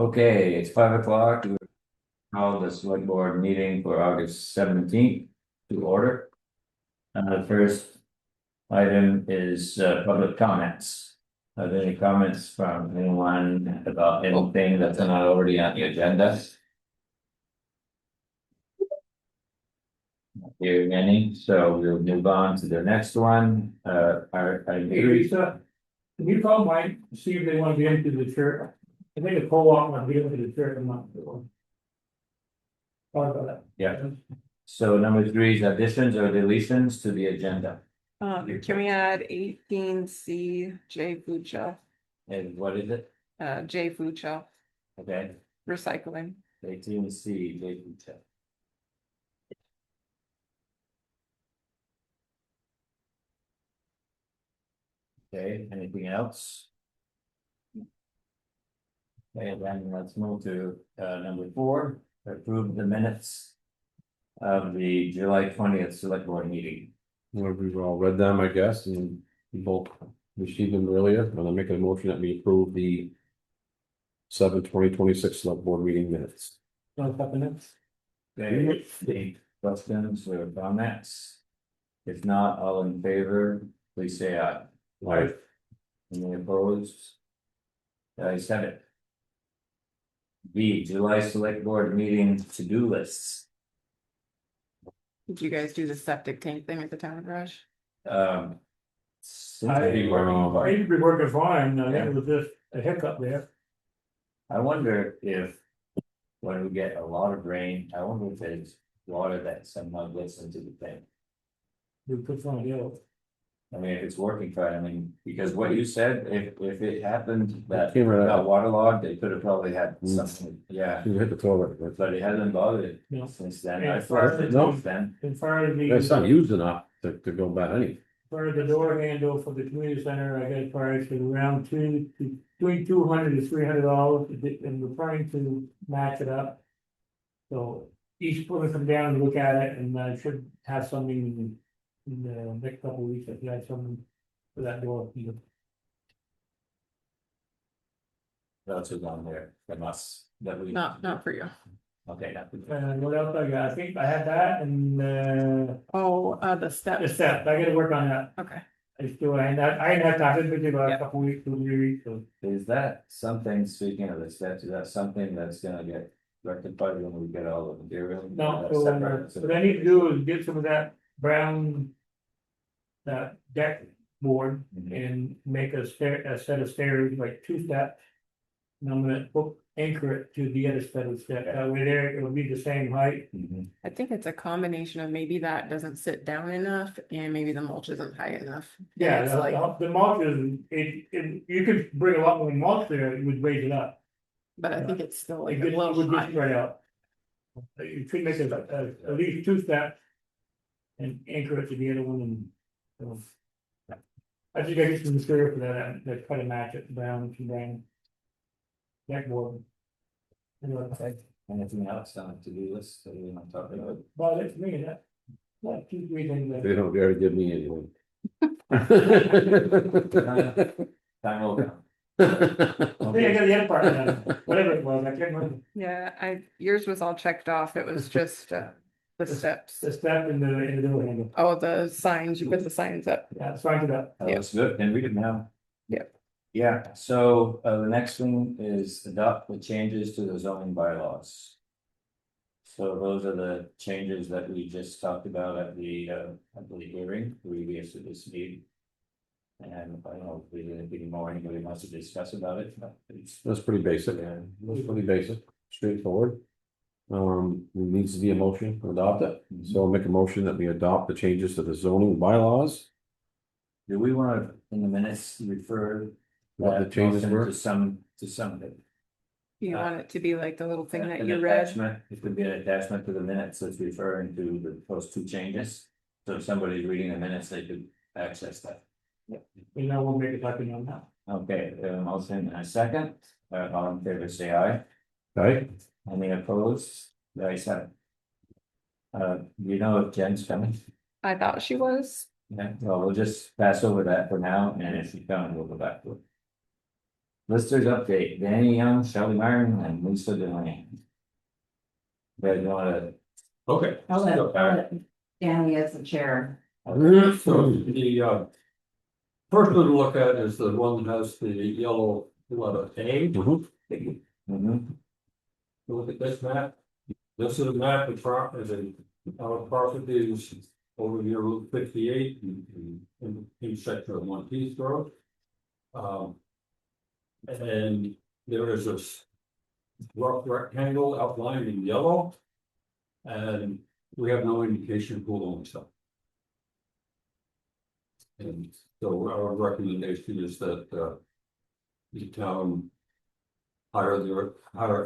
Okay, it's 5 o'clock. We call the select board meeting for August 17th to order. The first item is public comments. Are there any comments from anyone about anything that's not already on the agenda? Not hearing any, so we'll move on to the next one. Hey, Lisa, can you call Mike, see if they want to get into the church? I think a co-op want to get into the church, I'm not sure. Sorry about that. Yeah. So number 3 is additions or deletions to the agenda. Can we add 18C J food shelf, And what is it? J food shelf, Okay, recycling? 18C, Jason check. Okay, anything else? Okay, then let's move to number 4, approve the minutes of the July 20th select board meeting. Well, we've all read them, I guess, and we both received them earlier, and I'm making a motion that we approve the 7/20/26 select board meeting minutes. No, something else? Okay, any questions or comments? If not, all in favor, please say aye. Right. Any opposed? I said it. B, July select board meeting to-do lists. Did you guys do the septic tank thing at the town garage? Seems to be working I fine. used to be working fine, I think it was just a hiccup there. I wonder if, when we get a lot of rain, I wonder if there's water that somehow gets into the thing. We put some deal. I mean, if it's working fine, I mean, because what you said, if it happened that Came right got out. waterlogged, they could have probably had something, yeah. You hit the toilet, but But it hasn't bothered No. since then. Yeah, I flushed it no. since then. As far as it's not the, used enough to go bad any. for the door handle for the community center, I got a price of around between $200 to $300, and we're trying to match it up. So each person come down and look at it, and I should have something in the next couple of weeks, if you have something for that door. That's what's on there from us that we. Not for you. Okay, not. What else I got? I think I had that and Oh, the the steps. step, I gotta work on that. Okay. I still, I ain't had time, it's been about Yeah. a couple weeks, 2 3 weeks, so. Is that something, speaking of the steps, is that something that's gonna get rectified when we get all the material? No, That's separate, so what I need to do is get some of that brown. That deck board Mhm. and make a set of stairs, like 2 steps. And I'm gonna anchor it to the other set of steps, that way there, it'll be the same height. Mhm. I think it's a combination of maybe that doesn't sit down enough and maybe the mulch isn't high enough. And Yeah, it's like, the mulch is, you could bring a lot more mulch there, it would raise it up. but I think it's still like It a would little get high. spread out. You could make it at least 2 steps. And anchor it to the other one and. So. I think I get some material for that try to match it brown to brown. Backboard. Okay, anything else on the to-do list that we want to talk about? But it's me, that, like 2 3 things. They don't dare give me anyone. Time will come. I think I got the other part done, whatever it was, I can't remember. Yeah, yours was all checked off. It was just the steps. The step in the door handle, Oh, the signs, you put the signs up. yeah, signed it up. That was good, and read it now. Yep. Yeah, so the next thing is adopt the changes to the zoning bylaws. So those are the changes that we just talked about at the hearing, previous to this meeting. And I don't know if there's anything more anybody wants to discuss about it, but it's. That's pretty basic, that's pretty basic, straightforward. It needs to be a motion to adopt it, so I'll make a motion that we adopt the changes to the zoning bylaws. Do we want to, in the minutes, refer What the that changes motion were? to something? You want it to be like the little thing that An you read? attachment, it could be an attachment to the minutes that's referring to those 2 changes. So if somebody's reading the minutes, they could access that. And now we'll make it happen on that. Okay, motion and a second, all in favor, say aye. Okay, Any opposed? The ayes have it. You know if Jen's coming? I thought she was. Yeah, well, we'll just pass over that for now, and if she comes, we'll go back to it. Listers update, Danny Young, Shelley Myron, and Lisa Delaney. You guys wanna? Okay. I'll let Okay. Danny as the chair. So the first one to look at is the one that has the yellow letter A. Mhm. Look at this map. This is a map of our properties over here, Route 58 in section of One Piece Road. And there is this rough rectangle outlined in yellow. And we have no indication who owns them. And so our recommendation is that the town hire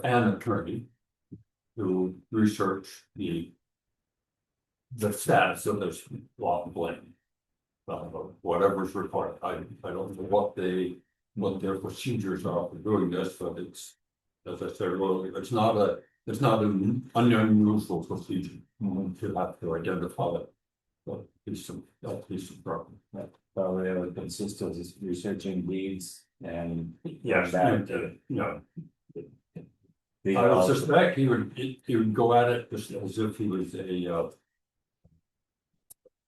an attorney to research the status of this lot of land. Whatever's required. I don't know what their procedures are for doing this, but it's, as I said earlier, it's not an unusual procedure. To have to identify what piece of property. Probably would consist of just researching deeds and. Yes, Back I would suspect he would go at it just as if he was a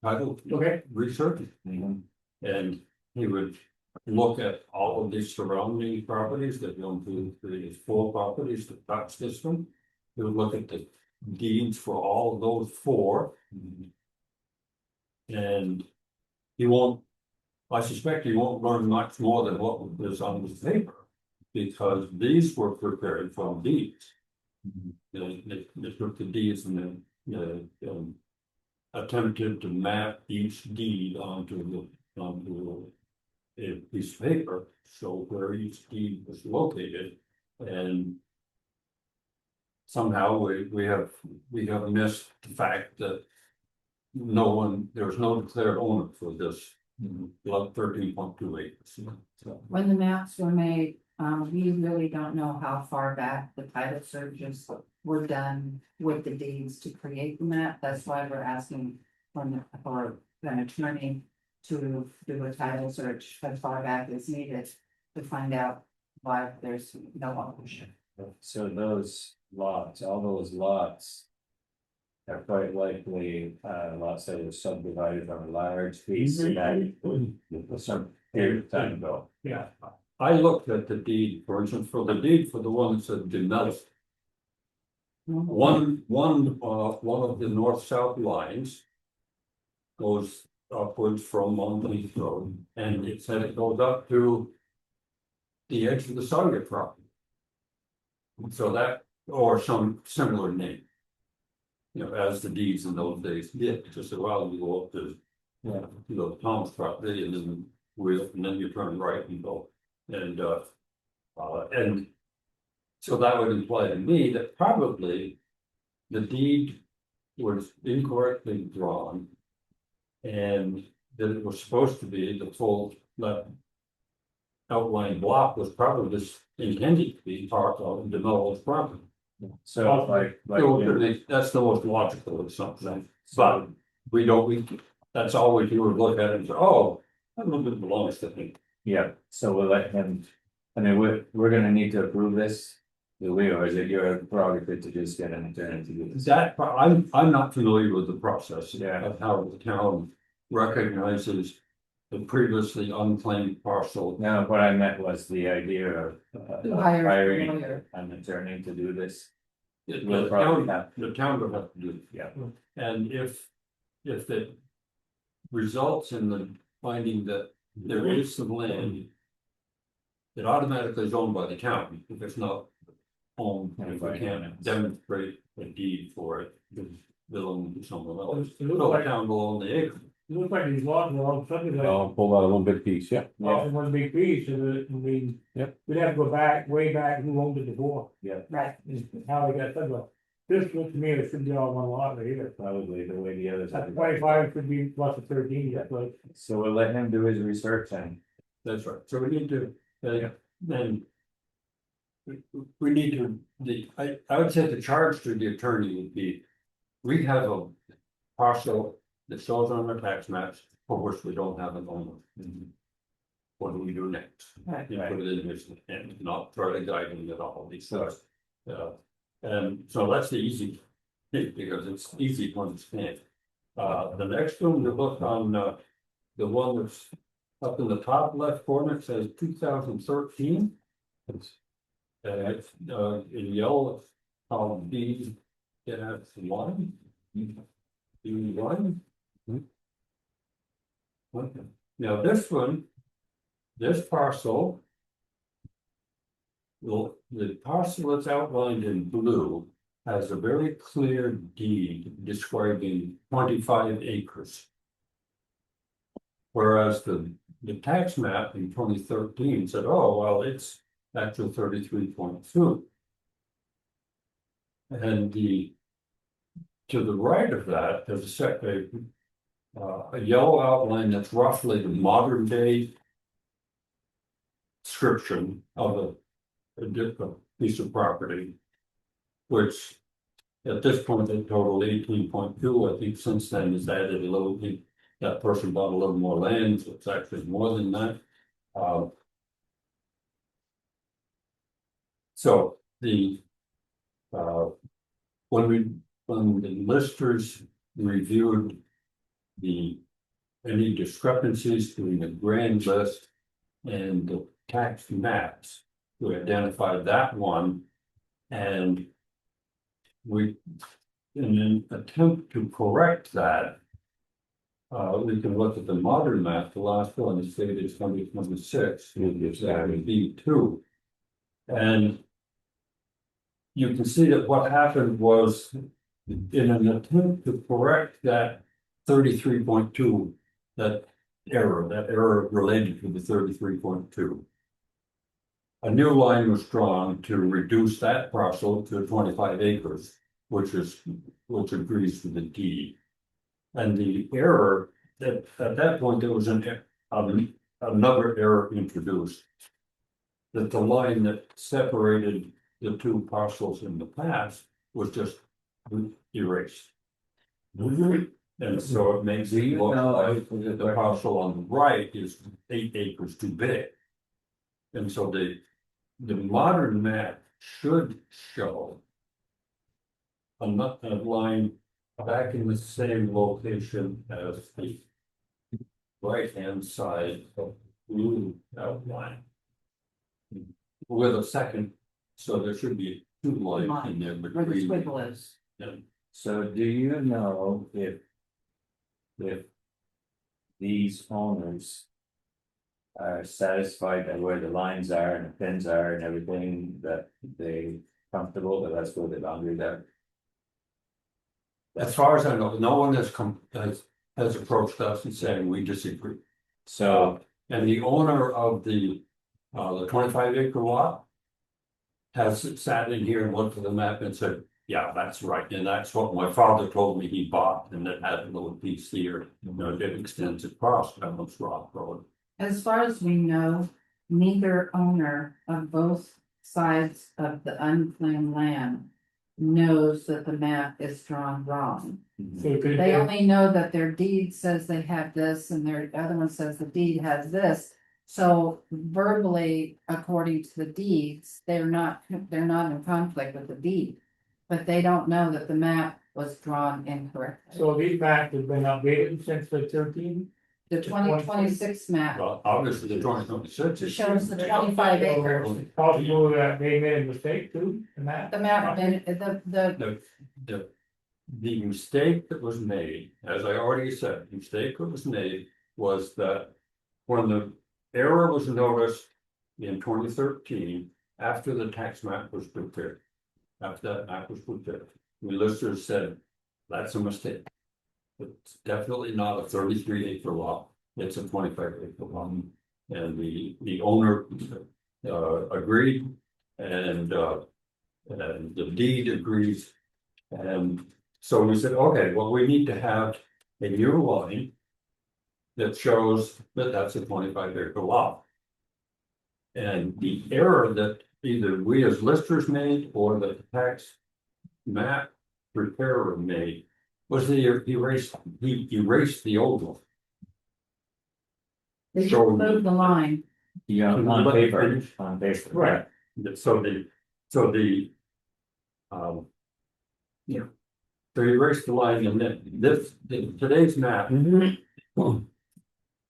title Okay. researcher, Mhm. and he would look at all of these surrounding properties that belong to these 4 properties that touch this one. He would look at the deeds for all of those 4. And he won't, I suspect he won't learn much more than what was on this paper. Because these were prepared from deeds. They took the deeds and then attempted to map each deed onto a piece of paper, so where each deed was located, and somehow we have missed the fact that there was no declared owner for this lot 13.2 acres. So, When the maps were made, we really don't know how far back the title searches were done with the deeds to create the map. That's why we're asking for an attorney to do a title search as far back as needed to find out why there's no ownership. So those lots, all those lots. Are quite likely, lots that were subdivided on a large piece of that. Some period of time ago. Yeah. I looked at the deed, for instance, for the deed for the one that said developed. One of the north-south lines goes upwards from Monmouth Road, and it said it goes up to the edge of the Sawyer property. So that, or some similar name. As the deeds in those days did, just a while you go up to, Tom's property, and then you turn right and go. And so that would imply to me that probably the deed was incorrectly drawn. And that it was supposed to be the full outline block was probably just intended to be part of the developed property. So like. That's the most logical of something, but that's always you would look at it and say, oh, that little bit belongs to me. Yeah, so we'll let him, I mean, we're gonna need to approve this. Do we, or is it your prerogative to just get an attorney to do this? I'm not familiar with the process. Yeah. Of how the town recognizes the previously unclaimed parcel. No, what I meant was the idea of Hire a hiring lawyer. an attorney to do this. The probably town, have- the town would have to do it. Yeah. And if it results in the finding that there is some land. It automatically is owned by the town if it's not owned, if we can't demonstrate a deed for it, it belongs to someone else. It looks So the like- town will own the acre. It looks like these lots were all subdivided. I'll pull out a one big piece, yeah. All in one big piece, and Yep. we'd have to go back, way back, who owned it before, Right. is how they got subdivided. This looks to me, it should be all one lot right here. Probably the way the others. That 25 could be plus a 13, that's like. So we'll let him do his research and. That's right, so we need to, then. We need to, I would say the charge to the attorney would be. We have a parcel that shows on our tax maps for which we don't have an owner. what do we do next? Right. You put it in this, and not try to guide them at all, these things. And so that's the easy, thing, because it's easy to understand. The next one, we look on, the one that's up in the top left corner, it says 2013. It's, in yellow, column B, that's one. B1. Okay, now this one, this parcel. Well, the parcel that's outlined in blue has a very clear deed describing 25 acres. Whereas the tax map in 2013 said, oh, well, it's actually 33.2. And to the right of that, there's a yellow outline that's roughly the modern day description of a piece of property, which at this point they total 18.2. I think since then has added a little bit. That person bought a little more land, so it's actually more than that. So the when the listers reviewed any discrepancies between the grand list and the tax maps, we identified that one, and we, in an attempt to correct that, we can look at the modern map. The last one is dated 2026. That would be B2, and you can see that what happened was, in an attempt to correct that 33.2, that error related to the 33.2. A new line was drawn to reduce that parcel to 25 acres, which agrees with the deed. And the error that at that point there was another error introduced. That the line that separated the two parcels in the past was just erased. And so it makes it look like the parcel on the right is 8 acres too big. And so the modern map should show a line back in the same location as the right-hand side of blue outline. With a second, so there should be 2 lines in there Where the between. squiggle is. So do you know if these owners are satisfied at where the lines are and the pins are and everything, that they comfortable that that's where the boundaries are? As far as I know, no one has approached us and saying we disagree. So, And the owner of the 25 acre lot has sat in here and looked at the map and said, yeah, that's right. And that's what my father told me he bought, and it had a little piece here, it extends across Ellis Rock Road. As far as we know, neither owner of both sides of the unclaimed land knows that the map is drawn wrong. So could They only know that their deed says they have this and their other one says the deed has this. So verbally, according to the deeds, they're not in conflict with the deed. But they don't know that the map was drawn incorrectly. so these maps have been updated since the 13? The 2026 map Well, obviously the 2026 shows the 25 acres. It's possible that they made a mistake too, in that? The map, and the mistake that was made, as I already said, the mistake that was made was that when the error was noticed in 2013, after the tax map was prepared. After that map was prepared, the listers said, that's a mistake. It's definitely not a 33 acre lot, it's a 25 acre lot. And the owner agreed, and the deed agrees. And so we said, okay, well, we need to have a new line that shows that that's a 25 acre lot. And the error that either we as listers made or the tax map preparer made was he erased the old one. They just showing. moved the line. Yeah, on paper, on paper. Right. So the. Yeah. So you erase the line and then today's map.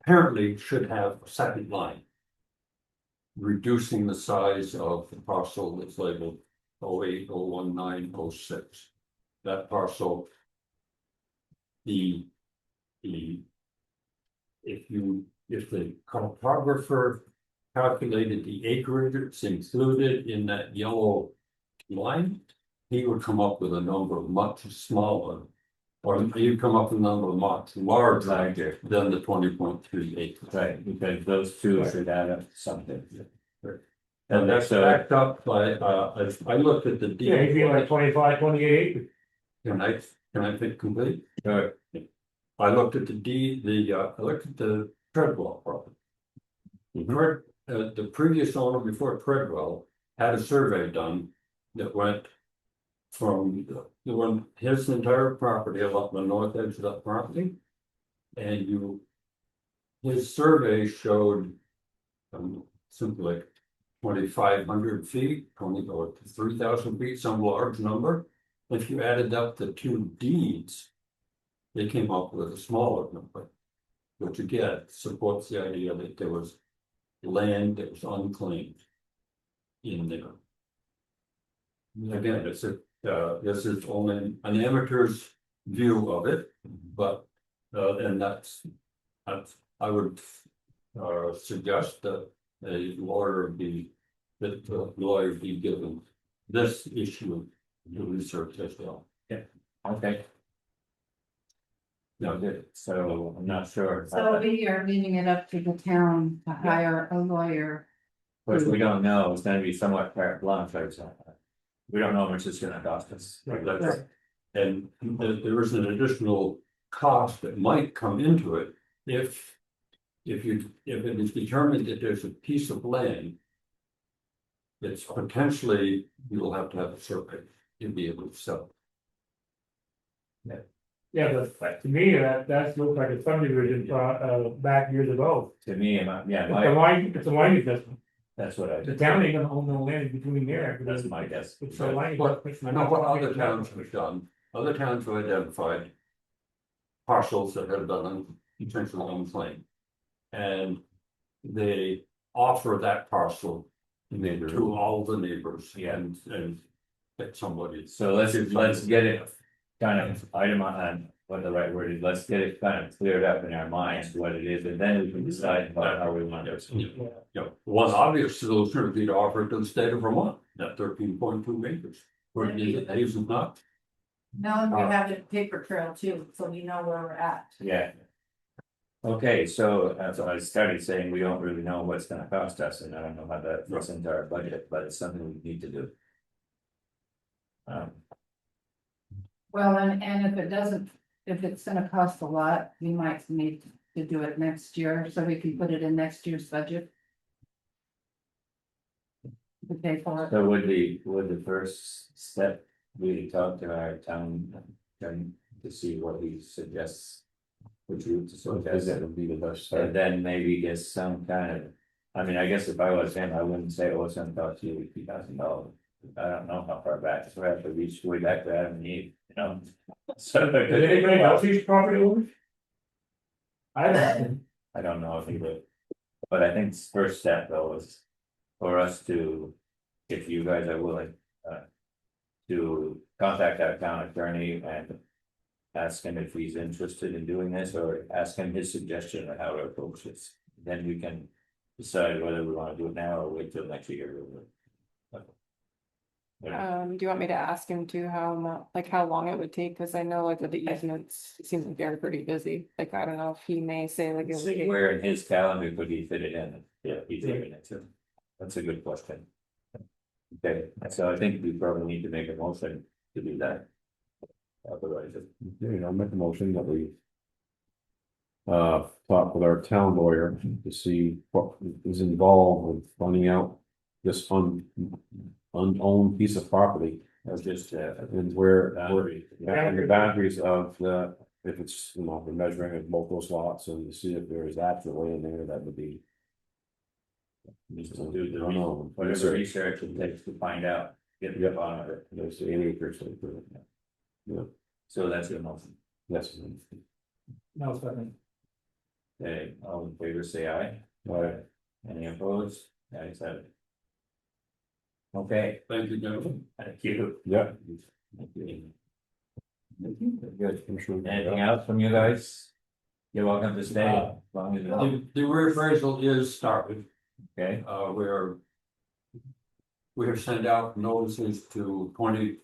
Apparently should have a second line. Reducing the size of the parcel that's labeled 08, 019, 06. That parcel. If the cartographer calculated the acreage that's included in that yellow line, he would come up with a number much smaller. Or he'd come up with a number much larger Larger. than the 20.3 acres. Right, because those two should add up to something. And that's So- backed up by, I looked at the deed. Yeah, you'd be like 25, 28 acres. Can I think complete? Sure. I looked at the deed, I looked at the Treadwell property. The previous owner before Treadwell had a survey done that went from his entire property along the north edge of that property. And his survey showed something like 2,500 feet, 20 or 3,000 feet, some large number. If you added up the two deeds, they came up with a smaller number, which again supports the idea that there was land that was unclaimed in there. Again, this is only an amateur's view of it, but and that's I would suggest that the lawyer be given this issue to research as well. Okay. No, good, so I'm not sure. So we are leaving it up to the town to hire a lawyer. Which we don't know, it's gonna be somewhat carte blanche, right, so. We don't know how much it's gonna cost us. That's- And there is an additional cost that might come into it if it is determined that there's a piece of land. It's potentially, you'll have to have a survey to be able to sell. Yeah, but to me, that looks like a subdivision, back years ago. To me, yeah, It's a line adjustment. that's what I. The town ain't gonna own no land between there. That's my guess. It's a line. But I know what other towns have done, other towns have identified. Parcels that have done potential unclaimed. And they offer that parcel to all the neighbors. Yeah. And get somebody. So let's get it kind of item on what the right word is, let's get it kind of cleared up in our minds what it is, and then we can decide about how we want to. One obvious solution would be to offer it to the state of Vermont, that 13.2 acres. Where it is not. No, we have a paper trail too, so we know where we're at. Yeah. Okay, so as I started saying, we don't really know what's gonna cost us, and I don't know how that fits into our budget, but it's something we need to do. Well, and if it doesn't, if it's gonna cost a lot, we might need to do it next year, so we can put it in next year's budget. To pay for it. So would the first step be to talk to our town to see what he suggests? Which route to suggest, That would be the best. and then maybe get some kind of, I mean, I guess if I was him, I wouldn't say, oh, it's gonna cost you $2,000. I don't know how far back, so we have to reach way back to Adam and Eve, you know? So. Does anybody else use property owners? I don't know if he would, but I think the first step though is for us to, if you guys are willing, to contact our town attorney and ask him if he's interested in doing this, or ask him his suggestion of how to approach this. Then we can decide whether we want to do it now or wait till next year. Do you want me to ask him too, how long it would take? Cause I know like with the easements, it seems like they're pretty busy. Like, I don't know if he may say like. it would take- Where in his calendar could he fit it in? Yeah, he's even it too. That's a good question. Okay, so I think we probably need to make a motion to do that. Otherwise, Make a motion that we. Talk with our town lawyer to see what is involved with finding out this unowned piece of property. that's just And where, boundary. and the boundaries of the if it's, you know, the measuring of both those lots and see if there is actual land there, that would be. Just to do the, I don't know. whatever research it takes to find out, get to the bottom of it. There's 8 acres. Yeah, So that's your motion. yes. No, second. Okay, all in favor, say aye. All right, Any opposed? Ayes have it. Okay, Thank you, gentlemen. thank you. yeah. Thank you. Good. I'm sure. Anything else from you guys? You're welcome to stay. As long as you- The reappraisal is started. Okay, We have sent out notices to 20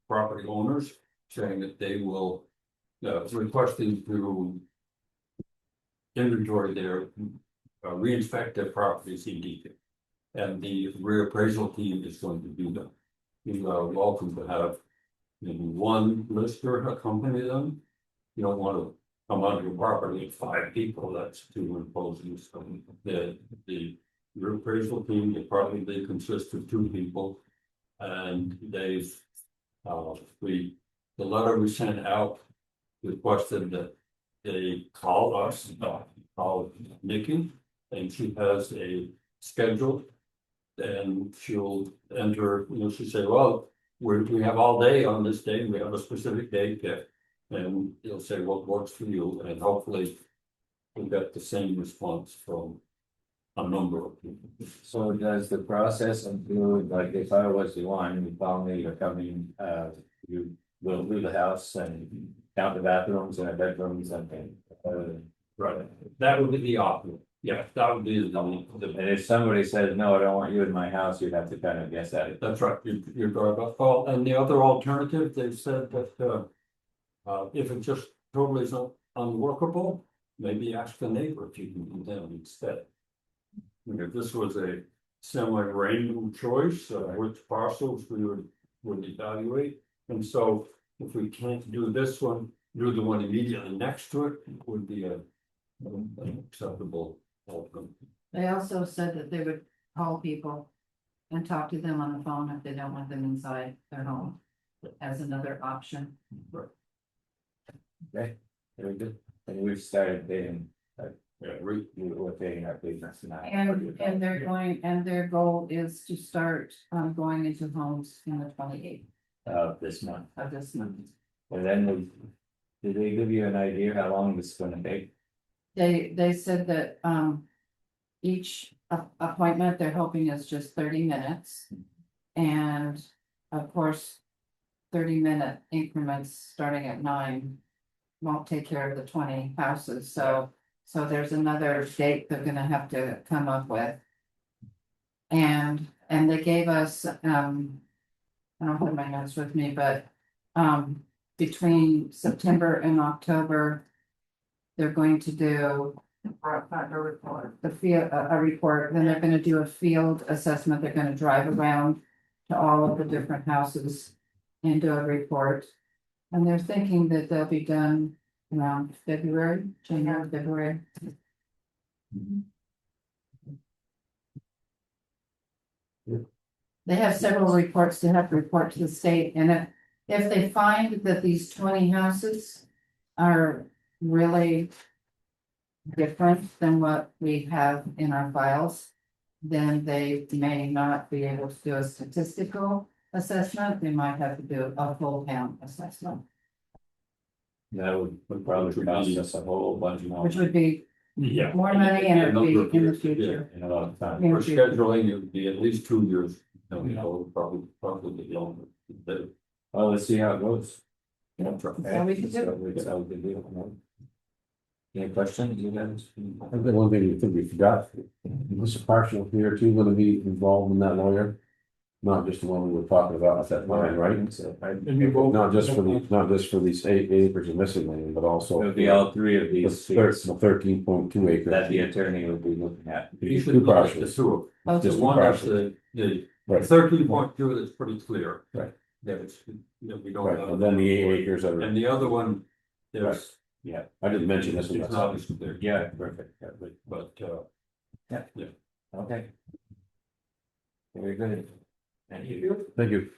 property owners saying that they will, requesting to inventory their, re-inspect their properties in detail. And the reappraisal team is going to do that. You are welcome to have maybe one lister accompany them. You don't want to come onto your property with 5 people, that's too imposing. So the reappraisal team will probably consist of 2 people. And they've, the letter we sent out requested that they call us, call Nikki, and she has a schedule. And she'll enter, she'll say, well, we have all day on this day, we have a specific day picked. And you'll say what works for you, and hopefully we'll get the same response from a number of people. so does the process include, like, if I was the one, you call me, you're coming, you will do the house and count the bathrooms and the bedrooms and Right, that would be the option, yeah, that would be and if somebody says, no, I don't want you in my house, you'd have to kind of guess at it. that's right, you're right about, oh, and the other alternative, they've said that, if it just totally is unworkable, maybe ask the neighbor if you can do them instead. If this was a semi-random choice, which parcels we would evaluate, and so if we can't do this one, do the one immediately next to it, would be an acceptable outcome. They also said that they would call people and talk to them on the phone if they don't want them inside their home as another option. Okay, very good. And we've started paying, Yeah, we're paying our business now. And they're going, and their goal is to start going into homes in the 28th This month, of this month. and then did they give you an idea how long this is gonna take? They said that each appointment they're hoping is just 30 minutes. And of course, 30-minute increments starting at 9 won't take care of the 20 houses, so there's another date they're gonna have to come up with. And they gave us, I don't have my notes with me, but between September and October, they're going to do the field, a report, then they're gonna do a field assessment, they're gonna drive around to all of the different houses and do a report. And they're thinking that they'll be done around February, January, February. They have several reports to have to report to the state, and if they find that these 20 houses are really different than what we have in our files, then they may not be able to do a statistical assessment, they might have to do a full town assessment, That would probably cost us a whole bunch more. which would be Yeah. more money and it would Number of be in the years, future. In a lot of time. In For the future. scheduling, it would be at least 2 years, probably longer. Well, let's see how it goes. That's how we can do it. That's how we can do it. Any questions, you guys? I think one thing you think we forgot, this partial here too gonna be involved in that lawyer. Not just the one we were talking about at that time, right? So, And you both. Not just for these 8 acres of missing land, but also. It'll be all 3 of The these things 13.2 acres. that the attorney will be looking at. You should Two look at the parcels. 2. Both The of one that's parcels. the Right. 13.2 that's pretty clear. Right. That it's, that we don't Right, have. and then the 8 acres that are, And the other one, there's. Yeah, I didn't mention this one. It's not as clear, yeah, perfect, yeah, but, okay. Very good. Thank you. Thank you.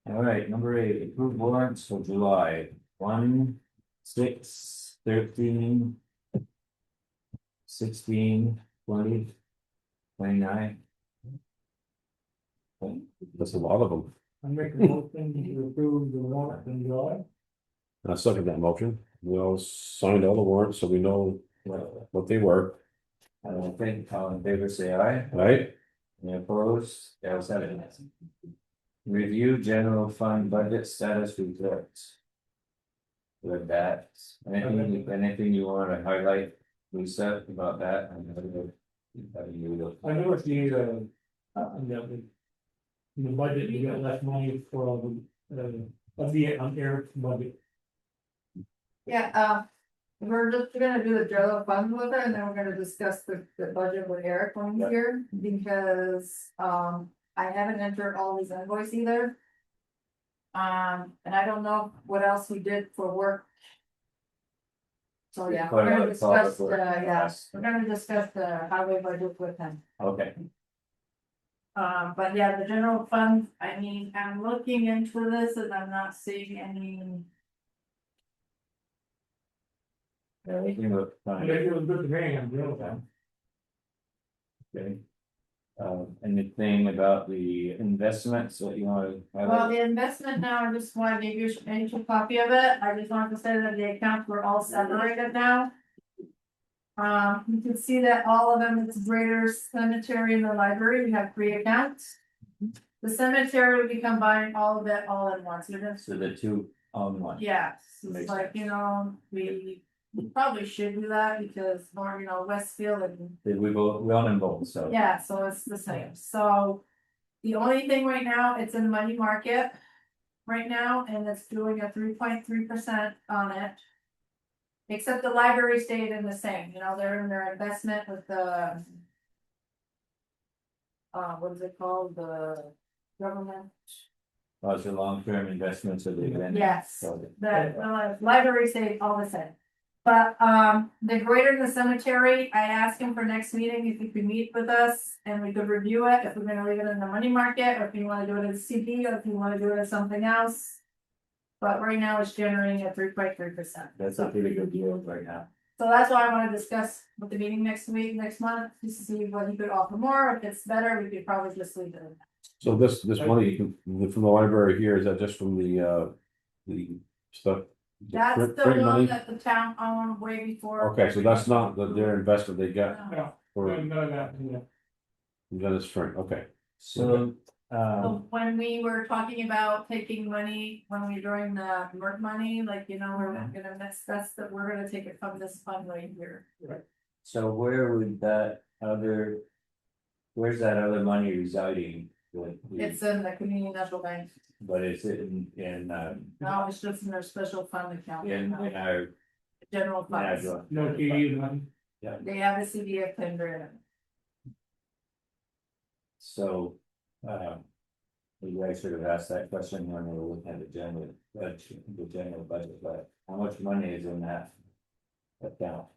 All right, number 8, approved warrants for July, 1, 6, 13. 16, 20, 29. That's a lot of them. I make a motion to approve the warrant and July. I second that motion. We all signed all the warrants, so we know what they were, I don't think, all in favor, say aye. right? Any opposed? The ayes have it. Review general fund budget status reports. With that, anything you want to highlight, Lisa, about that? I know it's in the budget, you got less money for on Eric's budget. Yeah, we're just gonna do the general fund with it, and then we're gonna discuss the budget with Eric when he's here, because, I haven't entered all his invoice either. And I don't know what else he did for work. So, yeah, we're gonna discuss, we're gonna discuss the highway budget with him. Okay, But yeah, the general fund, I mean, I'm looking into this and I'm not seeing any. everything looked I fine. think it was good to me, I'm real time. Okay. Anything about the investments that you want to Well, highlight? the investment now, I just want to give you a copy of it. I just wanted to say that the accounts were all separated now. You can see that all of them, it's greater cemetery and the library, we have 3 accounts. The cemetery will be combining all of it all at once, So the two on one. yeah, it's Makes like, we probably should do that because more, Westfield and We both, we own them both, so. yeah, so it's the same, so. The only thing right now, it's in money market. Right now, and it's doing a 3.3% on it. Except the library stayed in the same, they're in their investment with the. What is it called, the government? Those are long-term investments of the event. Yes, So, the library stayed all the same. But, the greater the cemetery, I asked him for next meeting if he could meet with us and we could review it, if we're gonna leave it in the money market, or if you wanna do it as CD, or if you wanna do it as something else. But right now it's generating at 3.3%. That's a pretty good deal right now. So that's why I wanna discuss with the meeting next month, to see what he could offer more, if it's better, we could probably just leave it. So this money from the library here, is that just from the stuff? That's the Free one money? that the town owned way before. Okay, so that's not their investment they got No, for none of that, yeah. Dennis Frank, okay. So, So when we were talking about taking money, when we were doing the work money, we're gonna we're gonna take it from this fund right here. so where would that other, where's that other money residing? It's in the community national bank. But is it No, it's just in their special fund account. in our? General funds. No TV money. They have a CD of 10 grand. So, you guys should have asked that question when we were looking at the general budget, but how much money is in that account?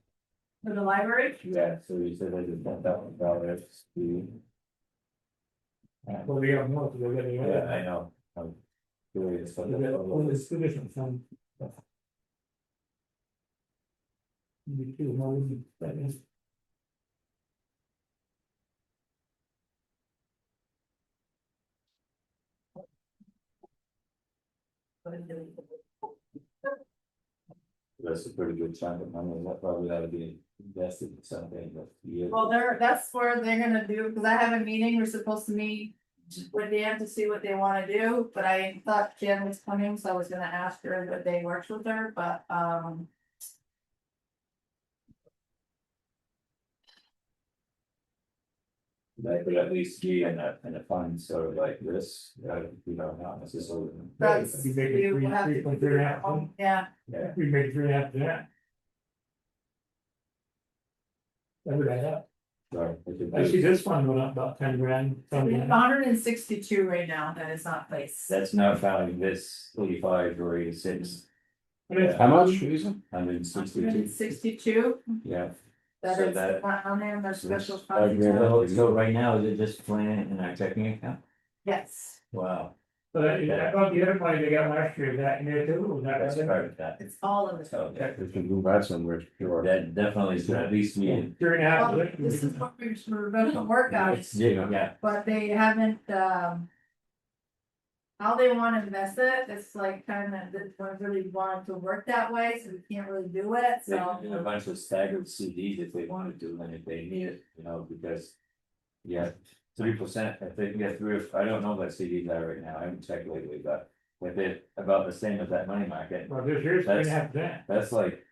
For the library, Yeah, so you said there's $10,000. Well, we have more, so they got Yeah, I know, I'm curious. what They got all the- this two different funds. Maybe 200, that is. That's a pretty good chunk of money, that probably ought to be invested in something, but. well, that's where they're gonna do, because I have a meeting, we're supposed to meet with Dan to see what they wanna do, but I thought Jen was coming, so I was gonna ask her what day works with her, but, That could at least be in a fund sort of like this, not necessarily. that's. You make it you three- have to 3.3 figure it half, out. Yeah, Yeah, We made 3 after that. That would add up. sorry. it could be- Actually, this fund went up about 10 grand. we something. have 162 right now that is not placed. That's not counting this 85 or 86, But it's- How much, Lisa? 162, 162, yeah. that So is that- on there, their special I fund. agree. account. So right now, is it just playing in our checking account? Yes, Wow, But I thought the other money they got last year, is that in there too, was that That's right? part of that. It's all of it. So If we move that somewhere, sure. that definitely should at least be. 3.5 Well, this is what we're gonna work out, Yeah, but they haven't, how they wanna invest it, it's like kinda, they don't really want it to work that way, so we can't really do it, they so. can do a bunch of staggered CDs if they wanted to, and if they need it, you know, because. Yeah, 3%, if they can get through, I don't know what CDs are right now, I haven't checked lately, but. If it about the same as that money market, Well, this year's 3.5%. that's like.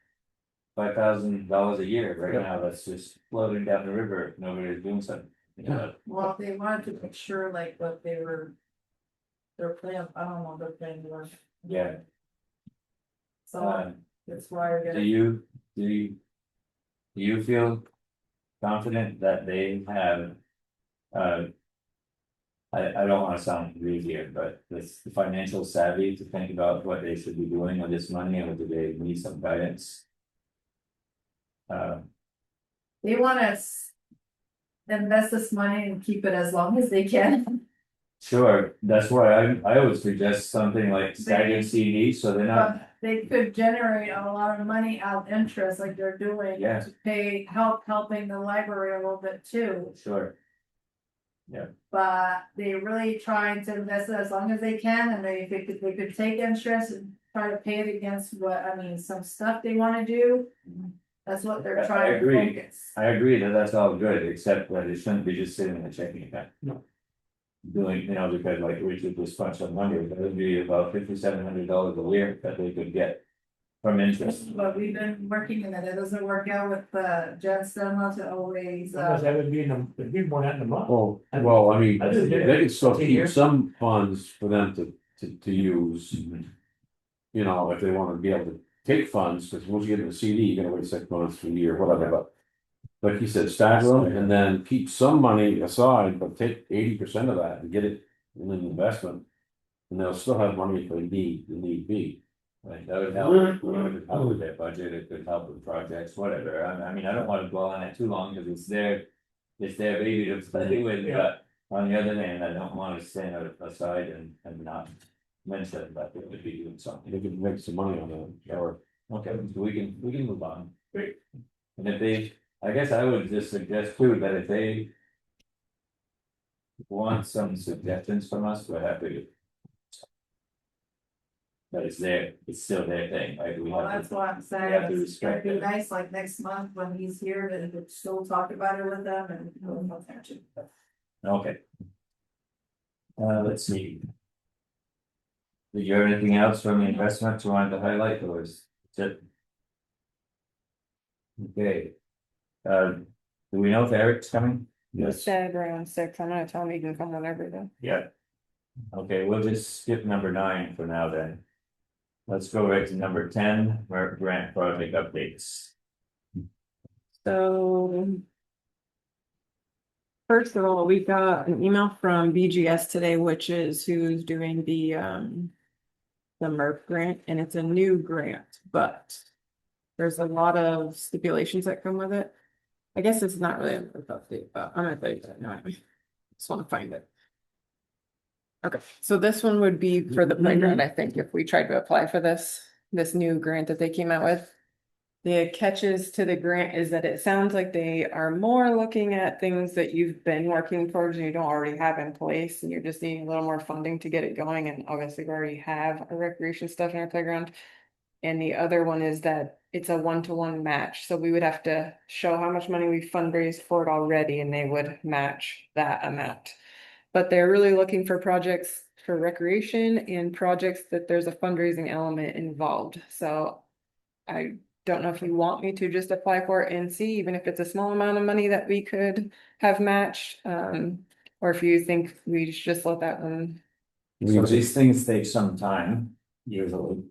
$5,000 a year right now, that's just floating down the river, if nobody's doing something, you know. Well, they wanted to make sure like what they were. Their plan, I don't know, their plan was, Yeah, so that's why we're do gonna. you? Do you feel confident that they have? I don't wanna sound rude here, but this the financial savvy to think about what they should be doing with this money, or do they need some guidance? They wanna invest this money and keep it as long as they can. Sure, that's why I would suggest something like staggered CD, so they're not, But they could generate a lot of money out of interest like they're doing. Yeah. To pay, helping the library a little bit too, sure. but they really trying to invest it as long as they can, and they could take interest and try to pay it against what, I mean, some stuff they wanna do. That's what I they're trying to agree. focus. I agree that that's all good, except that it shouldn't be just sitting in a checking account. No. Doing, you know, because like Richard just punched on Monday, that would be about $5,700 a year that they could get. From interest, But we've been working in it, it doesn't work out with Jen Stemma to always, Because that would be in the, it'd be more than a month. Oh, well, I mean, I just did it. they can still Take keep care. some funds for them to use. You know, if they wanna be able to take funds, cause once you get in the CD, you're gonna wait 6 months, a year, whatever, but. Like you said, stagger them and then keep some money aside, but take 80% of that and get it in an investment. And they'll still have money if they need be. like that would help, it would help with their budget, it could help with projects, whatever, I mean, I don't wanna dwell on it too long, cause it's their. It's their baby to play with, Yeah. but on the other hand, I don't wanna stand aside and not. Mention that they would be doing something. They could make some money on that, or. Okay, so we can move on. Great. And if they, I guess I would just suggest too, that if they. Want some suggestions from us, we're happy to. But it's still their thing, like we well, have that's to, what I'm we saying, have to it's gonna respect be it. nice, like next month when he's here, to still talk about it with them and we'll know attention. Okay. Let's see. Did you have anything else from the investments you wanted to highlight, or is it? Okay. Do we know if Eric's coming? He said around 6, I'm gonna tell him he can come whenever though. Yeah. Okay, we'll just skip number 9 for now then. Let's go right to number 10, where grant project updates. So. First of all, we got an email from BGS today, which is who's doing the MERP grant, and it's a new grant, but. There's a lot of stipulations that come with it. I guess it's not really a MERP update, but I'm gonna tell you that now. Just wanna find it. Okay, so this one would be for the playground, I think, if we tried to apply for this new grant that they came out with. The catches to the grant is that it sounds like they are more looking at things that you've been working towards and you don't already have in place, and you're just needing a little more funding to get it going, and obviously we already have a recreation stuff in our playground. And the other one is that it's a 1-to-1 match, so we would have to show how much money we fundraised for it already, and they would match that amount. But they're really looking for projects for recreation and projects that there's a fundraising element involved, so. I don't know if you want me to just apply for it and see, even if it's a small amount of money that we could have matched, or if you think we should just let that one. So these things take some time, usually.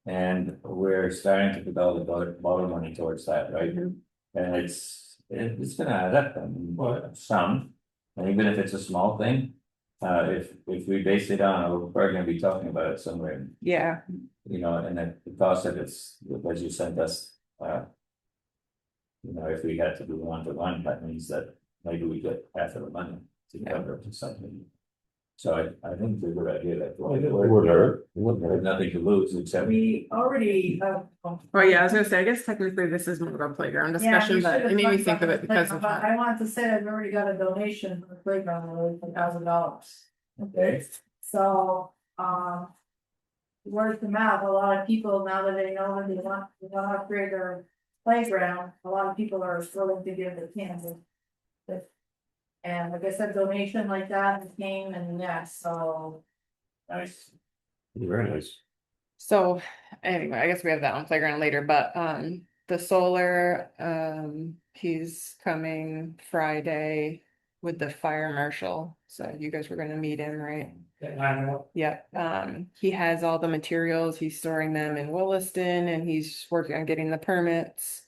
And we're starting to develop borrow money towards that, right? And it's gonna add up, some, and even if it's a small thing. If we base it on, we're probably gonna be talking about it somewhere, Yeah, you know, and then the cost of it's, as you sent us, you know, if we had to do 1-to-1, that means that maybe we get half of the money to cover it or something. So I think it's a good idea that. It wouldn't hurt, it wouldn't There's hurt. nothing to lose except. We already have. Well, yeah, I was gonna say, I guess technically this is more of a playground discussion, but it made me think of it because of. But I want to say I've already got a donation for the playground of $1,000. Okay. So, word to mouth, a lot of people, now that they know that they want to upgrade their playground, a lot of people are willing to give the cans. And like I said, donation like that came and yes, so. Nice. Very nice. So anyway, I guess we have that on playground later, but the solar, he's coming Friday with the fire marshal. So you guys were gonna meet him, right? Yeah, he has all the materials, he's storing them in Williston and he's working on getting the permits.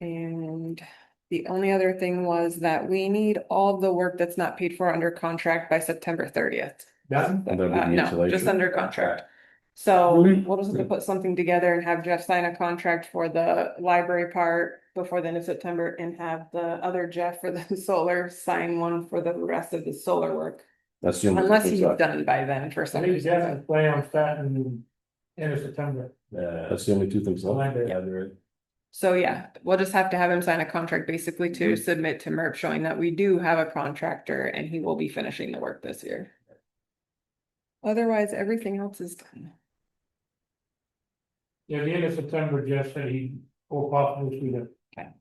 And the only other thing was that we need all of the work that's not paid for under contract by September 30th. Done? And that'd be the No, insulation. just under contract. So we'll just have to put something together and have Jeff sign a contract for the library part before the end of September and have the other Jeff for the solar sign one for the rest of the solar work. That's the only. Unless thing he's that's- done by then for I some think reason. Jeff's plan on starting end of September. That's the only two things left. So yeah, we'll just have to have him sign a contract basically to submit to MERP showing that we do have a contractor and he will be finishing the work this year. Otherwise, everything else is done. Yeah, the end of September, Jeff said he will possibly do that.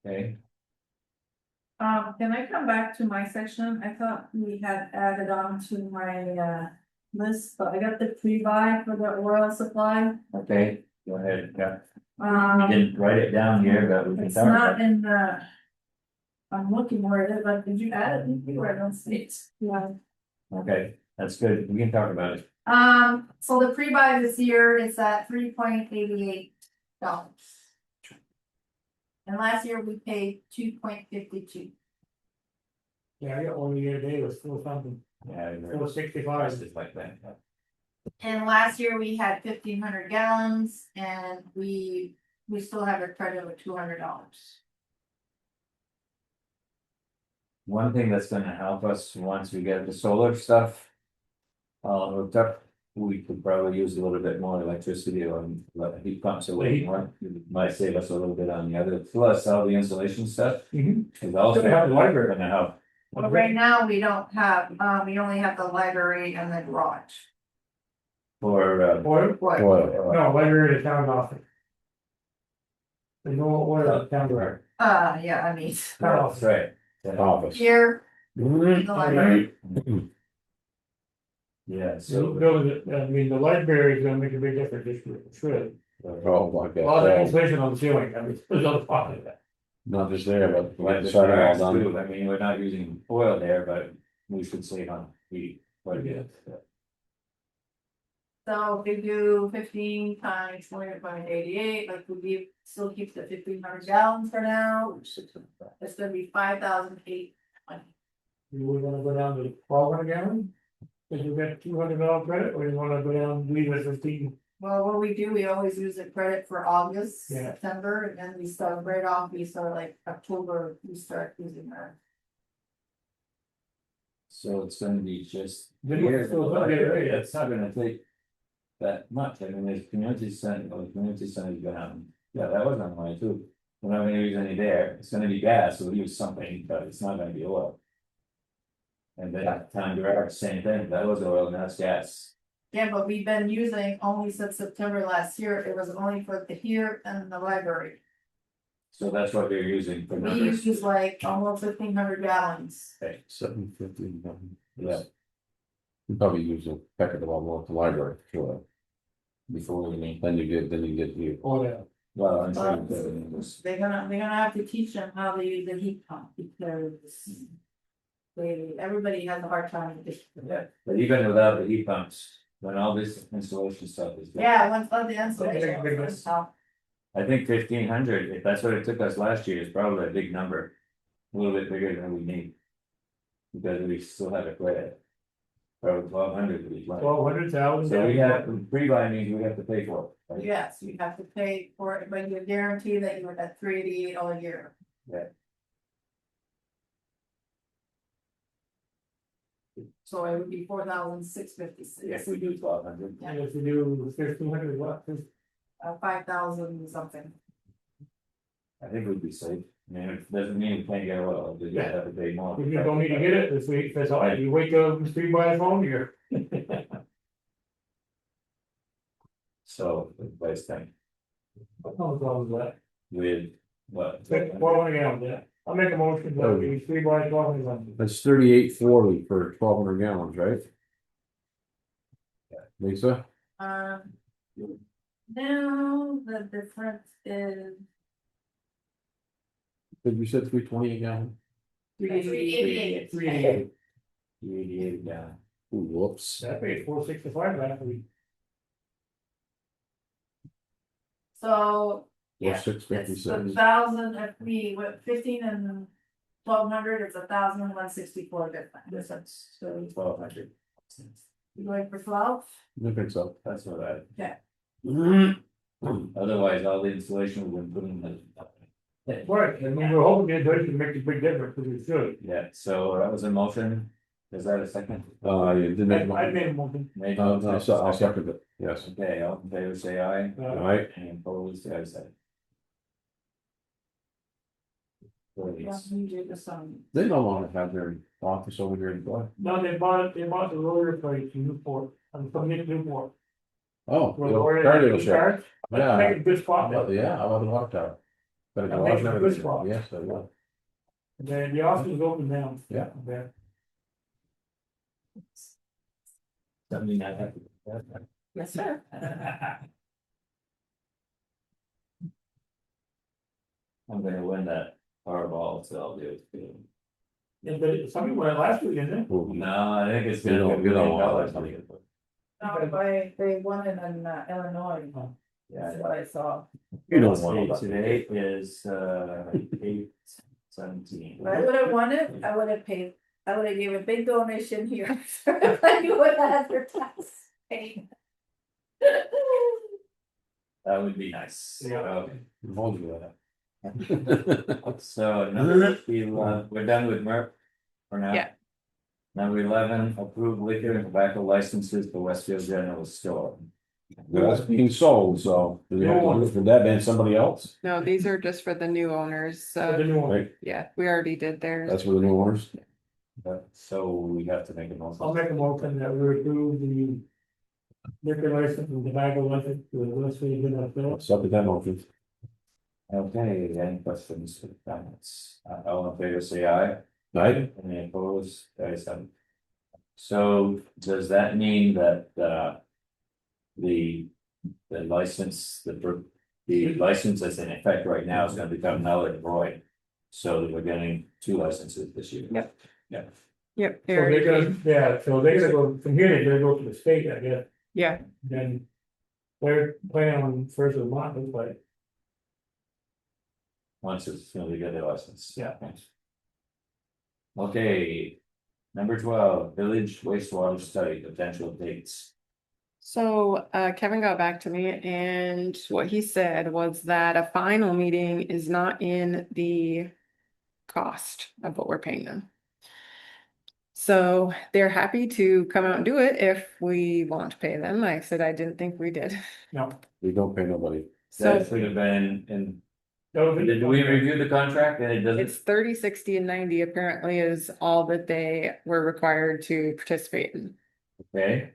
Okay, Can I come back to my section? I thought we had added on to my list, but I got the pre-buy for the oil supply. okay, go ahead, yeah. We Um, didn't write it down here, but we can it's talk about not it. in the. I'm looking where it is, but did you add it? I don't see it. Yeah. Okay, that's good, we can talk about it. So the pre-buy this year is at $3.88. And last year we paid $2.52. Yeah, I got one the other day, it was still something, Yeah. I it was 65. Just like that. And last year we had 1,500 gallons and we still have a credit of $200. One thing that's gonna help us once we get the solar stuff. Hooked up, we could probably use a little bit more electricity on heat pumps or whatever. Might save us a little bit on the other, plus all the insulation stuff. Is also Should have the library. gonna help. But right now we don't have, we only have the library and the garage. For Oil? What? Oil. No, library is town office. There's no oil at town garage. Yeah, I mean, Town that's office. right. Yeah. Office. here, Mhm. the library. Yeah, So, so I mean, the library is gonna make a big difference this year, sure. Oh, my A lot of God. insulation on the ceiling, I mean, there's other part of that. Not just there, but like like the starting all fires done. too, I mean, we're not using oil there, but we should save on heat quite a bit. So if we do 15 times 20.88, like still keep the 1,500 gallons for now. It's gonna be 5,008. You would wanna go down to 1,200 gallon? Cause you got $200 credit, or you wanna go down, leave it 15? Well, what we do, we always use the credit for August, Yeah. September, and then we start right off, we start like October, we start using that. So it's gonna be just. Then you still don't get it right. It's not gonna take. That much, I mean, there's community center, yeah, that was on mine too. We're not gonna use any there, it's gonna be gas, so we'll use something, but it's not gonna be oil. And then time direct, same thing, that was oil, and that's gas. Yeah, but we've been using only since September last year, it was only for the here and the library. So that's what they're using for We numbers. use like almost 1,500 gallons. $750. Yeah. You probably use a heck of a lot more at the library, sure. Before we need, Then you get you. Or that. well, I'm sure that was. They're gonna have to teach them how to use the heat pump because. Everybody has a hard time with this. Yeah, but even without the heat pumps, when all this installation stuff is. done, Yeah, once all the installation. Big difference. I think 1,500, if that's what it took us last year, is probably a big number. A little bit bigger than we need. Because we still have a credit. Probably 1,200 to be fine. 1,200,000. So we have, pre-buy means we have to pay for it. right? Yes, you have to pay for it, but you guarantee that you would have 388 all year. Yeah. so it would be 4,656. If we do 1,200. And if you do 1,500, what, 5,000 something. I think we'd be safe. I mean, it doesn't mean we can't get a well, we just have to pay more. if you don't need to get it this week, that's all right, you wait till the street by phone here. So, the place thing, No problem with that. with what? 400 gallons, yeah, I'll make a motion, that we 3 by 12. That's 38.40 for 1,200 gallons, right? Lisa, Now the difference is did you said 320 a gallon? 388. 388, 388, yeah. Ooh, whoops. that paid 465 last week. So. Yeah, Or 656. it's 1,000 if we went 15 and 1,200, it's 1,164 difference. So 1,200. you going for 12? I think so. That's what I. Yeah. Otherwise, all the insulation we've been putting in. Right, I mean, we're hoping it does make a big difference, because it should. Yeah, so that was a motion. Is that a second? You did make. I made a motion. Made I'll motion. second it, yes. Okay, all in favor, say aye. All right, Any opposed, the ayes have it. Yeah, Please. you do the sum. they don't want to have their office over here in Black. No, they bought the roller place in Newport, I'm from Newport. Oh, Where the the old roller car is in dealership. charge. Yeah. Make a good spot, Well, there. yeah, I love the water tower. But That makes a good it spot. yes, I will. And then the office is open now. Yeah. There. Something I have to. Yes, sir. I'm gonna win that Powerball, so I'll do it. Yeah, but somebody went last week, didn't Ooh, No, I think it's You gonna don't- be you don't $1 want million. No, they won it in Illinois, that's Yeah. what I saw. You don't want See, to. today is 8/17. If I would have won it, I would have paid, I would have gave a big donation here. You would have had your tax paid. That would be nice. Yeah. Okay. Hold you that. So number 11, we're done with Merck for now. Yeah. Number 11, approved liquor and tobacco licenses for Westfield General Store. That's being sold, so, would that been somebody else? No, these are just for the new owners, The so, new one. Right, yeah, we already did theirs. that's for the new owners? So we have to make a I'll motion. make a motion that we approve the liquor license and tobacco license to the Westfield General Store. Second that motion. Okay, any questions or comments? All in favor, say aye. Right? Any opposed? Guys, so does that mean that the license, the license that's in effect right now is gonna become null and void? So we're getting 2 licenses this year. Yep. Yeah, Yep, So they're gonna, yeah, so they're gonna go, from here, they're gonna go to the state, I guess, yeah, then. They're planning on first of the month, looks like. once it's, they get their license. Yeah. Okay, number 12, village wastewater study, potential dates. so Kevin got back to me and what he said was that a final meeting is not in the cost of what we're paying them. So they're happy to come out and do it if we want to pay them. I said I didn't think we did. No. We don't pay nobody. That So should have been in, That would be- did we review the contract and it doesn't? it's 30, 60, and 90 apparently is all that they were required to participate in. Okay,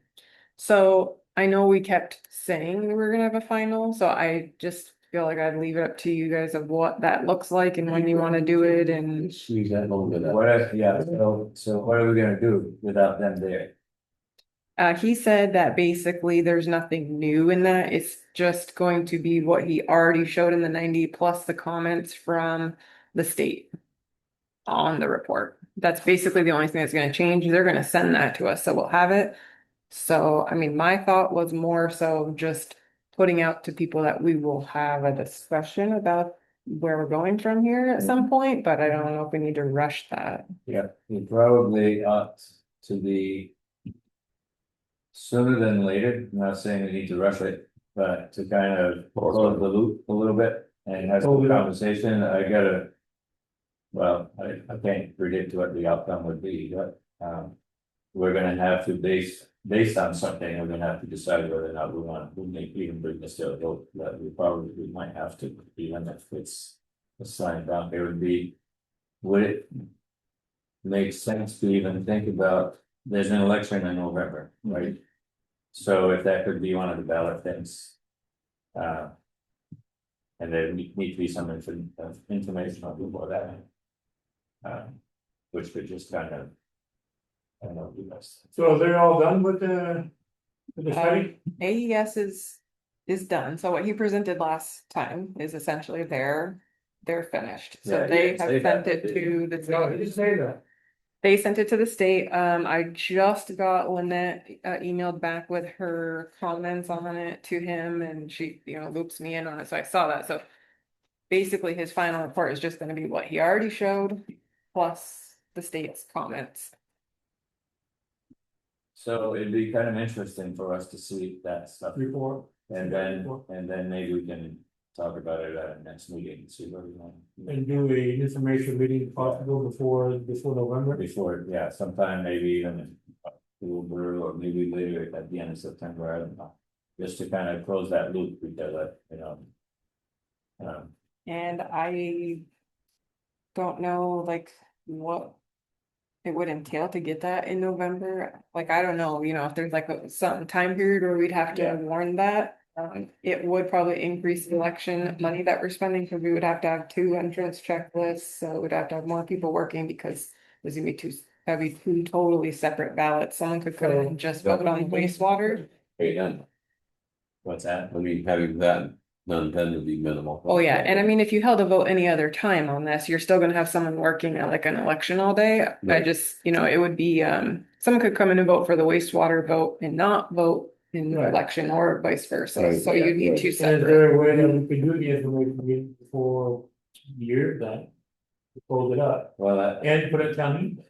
So I know we kept saying we were gonna have a final, so I just feel like I'd leave it up to you guys of what that looks like and when you wanna do it and. Squeeze that little bit out. what if, yeah, so what are we gonna do without them there? He said that basically there's nothing new in that, it's just going to be what he already showed in the 90 plus the comments from the state. On the report, that's basically the only thing that's gonna change, they're gonna send that to us, so we'll have it. So, I mean, my thought was more so just putting out to people that we will have a discussion about where we're going from here at some point, but I don't know if we need to rush that. Yeah, we probably ought to be. Sooner than later, I'm not saying we need to rush it, but to kind of close the loop a little bit and have some conversation, I gotta. Well, I can't predict what the outcome would be, but, we're gonna have to based on something, we're gonna have to decide whether or not we want, we may even bring this to a vote, that we might have to, even if it's. Assigned down, it would be. Would it? Make sense to even think about, there's an election in November, right? So if that could be one of the ballot things. And there need to be some information on before that. Which could just kind of. I don't know, do best. So they're all done with the study? AES is done, so what he presented last time is essentially they're finished, so Yeah, they yeah, have they sent have it to to the No, state. it didn't say that. They sent it to the state, I just got Lynette emailed back with her comments on it to him, and she, loops me in on it, so I saw that, so. Basically, his final report is just gonna be what he already showed, plus the state's comments. So it'd be kind of interesting for us to see that stuff, Report. and then maybe we can talk about it at our next meeting, and see where we want. And do a information meeting possible before November. Before, yeah, sometime maybe even October, or maybe later at the end of September, I don't know. Just to kind of close that loop, because And I don't know like what it would entail to get that in November. Like, I don't know, if there's like some time period where we'd have to Yeah. warn that. It would probably increase the election money that we're spending, because we would have to have 2 entrance checklists, so we'd have to have more people working, because there's gonna be that'd be 2 totally separate ballots. Someone could come in and just vote on wastewater. Hey, then, what's that? I mean, having that done then would be minimal. Oh, yeah, and I mean, if you held a vote any other time on this, you're still gonna have someone working at like an election all day. I Right. just, it would be, someone could come in and vote for the wastewater vote and not vote in the Right. election, or vice versa, Right. so you need 2 Is separate. there a way that we could do the information meeting before year then? Hold it up Well, and put it down.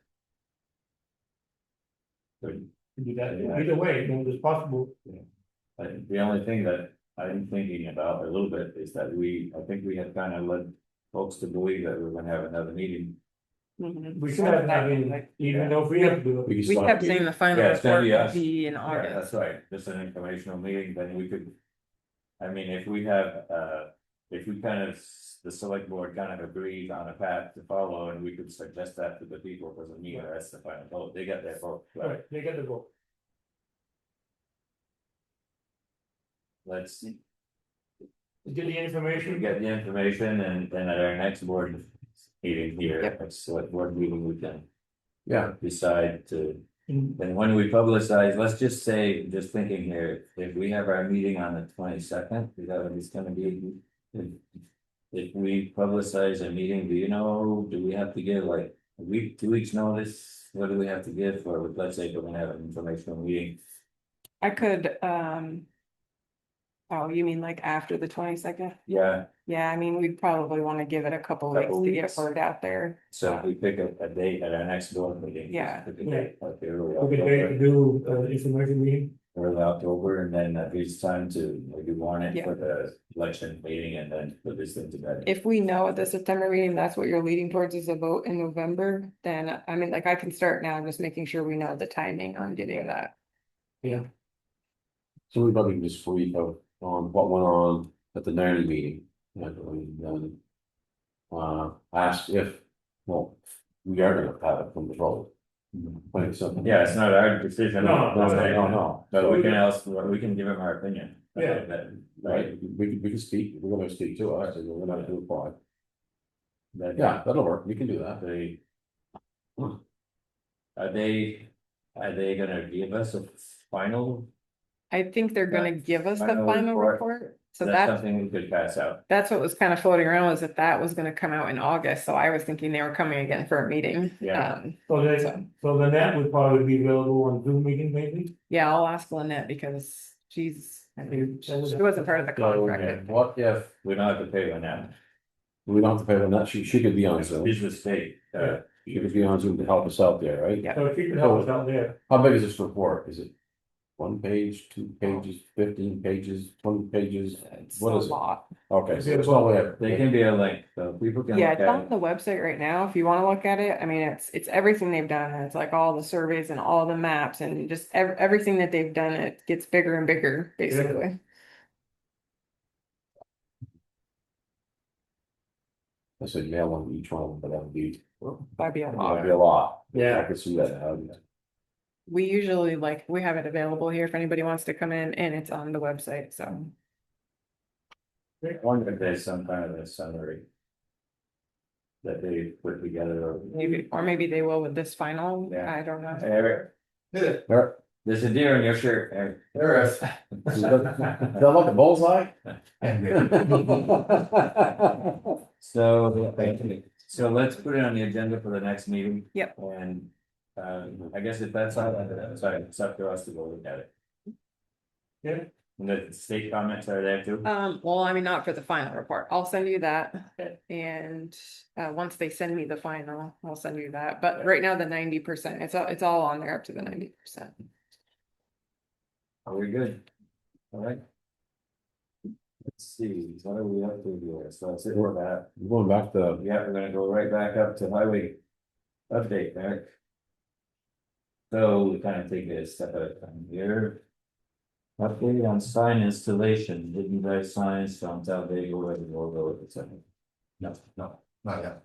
Good. Do that, Yeah. either way, it's possible. The only thing that I'm thinking about a little bit is that I think we have kind of led folks to believe that we're gonna have another meeting. Mhm. We should have, I mean, even though if we have to do it. We kept saying the final Yeah, it's gonna report be would us. be in Yeah, August. that's right, just an informational meeting, then we could. I mean, if we have, if we kind of, the select board kind of agrees on a path to follow, and we could suggest that to the people, doesn't mean that's the final vote, they got their vote, right? Right, they get the vote. Let's Get the information. get the information, and then at our next board meeting here, Yep. next select board meeting, we can. Yeah. Decide to, Mm, and when we publicize, let's just say, just thinking here, if we have our meeting on the 22nd, is that what it's gonna be? If we publicize a meeting, do we have to give like a week, 2 weeks notice? What do we have to give for, let's say, we're gonna have an informational meeting? I could, oh, you mean like after the 22nd? Yeah, Yeah, I mean, we'd probably wanna give it a couple weeks Couple to get weeks. word out there. so if we pick a date at our next board meeting. Yeah. pick a date, like early We could wait to October, do information meeting. early October, and then that gives time to maybe warn it Yeah. for the election meeting, and then put this thing to bed. If we know at the September meeting, that's what you're leading towards is a vote in November, then, I mean, like, I can start now, just making sure we know the timing on getting that. So we've got this week of, what went on at the Narny meeting. And then. Asked if, well, we are gonna have it from the vote. Wait, something. Yeah, it's not our decision. No. But we can give him our opinion. Yeah. Right, we can speak, we're gonna speak to us, and we're gonna do a pod. That, Yeah, that'll work, we can do that. They. Are they gonna give us a final, I think they're gonna give us the final report, so that's that's, something we could pass out. that's what was kind of floating around, was that was gonna come out in August, so I was thinking they were coming again for a meeting. Yeah. So then that would probably be available on Zoom meeting maybe? Yeah, I'll ask Lynette, because I mean, she wasn't part of the So, contract. What if, We don't have to pay one now. we don't have to pay them that, she could be on Zoom, It's the state, she could be on Zoom to help us out there, right? Yeah. So if you could help us out there. How big is this report, is it 1 page, 2 pages, 15 pages, 20 pages, It's what a is it? lot. Okay, so it's all there. They can be a link, so people can. Yeah, look it's at on it. the website right now, if you wanna look at it, I mean, it's everything they've done, and it's like all the surveys and all the maps and just everything that they've done, it gets bigger and bigger, basically. I said mail on each one, but that would be, That'd be a that'd lot. be a lot. Yeah. I could see that. We usually we have it available here if anybody wants to come in, and it's on the website, so. I wonder if there's some kind of a summary. That they put together. Maybe they will with this final, Yeah. I don't know. Eric, There, there's a deer in your shirt, Eric. there is. Does that look a bullseye? So let's put it on the agenda for the next meeting. Yep. And, I guess if that's all, sorry, it's up to us to go look at it. Yeah. And the state comments are there too? Well, I mean, not for the final report, I'll send you that, Okay. and, once they send me the final, I'll send you that, but right now the 90%, it's all on there up to the 90%. Are we good? All right. Let's see, what are we up to here? So that's it for that. Going back to, Yeah, we're gonna go right back up to highway update, Eric. So we kind of take it a step at a time here. Update on sign installation, hidden drive signs, from Talladega, where the logo, etc. No, not yet.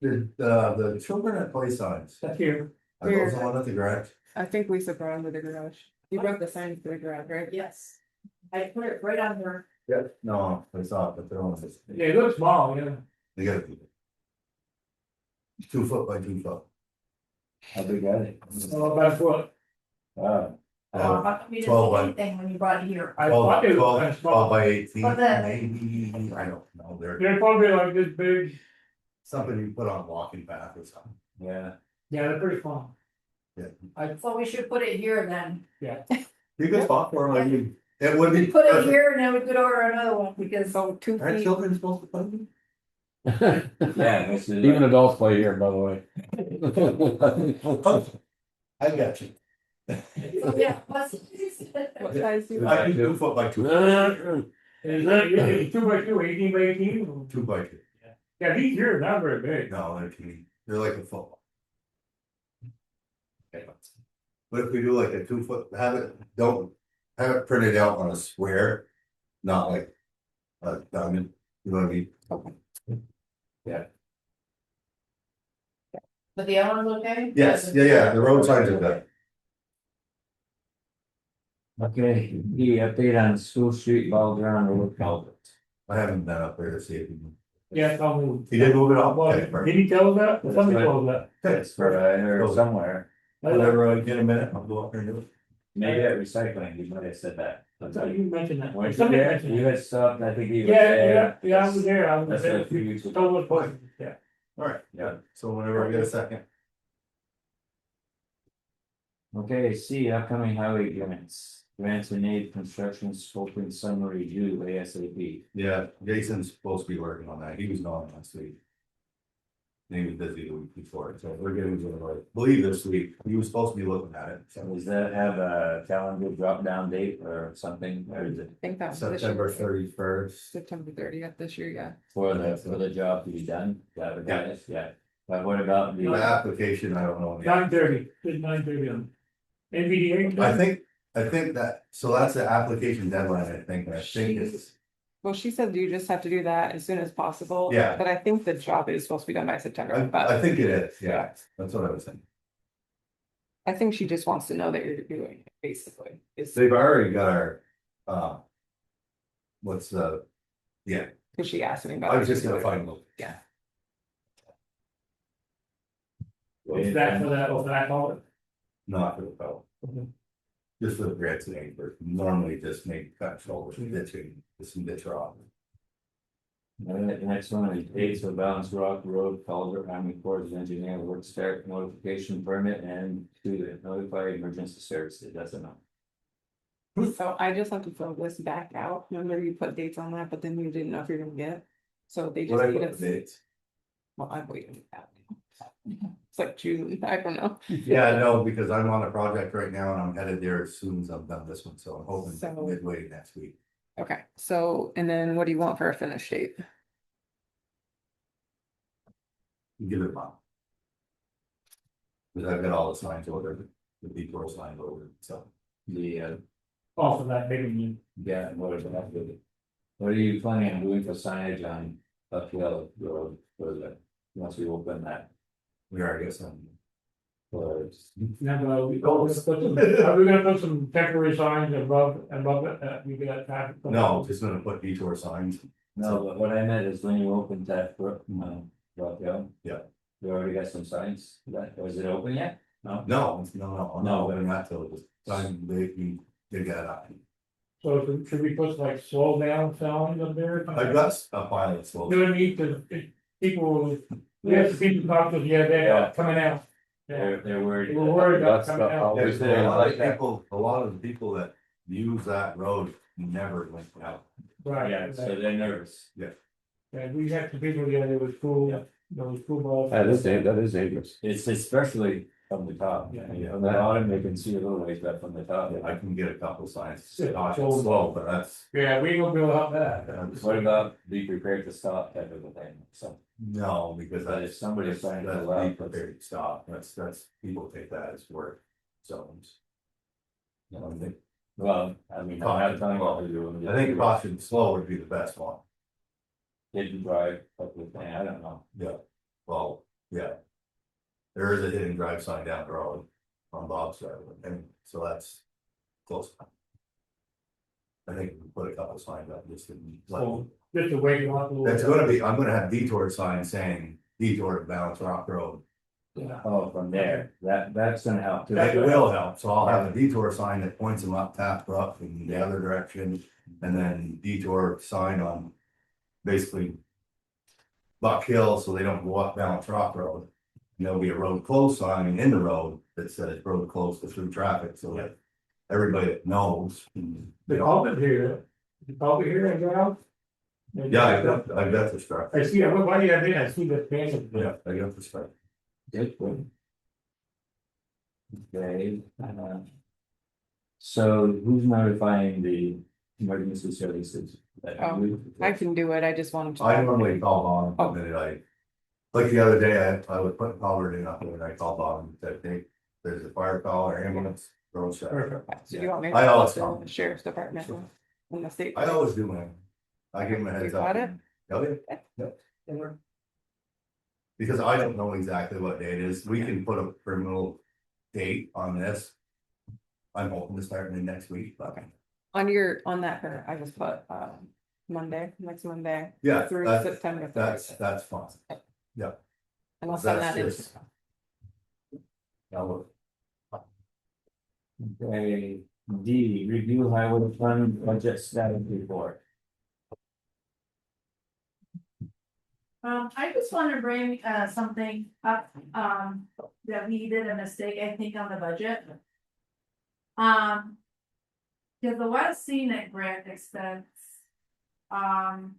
The children at play signs, That's here. are those the one at the garage? I think Lisa brought them to the garage. You brought the signs to the garage, right? Yes. I put it right on her. Yeah. No, it's not, but they're on this, Yeah, it looks small, yeah. they gotta be. 2 foot by 2 foot. How big are they? About what? Wow, How come you didn't 12 say by- anything when you brought it here? I 12 thought it was 12 kind of 12 small. by 18, But then- maybe, I don't know, they're They're probably like this big. something you put on a walking path or something. yeah, Yeah, they're pretty small. So we should put it here then. You could spot for them, I mean, it would be. Put it perfect. here and then we could order another one because So 2 Aren't feet, children supposed to play them? yeah, this is. even adults play here, by the way. I got you. so yeah, what's what size do you I can 2 foot by 2. Is that 2 by 2, 18 by 18? 2 by 2. Yeah, these here are not very big. No, they're teeny, they're like a football. But if we do like a 2 foot, don't have it printed out on a square, not like a diamond, you know what I mean? But the other one's okay? Yes, yeah, the road signs are good. Okay, the update on School Street, Ball Ground Road culvert. I haven't been up there to see if Yeah, tell me. he did move it off. Well, Okay, did perfect. he tell us that? Somebody told us It's for, I heard somewhere, Whenever I get a minute, I'll go up there and do it. maybe at recycling, you might have said that. that. I thought you mentioned that. Weren't you Somebody there? mentioned You that. had stopped, I think he was Yeah, there. yeah, I was there, I was That's there. a few weeks ago. Told us what, yeah. Alright, Yeah. so whenever I get a second. Okay, C, upcoming highway grants, grants and aid construction scoping summary due ASAP. Yeah, Jason's supposed to be working on that. He was gone last week. He was busy the week before, so we're getting to I believe this week. He was supposed to be looking at it, So so does that have a calendar drop down date or something, or is it I think that was this September year. 31st. September 30th this year, yeah. for the job to be done? Yeah, but what about The the, application, I don't know. 9:30, it's 9:30 on. NVDA. I think that, so that's the application deadline, I think, and I think it's, Well, she said you just have to do that as soon as possible. Yeah. But I think the job is supposed to be done by September, I but think it is, yeah, that's what I was thinking. I think she just wants to know that you're doing it, basically. Is They've already got our, what's the, yeah, because she asked me about. I was it. just gonna find them. Yeah. Is that for that, or that call it? Not for the fellow. Okay. Just for the grants and aid, but normally just make cut shoulders, ditching, some ditch rock. the next one is dates for Balance Rock Road, Culver, Army Corps of Engineer work start notification permit and to notify emergency services, that's enough. So I just have to fill this back out. Remember you put dates on that, but then you didn't know if you're gonna get it. So they just What I need put us. the dates, Well, I'm waiting for that. It's like June, I don't know. Yeah, no, because I'm on a project right now and I'm headed there as soon as I'm done this one, so I'm hoping So- midway next week. Okay, so, and then what do you want for a finish date? Give it a month. Because I've got all the signs ordered, the detour signs ordered, so. The, Also that big one. yeah, what is that with it? What are you planning on doing for signage on uphill road for the, once we open that? We are, I guess, For Now, are we gonna put some temporary signs above it, we got traffic? no, just gonna put detour signs. No, but what I meant is when you opened that, Rockville. Yeah. You already got some signs, was it open yet? No? No, no, I'm No. not letting that till it's time they get out. So should we put like slow down signs up there? I've got a pilot, so. Do we need to, people, we have some people talk to us, yeah, they're coming out. Yeah, They're worried. we're worried about That's coming the- out. There's a lot of people, a lot of the people that use that road never went out. Right, Yeah, so they're nervous. and we had some people, yeah, there was cool, Yeah. those cool balls. That is dangerous. It's especially from the top, Yeah. on the bottom, they can see a little ways, but from the top. I can get a couple signs, to say, Yeah. caution slow, but that's. Yeah, we gonna be able to help that. What about be prepared to stop type of a thing, so, No, because but if that's, somebody's trying to that's go out, be prepared to stop, that's, people take that as work zones. You know, well, I mean, I'm not telling what to do. I think caution slow would be the best one, Didn't drive, but the thing, I don't know. yeah, well, yeah. There is a hidden drive sign down the road on Bob's side, and so that's close. I think we put a couple signs up, just in, like, So, just to wake them up a little. that's gonna be, I'm gonna have detour signs saying detour to Balance Rock Road. Yeah. Oh, from there, that's gonna help too. It will help, so I'll have a detour sign that points them up Taft Brook in the other direction, and then detour sign on. Basically. Buck Hill, so they don't go up Balance Rock Road. And there'll be a road closed sign in the road that says road closed to through traffic, so that everybody that knows. The culvert here, the culvert here and around. Yeah, I've got the structure, I see, why do you have it? I see the band. yeah, I got the structure. Good. Okay, so who's notifying the emergency services? I can do it, I just wanted to. I normally call Bob, and then like the other day, I was putting culvert in up there, and I called Bob and said, hey, there's a fire call or ambulance, road shut. So do you want me? I always to call. the sheriff's department in the state? I always do, man. I give him a heads You up. got it? Oh, yeah. Yep. Because I don't know exactly what day it is, we can put a criminal date on this. I'm hoping to start in next week, but. On that, I just put, Monday, next Monday. Yeah, Through that's, September. that's fine. And I'll send that's that in. just- Now, look, Okay, D, review highway fund budget status report. I just wanna bring, something up, that we did a mistake, I think, on the budget. Cause the West Scenic grant expense.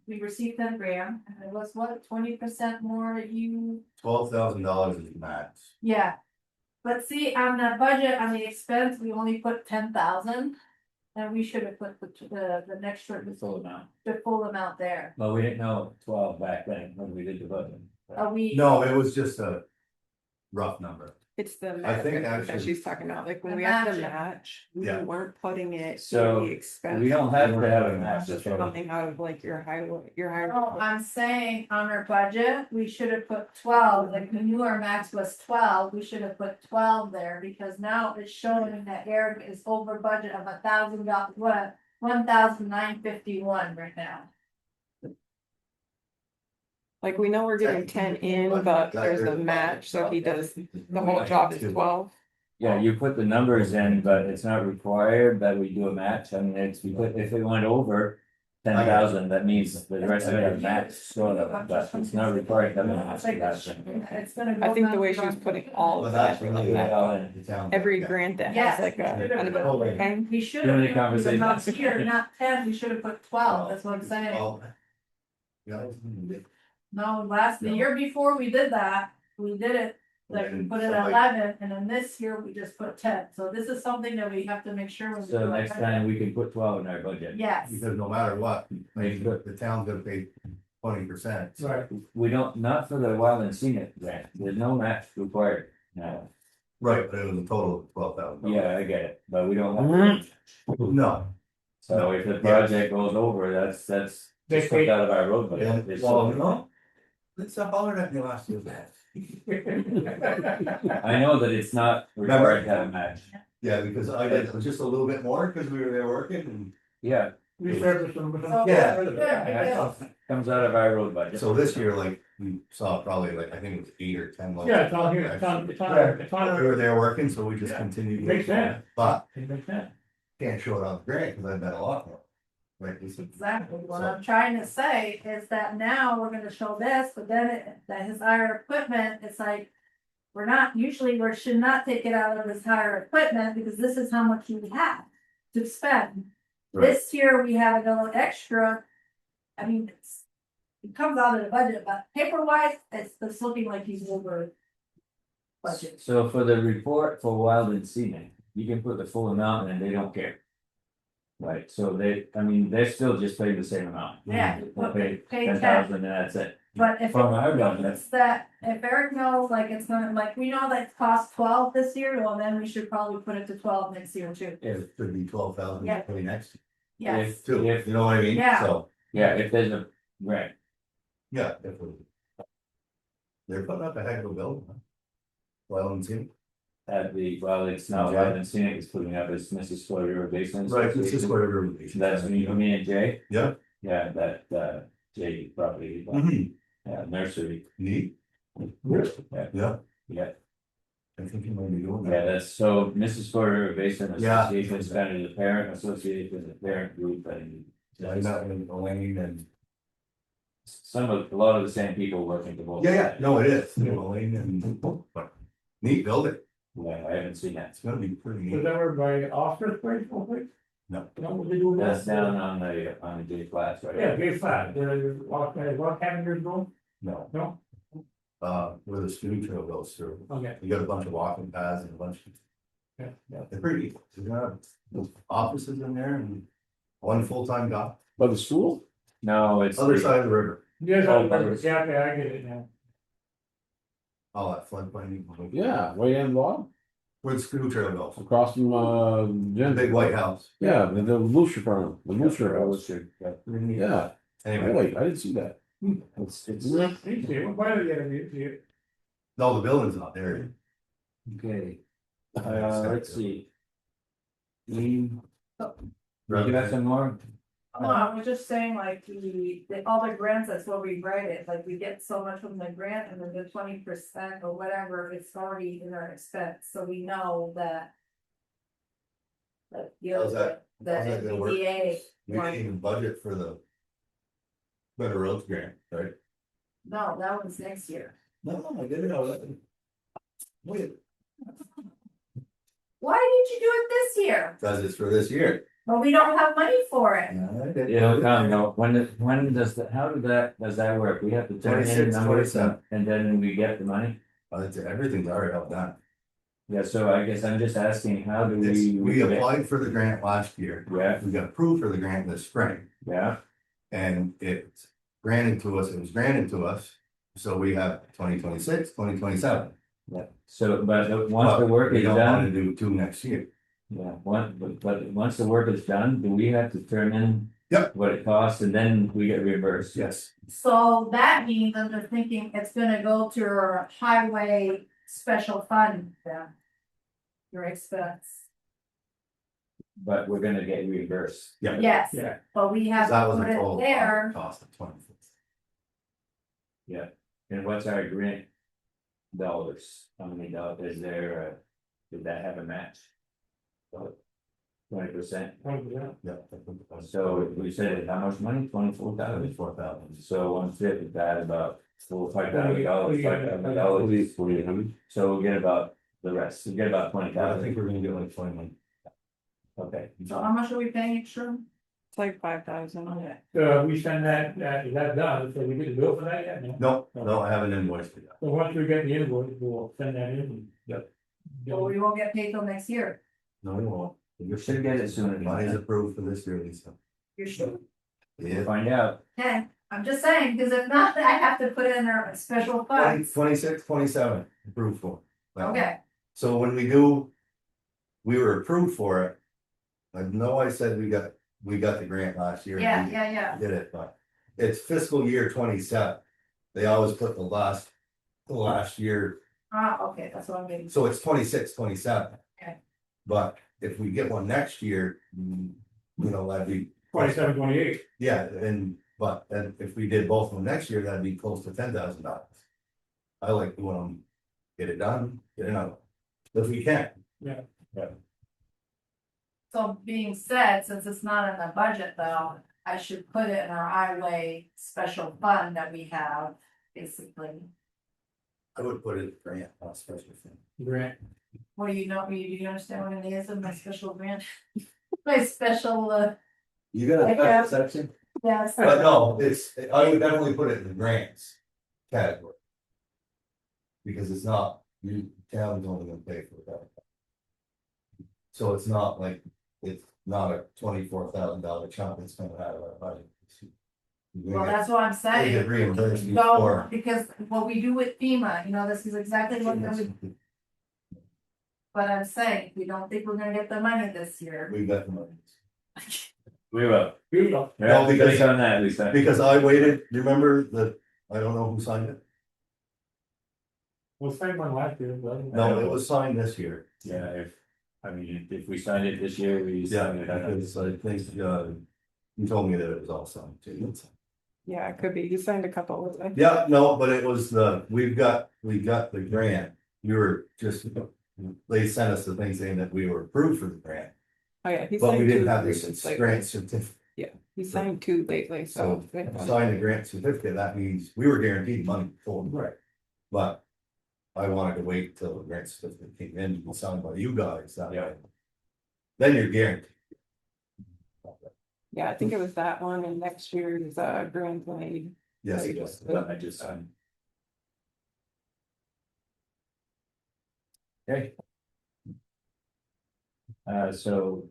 We received 10 grand, and it was what, 20% more you, $12,000 is max. yeah. But see, on the budget, on the expense, we only put 10,000. And we should have put the next short, The full amount, the full amount there. well, we didn't know 12 back then when we did the budget. We. No, it was just a rough number. It's the I match think that actually- she's talking about, like when The we have the matching. match, we Yeah. weren't putting it in So, the expense. We don't have to have a It's match, just that's what I'm- coming out of like your highway, No, I'm saying on our budget, we should have put 12, like we knew our max was 12, we should have put 12 there, because now it's showing that Eric is over budget of $1,000, what? 1,951 right now. like we know we're getting 10 in, but there's a match, so he does, the whole job is 12. Yeah, you put the numbers in, but it's not required that we do a match, I mean, it's, if it went over. 10,000, that means the rest of it is match, sort of, but it's not required to have a match It's for like, that. it's gonna go. I think the down way to she's around- putting all Well, of that's that, really Yeah. all the town. every Yeah. grant that Yes, has like a. we should have kind of put- a thing. We should Too many have, conversations. not here, not 10, we should have put 12, that's what I'm saying. Well, yeah. No, the year before we did that, we did it Like, we And put it at somebody- 11, and then this year we just put 10, so this is something that we have to make sure. when we So do our next budget. time we can put 12 in our budget. Yes, Because no matter what, I mean, the town's gonna pay 20%. Right, We don't, not for the wild and scenic grant, there's no match required. No, Right, but it was a total of 12,000. yeah, I get it, but we don't have. No, So if the project goes over, that's They just pay- took out of our road yeah, budget. well, no. It's a hollered at me last year. I know that it's not required to have a match. Yeah, because I did, it was just a little bit more, because we were there working, and Yeah, resurface them. So, Yeah. good, because comes out of our road budget. so this year, like, we saw probably like, I think it was 8 or 10 loads. Yeah, it's on here, it's on, it's We on, were there working, so we just continued. Makes sense. But it makes sense. can't show it on the grant, because I've done a lot more. Right, this is- exactly what I'm trying to say is that now we're gonna show this, but then that his higher equipment, it's like. We're not, usually we should not take it out of his higher equipment, because this is how much you have to spend. Right. This year we have a little extra. I mean, it comes out of the budget, but paper wise, it's looking like he's over. Budget. So for the report for wild and scenic, you can put the full amount and they don't care. Right, so I mean, they're still just paying the same amount. Yeah, They'll pay pay 10,000 and that's it. But if From our budget. it's that, if Eric knows, like, it's gonna, like, we know that it costs 12 this year, well, then we should probably put it to 12 next year too. It could be 12,000 Yeah. for the next, Yes, too, If- you know what I mean? Yeah. So, Yeah, if there's a grant, yeah, definitely. They're putting up a heck of a building. Huh? Well, and see. well, it's not wild and scenic, it's putting up as Mrs. Sawyer Basin. Right, it's just Association. whatever. That's me and Jay. Yeah. Yeah, that Jay property, Mhm. nursery, Neat. Yeah. Yeah, yeah. I think you might be doing Yeah, that. that's so Mrs. Sawyer Basin Yeah. Association is kind of the parent association, the parent group and. I met with Elaine and, A lot of the same people working for both. yeah, no, it is, Elaine and, but neat building, Yeah, I haven't seen that. it's gonna be pretty Was neat. that where by Oscar's place, hopefully? No. No, what they do? That's down on the J class, right? Yeah, gate five, what cabinets going? No, No, where the student trail goes through, okay, you got a bunch of walking paths and a bunch of. Yeah. Yeah, they're pretty neat, they have offices in there and one full-time guy, By the school? No, it's. other side of the river, yes, Oh, yeah, okay, I get it now. all that floodplain. Yeah, way in law, Where the school trail goes, across from, the Jen. big white house. Yeah, the Lucia farm, the Lucia house. Yeah. Yeah, Anyway, wait, I didn't see that. It's. You see it, why did you get it, you see it? no, the building's not there. Okay, let's see. You got some more? no, I was just saying, like, all the grants, that's what we write it, like, we get so much from the grant, and then the 20% or whatever, it's already in our expense, so we know that. That, you know, How's that- the how's that gonna work? EDA, We didn't even budget for the. Better roads grant, right? no, that one's next year. No, I didn't know that. Wait, Why did you do it this year? because it's for this year. Well, we don't have money for it. It'll come, no, when does that, how does that work? We have to turn in 26, numbers 27. and then we get the money? Everything's already all done. Yeah, so I guess I'm just asking, how do We applied for the grant last year. Yeah. We got approved for the grant this spring Yeah, and it's granted to us, it was granted to us. So we have 2026, 2027. yeah, so, but once the work We is don't want to done, do two next year. yeah, but once the work is done, do we have to turn in? Yep. What it costs and then we get reimbursed? Yes. So that means I'm just thinking it's gonna go to our highway special fund then. Your expense. But we're gonna get reimbursed. Yeah. Yes, Yeah, but we have That to was put a it total there. cost of 26. And what's our grant? Dollars, how many dollars is there, did that have a match? 20%, Yeah. so we said how much money, 24,000? 24,000. So 1/5 of that, about $5,000, $5,000. 4,800. So we'll get about the rest, we'll get about I think 20,000, we're gonna get like 21. okay. So how much are we paying extra? It's like 5,000. We send that, is that done, so we get the bill for that yet? No, I haven't invoiced it yet. So once we get the invoice, we'll send that in. Yep. Well, we won't get paid till next year. No, we won't. You should get it sooner than Money's that. approved for this year, Lisa. You're sure? Yeah. Find out. Okay, I'm just saying, because if not, I have to put in our special funds. 26, 27 approved for. Okay, So when we were approved for it. I know I said we got the grant last year. and yeah. we Did it, but it's fiscal year 27. They always put the last year, Okay, that's what I'm getting. so it's 26, 27. Okay. But if we get one next year, that'd be. 27, 28. Yeah, but if we did both of them next year, that'd be close to $10,000. I like doing them, get it done, get it out, if we can. So being said, since it's not in the budget though, I should put it in our highway special fund that we have, basically. I would put it in grant, not special thing. Grant. What do you know, do you understand what it is in my special grant? My special, You got I have- section? yes. But no, I would definitely put it in the grants category. Because it's not, town's only gonna pay for that. So it's not like, it's not a $24,000 chunk that's coming out of our budget. Well, that's what I'm We saying. get reimbursed No, for. because what we do with FEMA, this is exactly what we, but I'm saying, we don't think we're gonna get the money this year. We got the money. We will. Beautiful. Yeah, because- because on that, Lisa. Because I waited, remember I don't know who signed it? We'll send one last year, but. No, it was signed this year. Yeah, if we signed it this year, we Yeah, signed it. because I think, you told me that it was all signed too. Yeah, it could be. You signed a couple of them. Yeah, no, but it was we got the grant. We were just, they sent us the thing saying that we were approved for the grant, Oh, yeah. He but we signed didn't two have recently. this grant certificate. He signed two lately, so. So sign the grant certificate, that means we were guaranteed money before. Right. But I wanted to wait till the grant certificate came in and was signed by you guys, that Yeah. way. Then you're guaranteed. Yeah, I think it was that one and next year's Grand Lane. Yes, So it you was. just- I just signed. Okay. So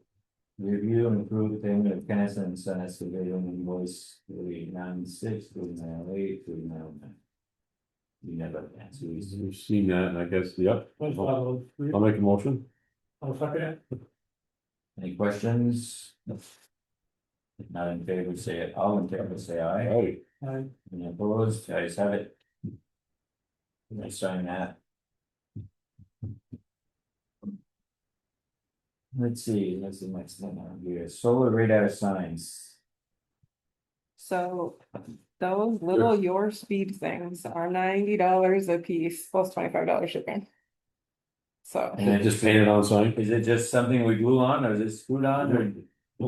review and approve payment of Kenneth and Senate civilian invoice 396, 398, 399. We never answer these. We've seen that, and I guess, yep, I'll I'll make a motion. second it. Any questions? If not in favor, say it. All in favor, say aye. Hey, Any opposed? Guys have it. I sign that. Let's see, what's the next thing on here? Solar radar signs. So those little your speed things are $90 a piece plus $25 shipping. So. And then just paint it on sign. Is it just something we glue on or is it screwed on or?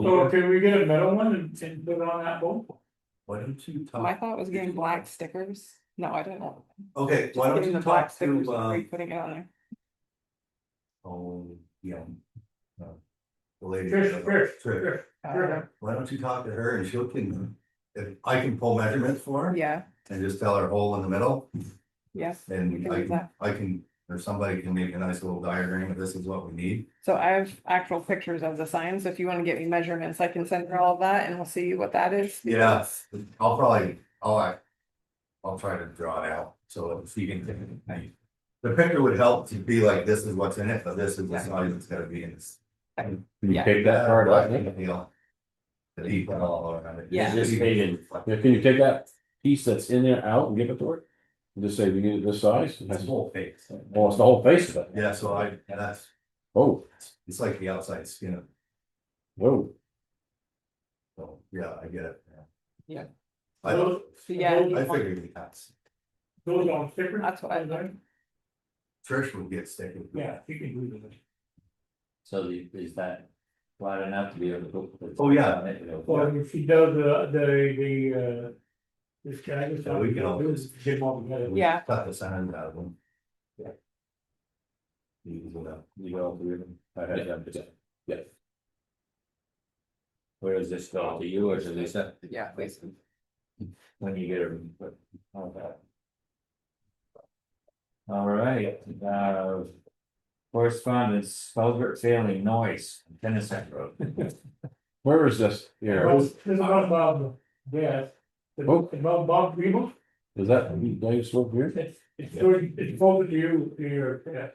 So can we get a metal one and put it on that boat? Why don't you My talk, thought was getting black stickers. No, I didn't. okay, Just why don't getting you the black talk stickers to, and putting it on there. oh, yeah. The lady. Trish. Why don't you talk to her and she'll if I can pull measurements for her Yeah, and just tell her hole in the middle. yes. we And can do that. I can, or somebody can make a nice little diagram of this is what we need. So I have actual pictures of the signs. If you want to get me measurements, I can send her all of that and we'll see what that is. Yeah, I'll try to draw it out, so if you can. The picture would help to be like, this is what's in it, but this is the size it's gotta be in this. Can you Yeah. take that part off? That he put all around it. Yeah. Just faded. Yeah, can you take that piece that's in there out and give it to her? And just say, we need it this size? That's the whole face. Oh, it's the whole face of it. Yeah, so that's, Oh, it's like the outside skin of, whoa. so, yeah, I get it. Yeah. I don't, So yeah, I figured we had, Those on stickers? That's what I thought. Trish would get sticky. Yeah, you can do that. So is that flat enough to be able to put? Oh, yeah. Well, if she does this guy. Yeah, we can always- Get them all together. Yeah. Cut the sand out of them. Yeah. You can go down. You go through them. I had them. Yeah. Where does this go to you or to Lisa Yeah, please. when you get her? Okay. All right, correspondence, culvert failing noise, Tennyson Road. Where is this here? This is not about, yeah. Oh. It's about Bob Greenville, Is that Dave's slope here? it's closer to you, to your, yeah.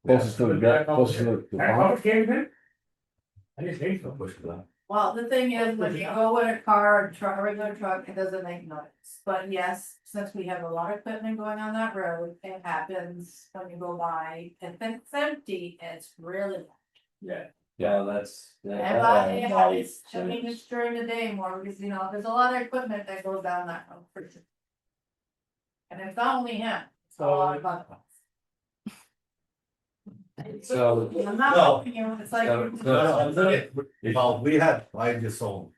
Closest to the gut, closest to the How pond? much came in? I didn't think so. Push it up. Well, the thing is, when you go in a car, a truck, a regular truck, it doesn't make noise, but yes, since we have a lot of equipment going on that road, it happens when you go by. If it's empty, it's really. loud. Yeah. Yeah, that's. And yeah, it's, I mean, it's during the day more, because you know, there's a lot of equipment that goes down that road for sure. And it's not only him, it's a lot of other ones. So. I'm not helping you, it's like. Well, I just sold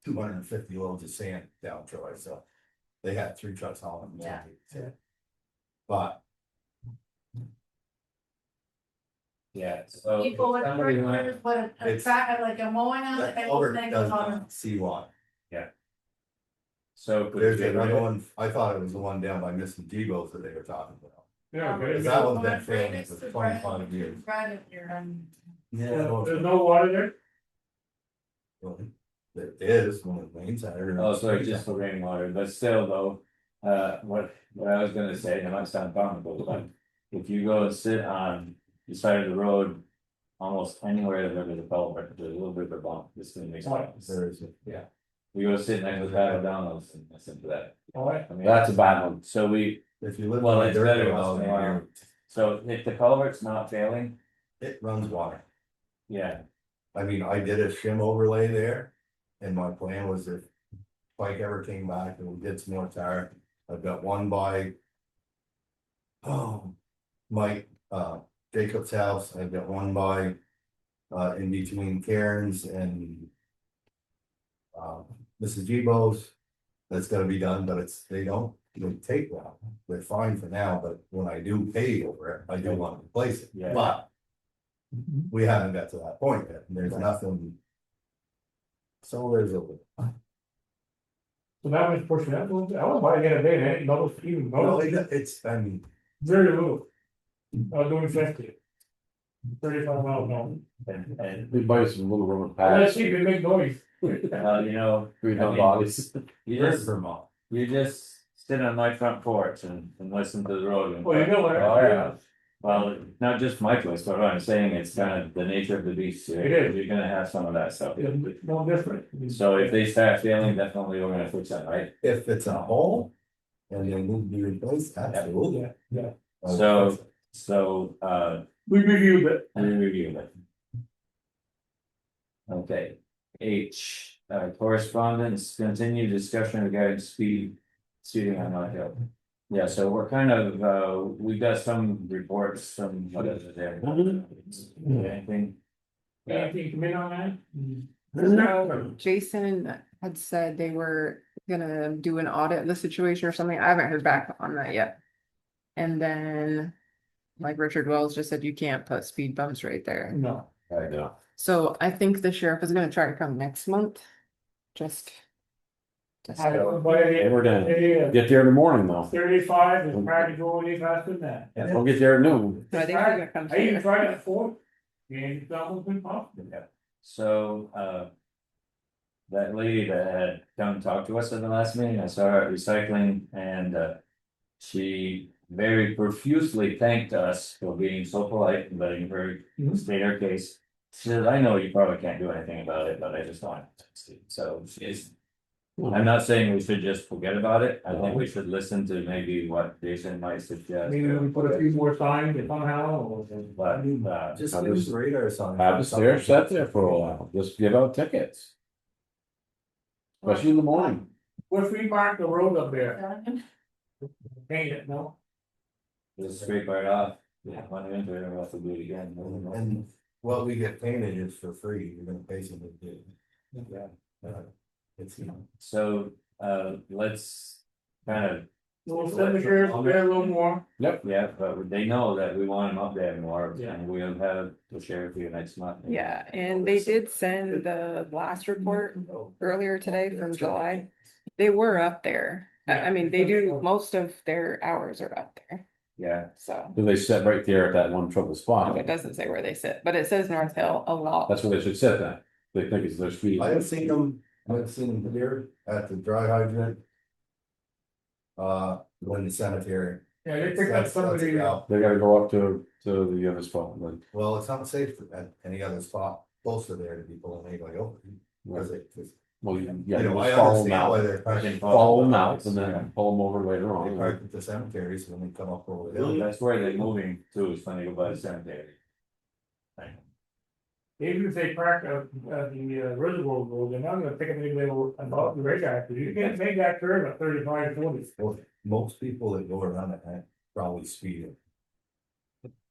250 loads of sand down Troy, so they had 3 trucks hauling. Yeah. But Yeah, so. People with somebody went- tractors, but a It's- fact, like a mowing on the that table culvert thing does goes on. not seawater. So. could There's you- another one, I thought it was the one down by Mr. Debo's that they were talking about. Yeah, Because okay. that one's been failing for 25 years. Right in here, There's no water there? Well, there is when it rains. I don't know. Oh, sorry, just for rainwater, but still though, what I was gonna say, it might sound comical, but. If you go and sit on the side of the road, almost anywhere that there's a culvert, there's a little bit of a bump, this thing makes sense. There is, yeah. We go sit next to that, down those, and listen to that. Alright. I mean, That's a bad one. so we, If you live Well, on a it's dirt better road, once in a while. so if the culvert's not failing, it runs water. yeah, I mean, I did a shim overlay there. And my plan was if Pike ever came back and we did some more tire, I've got one by. Oh, Mike, Jacob's house, I've got one by, in between Karen's and. Mrs. Gbo's, that's gonna be done, but they don't take well, they're fine for now, but when I do pay over it, I do want to replace it, Yeah. but. We haven't got to that point yet, and there's nothing. So there's a. So that was pushing that, I don't know why I get a bid, eh, no, even, No, no, it's, I mean, very little. I was doing 50. 35 miles, no. and, We buy some little rubber Let's pads, see if it make noise. you know. green I mean, bodies. You just sit on my front porch and listen to the road. And, Well, you know what? Oh, yeah. Well, not just my place, but what I'm saying, it's kind of the nature of the beast here. It is. You're gonna have some of that stuff. It's no different. So if they start failing, definitely we're gonna fix that, right? if it's a hole. And they need to be replaced, absolutely. Yeah, yeah. So, We reviewed it. we review it. Okay, H, correspondence, continued discussion regarding speeding on my hill. Yeah, so we're kind of, we got some reports from, what is it there? Anything? Anything come in on that? No, Jason had said they were gonna do an audit of the situation or something. I haven't heard back on that yet. And then, like Richard Wells just said, you can't put speed bumps right there. No. I know. So I think the sheriff is gonna try to come next month. Just. I don't, but Hey, we're done. it is. Get there in the morning though. 35 is practical any faster than that. We'll get there at noon. So I think they're gonna come. I even soon. tried it before. And it's almost been possible. So, that lady that had come talk to us at the last meeting, I saw her at recycling and, she very profusely thanked us for being so polite and letting her Mhm. state her case. She said, I know you probably can't do anything about it, but I just want to. So she's, I'm not saying we should just forget about it. I think we should listen to maybe what Jason might suggest. Maybe we put a few more signs somehow or. But, Just I'll use just the radar sign. Have the stairs set there for a while, just give out tickets. Especially in the morning. What if we mark the road up there? Paint it, no? just scrape right off. Yeah, one winter, we'll have to do it again. And what we get painted is for free, we're gonna pay somebody to do it. Yeah. It's, So, let's kind of Little cemetery, there a little more. Yeah, but they know that we want them up there more, Yeah. and we'll have the sheriff here next month. Yeah, and they did send the last report earlier today from July. They were up there. I mean, they do, most of their hours are up there, Yeah, so. Do they sit right there at that one trouble spot? It doesn't say where they sit, but it says North Hill a lot. That's where they should sit then. They think it's their speed. I have seen them, here at the dry hydrant. In the cemetery. Yeah, they picked up somebody, They gotta go up to the other spot, then. Well, it's not safe at any other spot closer there to people and they go, oh. Because Well, you you know, I just follow them understand why out, they're parking. follow them out, and then pull them over later They on. park at the cemeteries when they come up over the Well, hill. that's where they're moving to, is when they go by the cemetery. even if they park at the reservoir road, they're not gonna pick up anybody about the radar, because you can't make that curve at 35, 40. Well, most people that go around it probably speeding.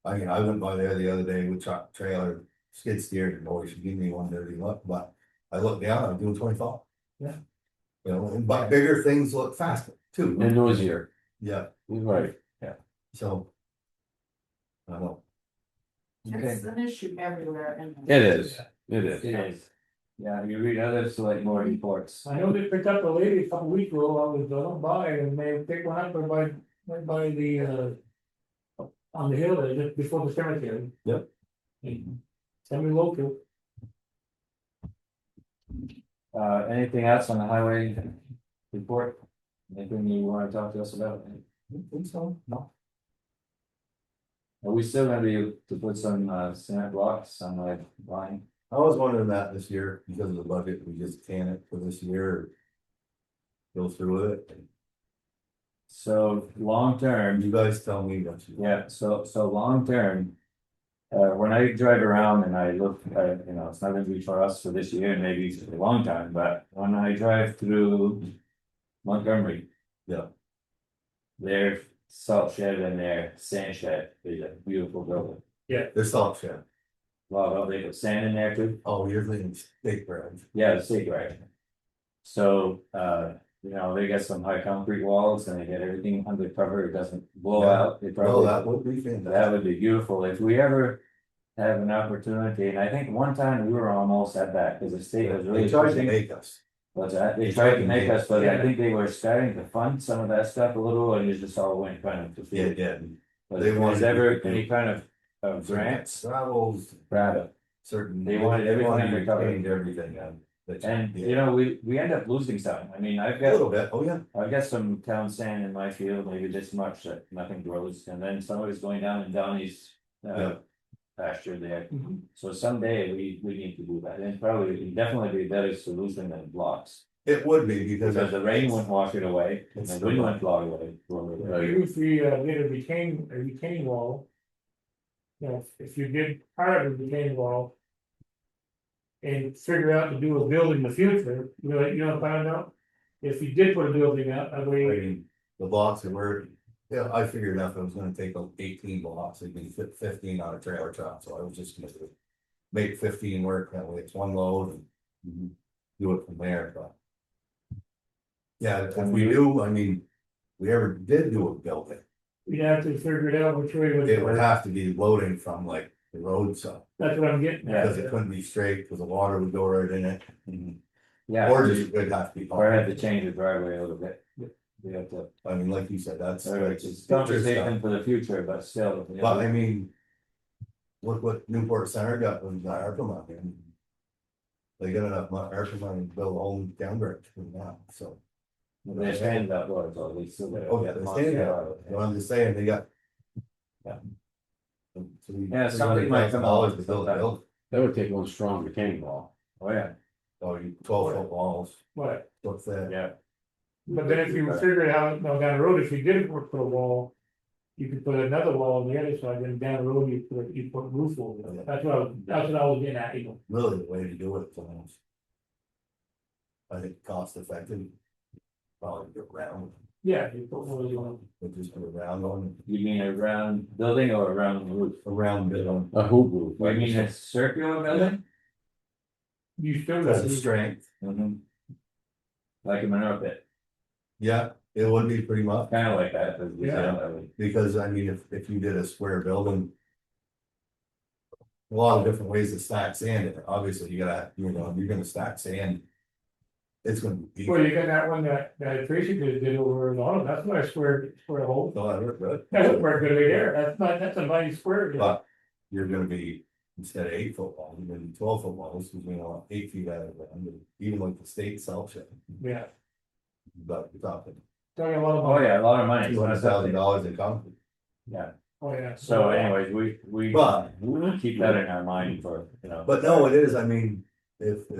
I mean, I went by there the other day with truck trailer, skid steer, and boy, she gave me one dirty look, but I looked down, I'm doing 25. Yeah. You know, but bigger things look faster too. And noisier, Yeah, right. so. I don't know. It's an issue everywhere. It is, it is. It is. Yeah, you read other select board reports. I know they picked up a lady a couple weeks ago, I was by, and they picked one up right by the on the hill there, just before the cemetery. Yep. Semi-local. Anything else on the highway report? Anything you wanna talk to us about? I don't think so, no. Are we still gonna be able to put some cement blocks on the line? I was wondering that this year, because of the budget, we just can it for this year. Go through with it, So, long term, you guys tell me what you. yeah, so long term. When I drive around and I look, you know, it's not gonna be for us for this year, and maybe for a long time, but when I drive through Montgomery. Yeah. Their salt shed and their sand shed is a beautiful building. There's salt shed. Well, they put sand in there too. Oh, you're thinking steak bread. Yeah, the state right. So, you know, they got some high concrete walls and they get everything under cover, it doesn't blow Yeah. out. They Oh, probably, that would be that fantastic. would be beautiful if we ever. Have an opportunity, and I think one time we were almost at that, because the state was really They tried to pushing. make us. What's that? They tried to make us, but I think they were starting to fund some of that stuff a little, and it just all went kind of to Yeah, field. yeah. But They if wanted there's ever to- any kind of grants, Travels, grab certain. They wanted everything wanted under to cover. change everything, it. And, you know, we end up losing some. I mean, A little bit, oh, yeah. I've got some town sand in my field, maybe this much that nothing grows, and then some of it's going down in Donnie's. Yeah. Pasture there, Mhm. so someday we need to do that, and probably definitely be a better solution than blocks. It would be because. Because the rain wouldn't wash it away, and It's the wind wouldn't blow it away. Even if we did a retaining wall. You know, if you did part of the retaining wall. And figure out to do a building in the future, you know, find out. If you did put a building out, that I way, mean, the blocks that were, yeah, I figured out it was gonna take like 18 blocks, it'd be 15 on a trailer truck, so I was just gonna do. Make 15 work, that way it's one load and. Do it from there, but. Yeah, if we do, I mean, we ever did do a building, we'd have to figure it out which way it would was, have to be loading from like the road side. that's what I'm getting at. Because it couldn't be straight, because the water would go right in it, Yeah, or just, it'd have to be. or had to change the driveway a little bit. We have to, I mean, like you said, that's. it's conversation for the future, but still. you know, But I mean. Look what Newport Center got with the ARPA money. They got enough ARPA money to build a whole down bridge for now, so. They're standing up, Lord, so we still. gotta Oh, yeah, get they're them on standing scale. there, I'm just saying, they got. Yeah. Yeah, something might come dollars along to build a sometime. building, That would take one strong retaining wall. Oh, yeah, oh, you 12-foot walls, But, what's that? yeah. but then if you figure it out, down the road, if you did put a wall. You could put another wall on the other side, then down the road, you put roof over it, that's what I was getting at, you know. Really, the way to do it, almost. I think cost effective. Probably go round, Yeah, you put one of those on. but just put a round on, You mean a round building or a round roof? a round bit on. A hoop roof. You mean a circular building? You still Because got, of strength, Mhm. Like a manure pit. yeah, It would be pretty much, Kind of like that, but we Yeah. don't, because I mean, if you did a square building. A lot of different ways to stack sand, obviously you gotta, you're gonna stack sand. It's gonna be. Well, you got that one that Tracy did over in autumn, that's not a square hole. No, that worked good. That's where it's gonna be there, that's a nice square. But you're gonna be, instead of 8 foot walls, you're gonna be 12 foot walls, because 8 feet out of the ground, and even like the state self check. Yeah, But you're talking talking a lot oh about, yeah, a lot of money. $200,000 in concrete. Yeah, oh, yeah. so anyways, we But, keep that in our mind for, you know. but no, it is, I mean, if.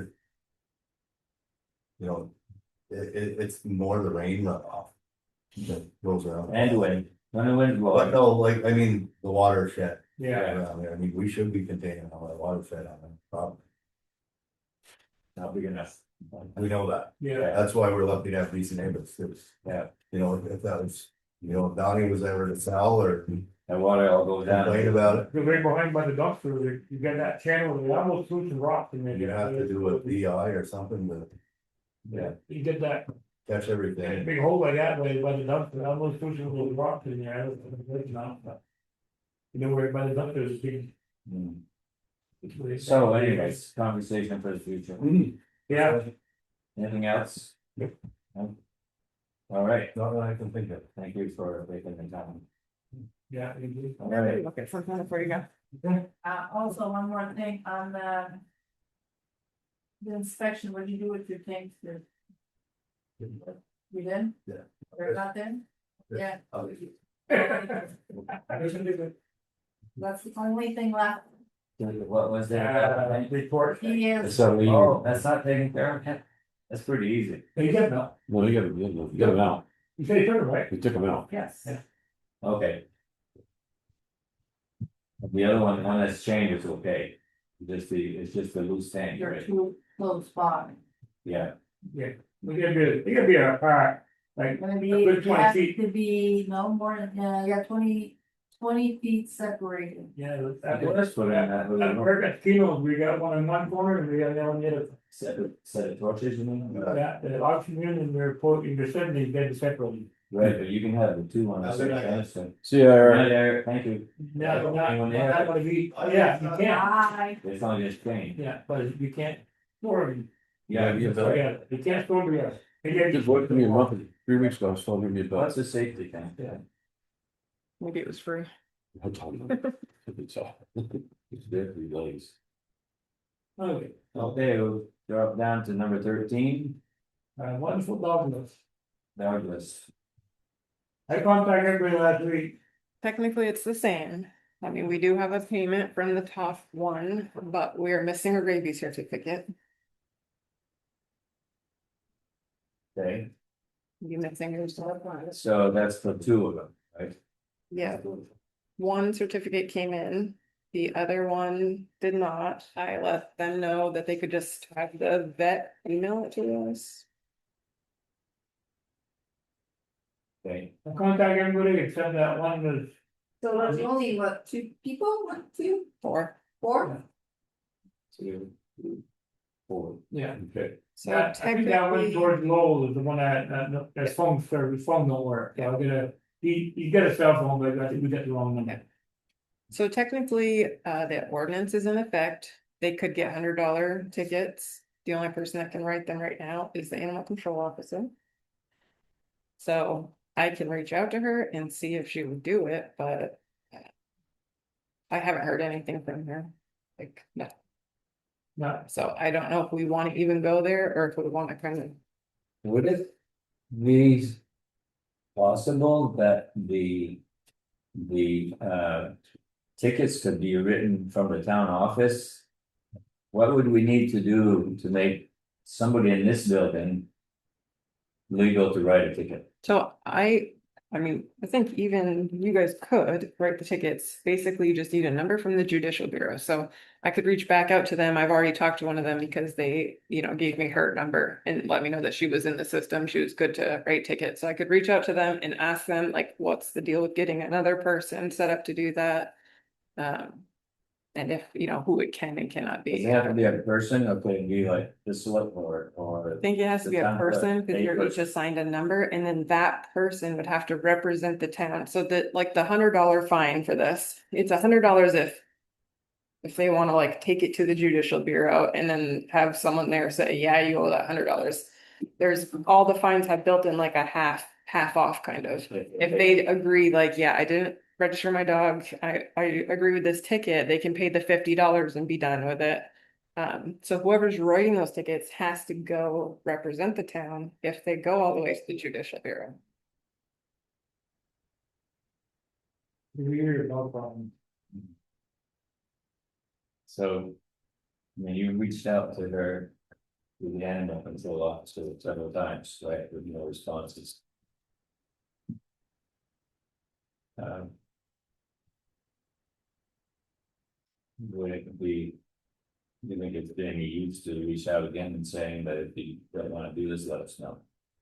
You know, it's more the rain runoff. That goes around. And wind, when the wind's But blowing, no, like, I mean, the watershed Yeah, around there, I mean, we should be containing all that watershed on them, probably, not big enough. we know that. yeah, That's why we're lucky to have decent neighbors, too. Yeah. You know, if that was, if Donnie was ever to sell or That water all goes down. complain about it, because right behind by the dumpster, you got that channel, they almost threw some rocks in there. you'd have to do a BI or something to Yeah, You get that catch everything. big hole like that by the dumpster, I almost threw some little rocks in there, I was not, but. You know, where by the dumpster is big. Mm. it's really- So anyways, conversation for the future. Yeah, Anything else? No? All right, Not that I can think of. thank you for taking the time. yeah. it is. All right, Look at something before you go. Also, one more thing on the. The inspection, what did you do with your tanks? You did? Yeah. Or not then? Yeah, that's the only thing left. what was that? Report. He is, So you, Oh, that's not taken care of yet? That's pretty easy. You get them, well, you got them out, you say you took it, right? you took them out. yes. Okay. The other one that's changed is okay. It's just the loose tank, You're right? too close by. Yeah, Yeah, we gotta be a, like, Gonna be, A good it 20 has feet. to be no more than, yeah, 20 feet separated. yeah. let's put in that little We're at Keno's, we got one in one corner and we got another one the other. set of torches, you mean? Yeah, the auction unit and they're quoting, they're sending these dead separately. Right, but you can have the two on the How's same it going? fence. See, Eric, There, thank you. Yeah, but Anyone there? not gonna be, yeah, you can, Bye. It's not just change. yeah, but you can't store them. Yeah, Yeah, So, yeah, you can't store them, yeah. just worked for me a month, 3 weeks ago, I was told me about. What's the safety thing? Yeah. Maybe it was free. I told him. It's all. It's there for you guys. Okay, Okay, we'll drop down to number 13, wonderful Douglas. Douglas. I contacted everybody last week. Technically, it's the same. I mean, we do have a payment from the top one, but we're missing a rabies certificate. Okay, You missing yours? so that's for two of them, right? Yeah, one certificate came in, the other one did not. I let them know that they could just have the vet email it to us. Okay, I contacted everybody except that one was, So that's only what, 2 people, 1, 2, Or, 4? 2, 4. yeah. Okay. so Yeah, I think that one technically, George Lowell is the one that's phone service, phone don't work, so I'm gonna, he got a cell phone, but I think we got the wrong number. so technically, the ordinance is in effect. They could get $100 tickets. The only person that can write them right now is the animal control officer. So I can reach out to her and see if she would do it, but I haven't heard anything from her. Like, no. No, So I don't know if we want to even go there or if we want to kind of, Would it be possible that the tickets could be written from the town office? What would we need to do to make somebody in this building legal to write a ticket? so I mean, I think even you guys could write the tickets. Basically, you just need a number from the judicial bureau. So I could reach back out to them. I've already talked to one of them because they, gave me her number and let me know that she was in the system. She was good to write tickets. So I could reach out to them and ask them, like, what's the deal with getting another person set up to do that? And if, who it can and cannot Does be. it have to be a person or could it be like the select board or? I think it has to be a The town clerk, person, because a you're each person. assigned a number, and then that person would have to represent the town, so that, like, the $100 fine for this, it's $100 if. If they wanna like take it to the judicial bureau and then have someone there say, yeah, you owe that $100. There's, all the fines have built in like a half off kind of. If they agree, like, yeah, I didn't register my dog, I agree with this ticket, they can pay the $50 and be done with it. So whoever's writing those tickets has to go represent the town if they go all the way to the judicial bureau. Weird, no problem. So. I mean, you reached out to her. With the animal control officer several times, right, with no responses. Would it be? You think it's any use to reach out again and saying that if you don't wanna do this, let us know,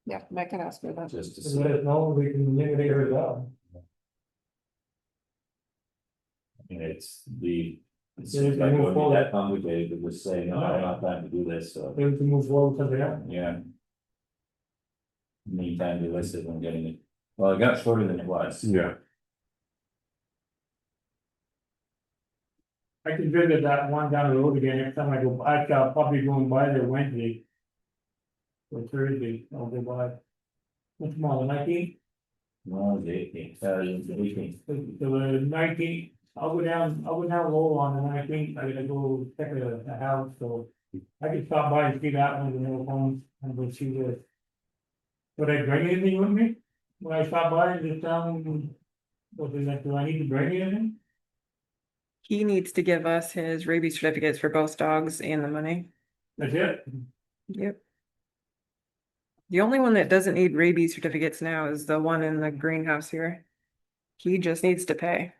Yeah, I can ask her that. just to Just see. let us know, we can eliminate her job. I mean, it's the. It Yeah, seems like move it would be forward. that complicated to just say, no, I don't have time to do this, so, Able to move forward to the end. yeah. Meantime, they listed on getting it, well, it got shorter than it was. Yeah, I can visit that one down the road again next time I go, I'll probably going by there Wednesday. Or Thursday, I'll go by. What's tomorrow, the 19th? No, the 18th, the 18th. So the 19th, I'll go down low on the 19th, I gotta go check a house, so. I can stop by and see that one, and then home, and we'll see the. Would I bring anything with me? When I stop by and just tell them, what is that, do I need to bring anything? He needs to give us his rabies certificates for both dogs and the money. That's it? Yep. The only one that doesn't need rabies certificates now is the one in the greenhouse here. He just needs to pay.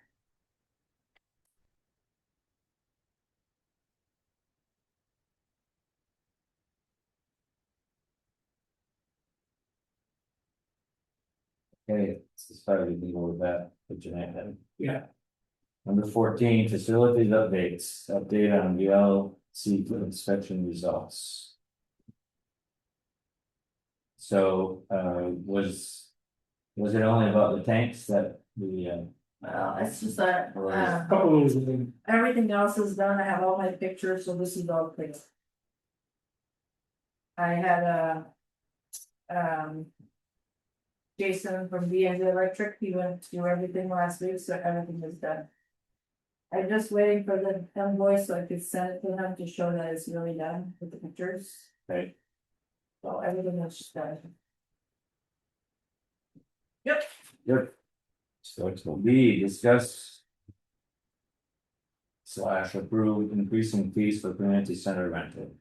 Okay, this is probably the deal with that, for Jeanette then. Yeah. Number 14, facilities updates, update on VLC inspection results. So, was it only about the tanks that the, Well, it's just that, A couple of those, everything else is done, I have all my pictures, so this is all clear. I had Jason from BNZ Electric, he went through everything last week, so everything is done. I'm just waiting for the invoice so I could send it to him to show that it's really done with the pictures, okay, so everything is done. yep. so excellent. B, discuss. / approve increasing fees for community center rental.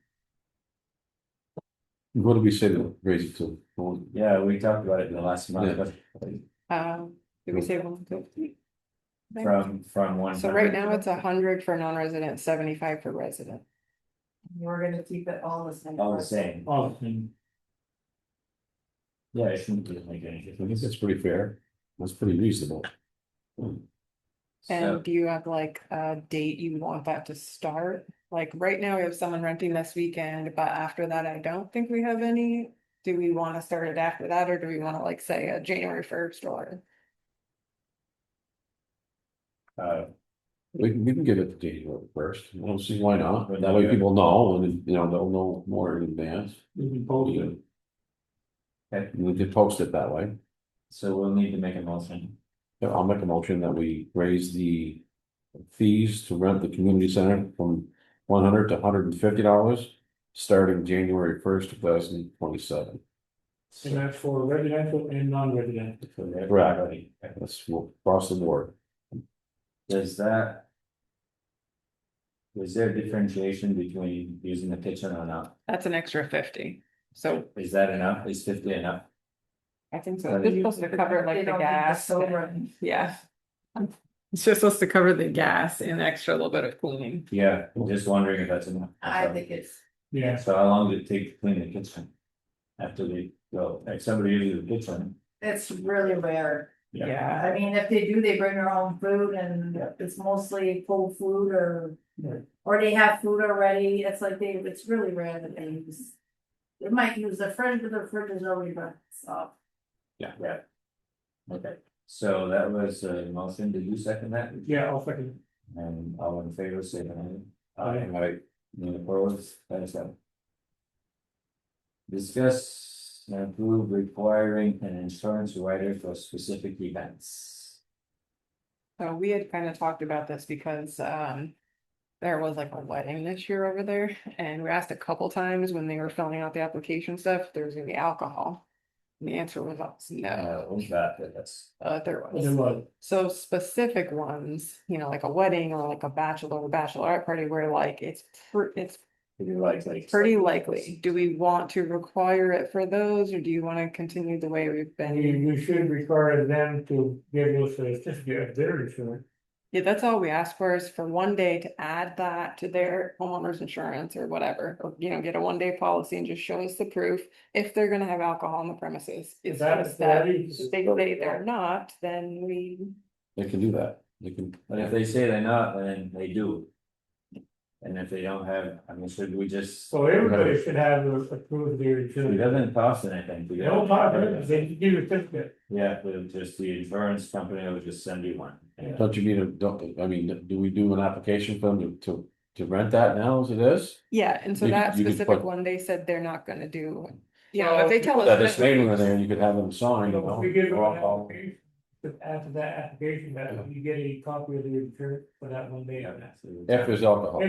What did we say to raise it to? Yeah, we talked about it in the last month, but Did we say 150? from one. So right now it's 100 for non-resident, 75 for resident. We're gonna keep it all the same. All the same, awesome. yeah, it shouldn't make any I think difference. that's pretty fair. That's pretty reasonable. So, And do you have like a date you want that to start? Like right now we have someone renting this weekend, but after that, I don't think we have any. Do we want to start it after that, or do we want to like say a January 1st or? We can give it to January 1st. We'll see why not. That way people know, and they'll know more in advance. You can post it. Okay. We could post it that way. So we'll need to make a motion. Yeah, I'll make a motion that we raise the fees to rent the community center from $100 to $150, starting January 1st, 2027. And that's for residential and non-residential. Correct. That's across the board. Does that? Is there a differentiation between using the kitchen or not? That's an extra 50. So Is that enough? Is 50 enough? I think so. It's supposed to cover like They the don't need gas. sober. Yeah. It's just supposed to cover the gas and extra little bit of cleaning. Yeah, I'm just wondering if that's enough. I think it's, Yeah, So how long did it take to clean the kitchen? After they go, like somebody uses the kitchen, it's really rare, Yeah, I mean, if they do, they bring their own food and it's mostly cold food or they have food already, it's like it's really rare that they use. They might use the fridge, but the fridge is already run, so. Okay, so that was a motion, did you second that? Yeah, I'll second. And all in favor, say aye. Aye. Aye. Any opposed, that's that. Discuss and approve requiring an insurance rider for specific events. so we had kind of talked about this because, there was like a wedding this year over there, and we asked a couple times when they were filling out the application stuff, if there was gonna be alcohol. And the answer was no, Was that, that's, there It was. was, So specific ones, like a wedding or like a bachelor or bachelorette party where like it's pretty likely. pretty likely. Do we want to require it for those, or do you want to continue the way we've been? we should require them to give us a certificate of their insurance. Yeah, that's all we ask for is for one day to add that to their homeowner's insurance or whatever, or get a 1 day policy and just show us the proof if they're gonna have alcohol on the premises. It's just that if they say they're not, then They can do that, they can. But if they say they're not, then they do. And if they don't have, I mean, should we just, So everybody should have a proof of their it insurance. doesn't cost anything to They get. don't talk, they give you a certificate. Yeah, but just the insurance company will just send you one. Don't you do we do an application for them to rent that now as it is? yeah, and so You- that you could specific put- one, they said they're not gonna do. So If they tell us. That that- disclaimer there, you could have them sign, you So know. if we give them an or- application, after that application, that you get a copy of the insurance for that 1 day. If there's alcohol.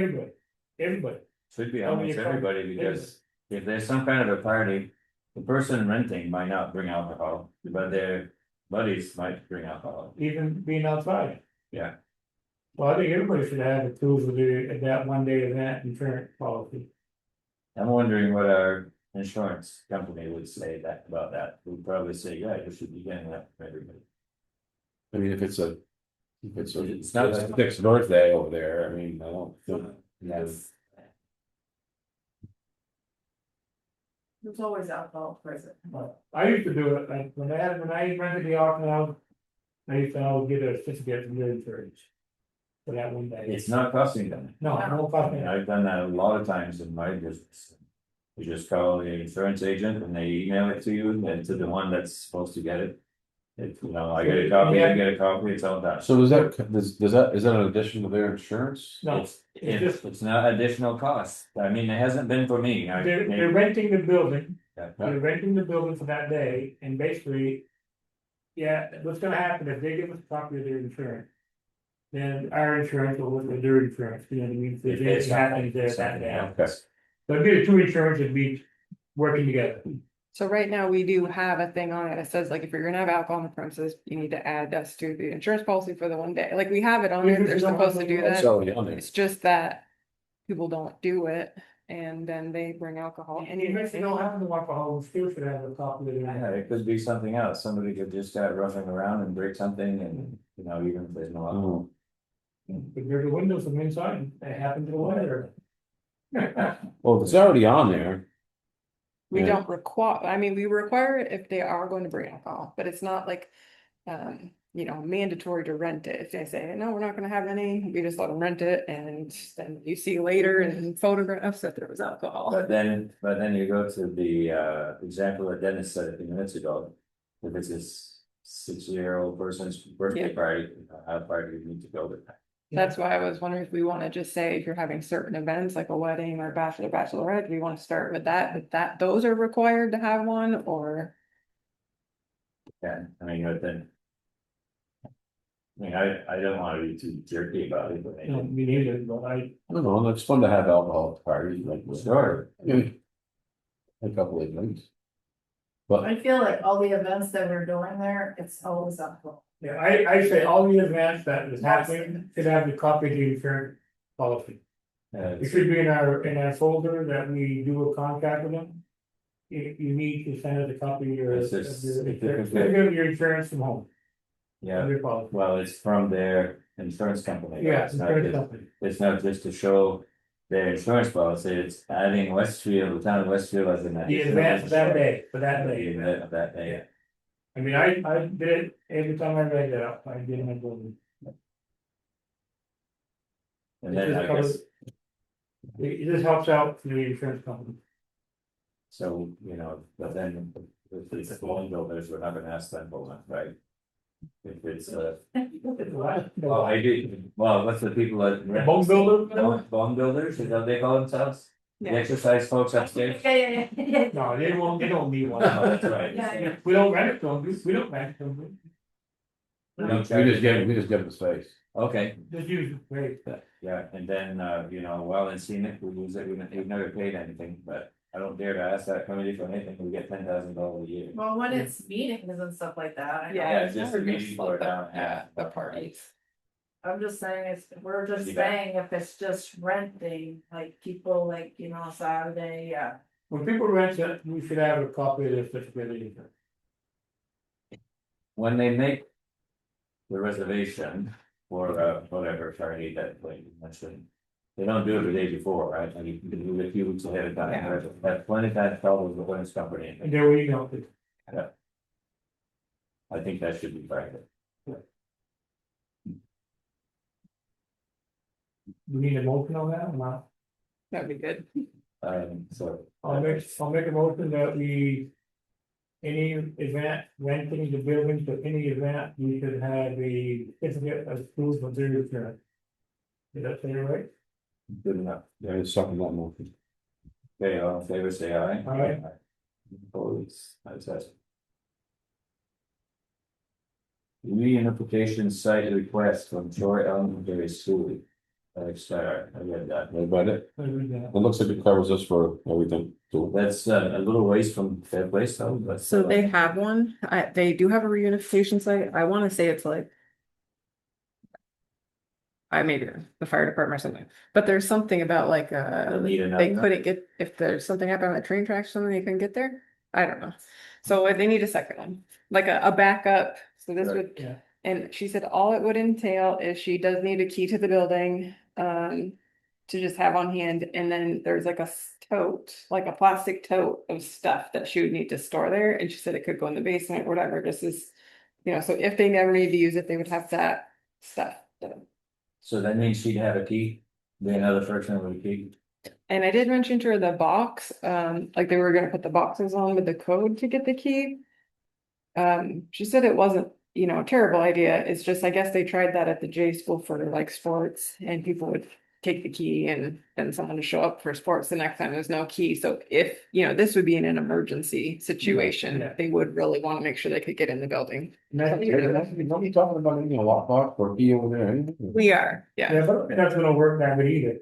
Everybody. Should be Oh, almost you're everybody, because if there's some kind of a party, the person renting might not bring alcohol, but their buddies might bring alcohol. Even being outside. Yeah. Well, I think everybody should have a proof of that 1 day event insurance policy. I'm wondering what our insurance company would say about that, we'd probably say, yeah, you should be getting that from everybody. I mean, if it's It's not like- Dick's birthday over there, I mean, I don't. Yes. There's always alcohol present. But I used to do it, like, when I rented the auction house, I used to always get a certificate from their insurance. For that 1 day. It's not costing them. No, no cost. And I've done that a lot of times in my business. You just call the insurance agent and they email it to you and to the one that's supposed to get it. If, I get a copy, I get a copy, it's all done. So is that an addition to their insurance? No, It's not additional cost, I mean, it hasn't been for me. they're renting the building. Yeah. They're renting the building for that day, and basically. Yeah, what's gonna happen if they give us a copy of their insurance? Then our insurance will look at their insurance, you know what I mean, if there's anything happening there that day. Okay. So it'd be the two insurance would be working together. So right now, we do have a thing on it that says like, if you're gonna have alcohol on the premises, you need to add us to the insurance policy for the 1 day, like we have it on there, they're supposed to do It's that. already on there. It's just that people don't do it, and then they bring alcohol. And even if they don't have the alcohol, we still should have a copy of Yeah, their. it could be something else, somebody could just start roughing around and break something and, even if there's no alcohol. If there's a window from inside, it happened to the weather. Well, if it's already on there, We Yeah. don't require, I mean, we require it if they are going to bring alcohol, but it's not like, mandatory to rent it. If they say, no, we're not gonna have any, we just let them rent it, and then you see later in photographs that there was alcohol. But then you go to the example that Dennis said a few minutes ago. If it's a 6-year-old person's birthday Yeah. party, how far do you need to go with that? That's why I was wondering if we wanna just say, if you're having certain events, like a wedding or bachelorette, we wanna start with that those are required to have one, or. Yeah, I mean, but then. I don't wanna be too jerky about it, but No, me neither, but I don't know, it's fun to have alcohol at parties, like, Sure. A couple of drinks. But I feel like all the events that we're doing there, it's always alcohol. yeah, I say all the events that is happening should have the copy of the insurance policy. It should be in our folder that we do a contract with them. You need to send us a copy of your It's just- your insurance from home. Yeah, Your policy. well, it's from their insurance company. Yeah, It's not insurance just- company. It's not just to show their insurance policy, it's adding Westfield, the town of Westfield as an. The event for that day, The event of that day. I mean, I did it every time I read it up, I did my building. And then I guess, It just helps out the insurance company. so, you know, but then if it's home builders, we're not gonna ask them for one, right? If it's well, I do, well, what's the people that. Bone builder? Bone builders, is that what they call themselves? The Yeah. exercise folks upstairs? Yeah. No, they don't need one. Oh, that's right. Yeah. We don't rent it to them, we don't rent it to them, We don't We charge just give, them. we just give them space. Okay, just use it, great. yeah, and then, you know, well, in scenic, we use it, we've never paid anything, but I don't dare to ask that committee for anything, we get $10,000 a year. Well, when it's meetings and stuff like that, I know. Yeah, it's just the meeting for down Yeah, half. the parties. I'm just saying, we're just You bet. saying if it's just renting, like people like, you know, Saturday, yeah. When people rent it, we should have a copy of this certificate. When they make. The reservation for whatever party that like you mentioned. They don't do it the day before, right? I mean, you can do it a few weeks ahead of time, Yeah. right? That's plenty of time to tell the insurance company. And then we know it. I think that should be private. We need a motion on that or not? That'd be good. So. I'll make a motion that we. Any event, renting the building to any event, we should have a certificate of proof of their insurance. Did that sound right? Good enough. Yeah, it's something that motion. Okay, all in favor, say aye. Aye. Opposed, that's it. Reunification site request from Troy Elementary School. I read that. What about it? I read that. It looks like it covers us for everything. So That's a little ways from their place though, but. So they have one, they do have a reunification site, I wanna say it's like. I maybe the fire department or something, but there's something about like, They'll need they another. couldn't get, if there's something happened on the train tracks, or something, they couldn't get there. I don't know, so they need a second one, like a backup, so this Right. would. Yeah. And she said all it would entail is she does need a key to the building, to just have on hand, and then there's like a tote, like a plastic tote of stuff that she would need to store there, and she said it could go in the basement, or whatever, just as. You know, so if they never need to use it, they would have that stuff. So that means she'd have a key, be another person with a key. And I did mention to her the box, like they were gonna put the boxes on with the code to get the key. She said it wasn't, you know, a terrible idea, it's just, I guess they tried that at the J school for like sports, and people would take the key and then someone to show up for sports the next time there's no key, so if, you know, this would be in an emergency situation, Yeah. they would really wanna make sure they could get in the building. Nobody talking about any lockbox or key over there, anything? We are, yeah. Yeah, but that's gonna work that way either.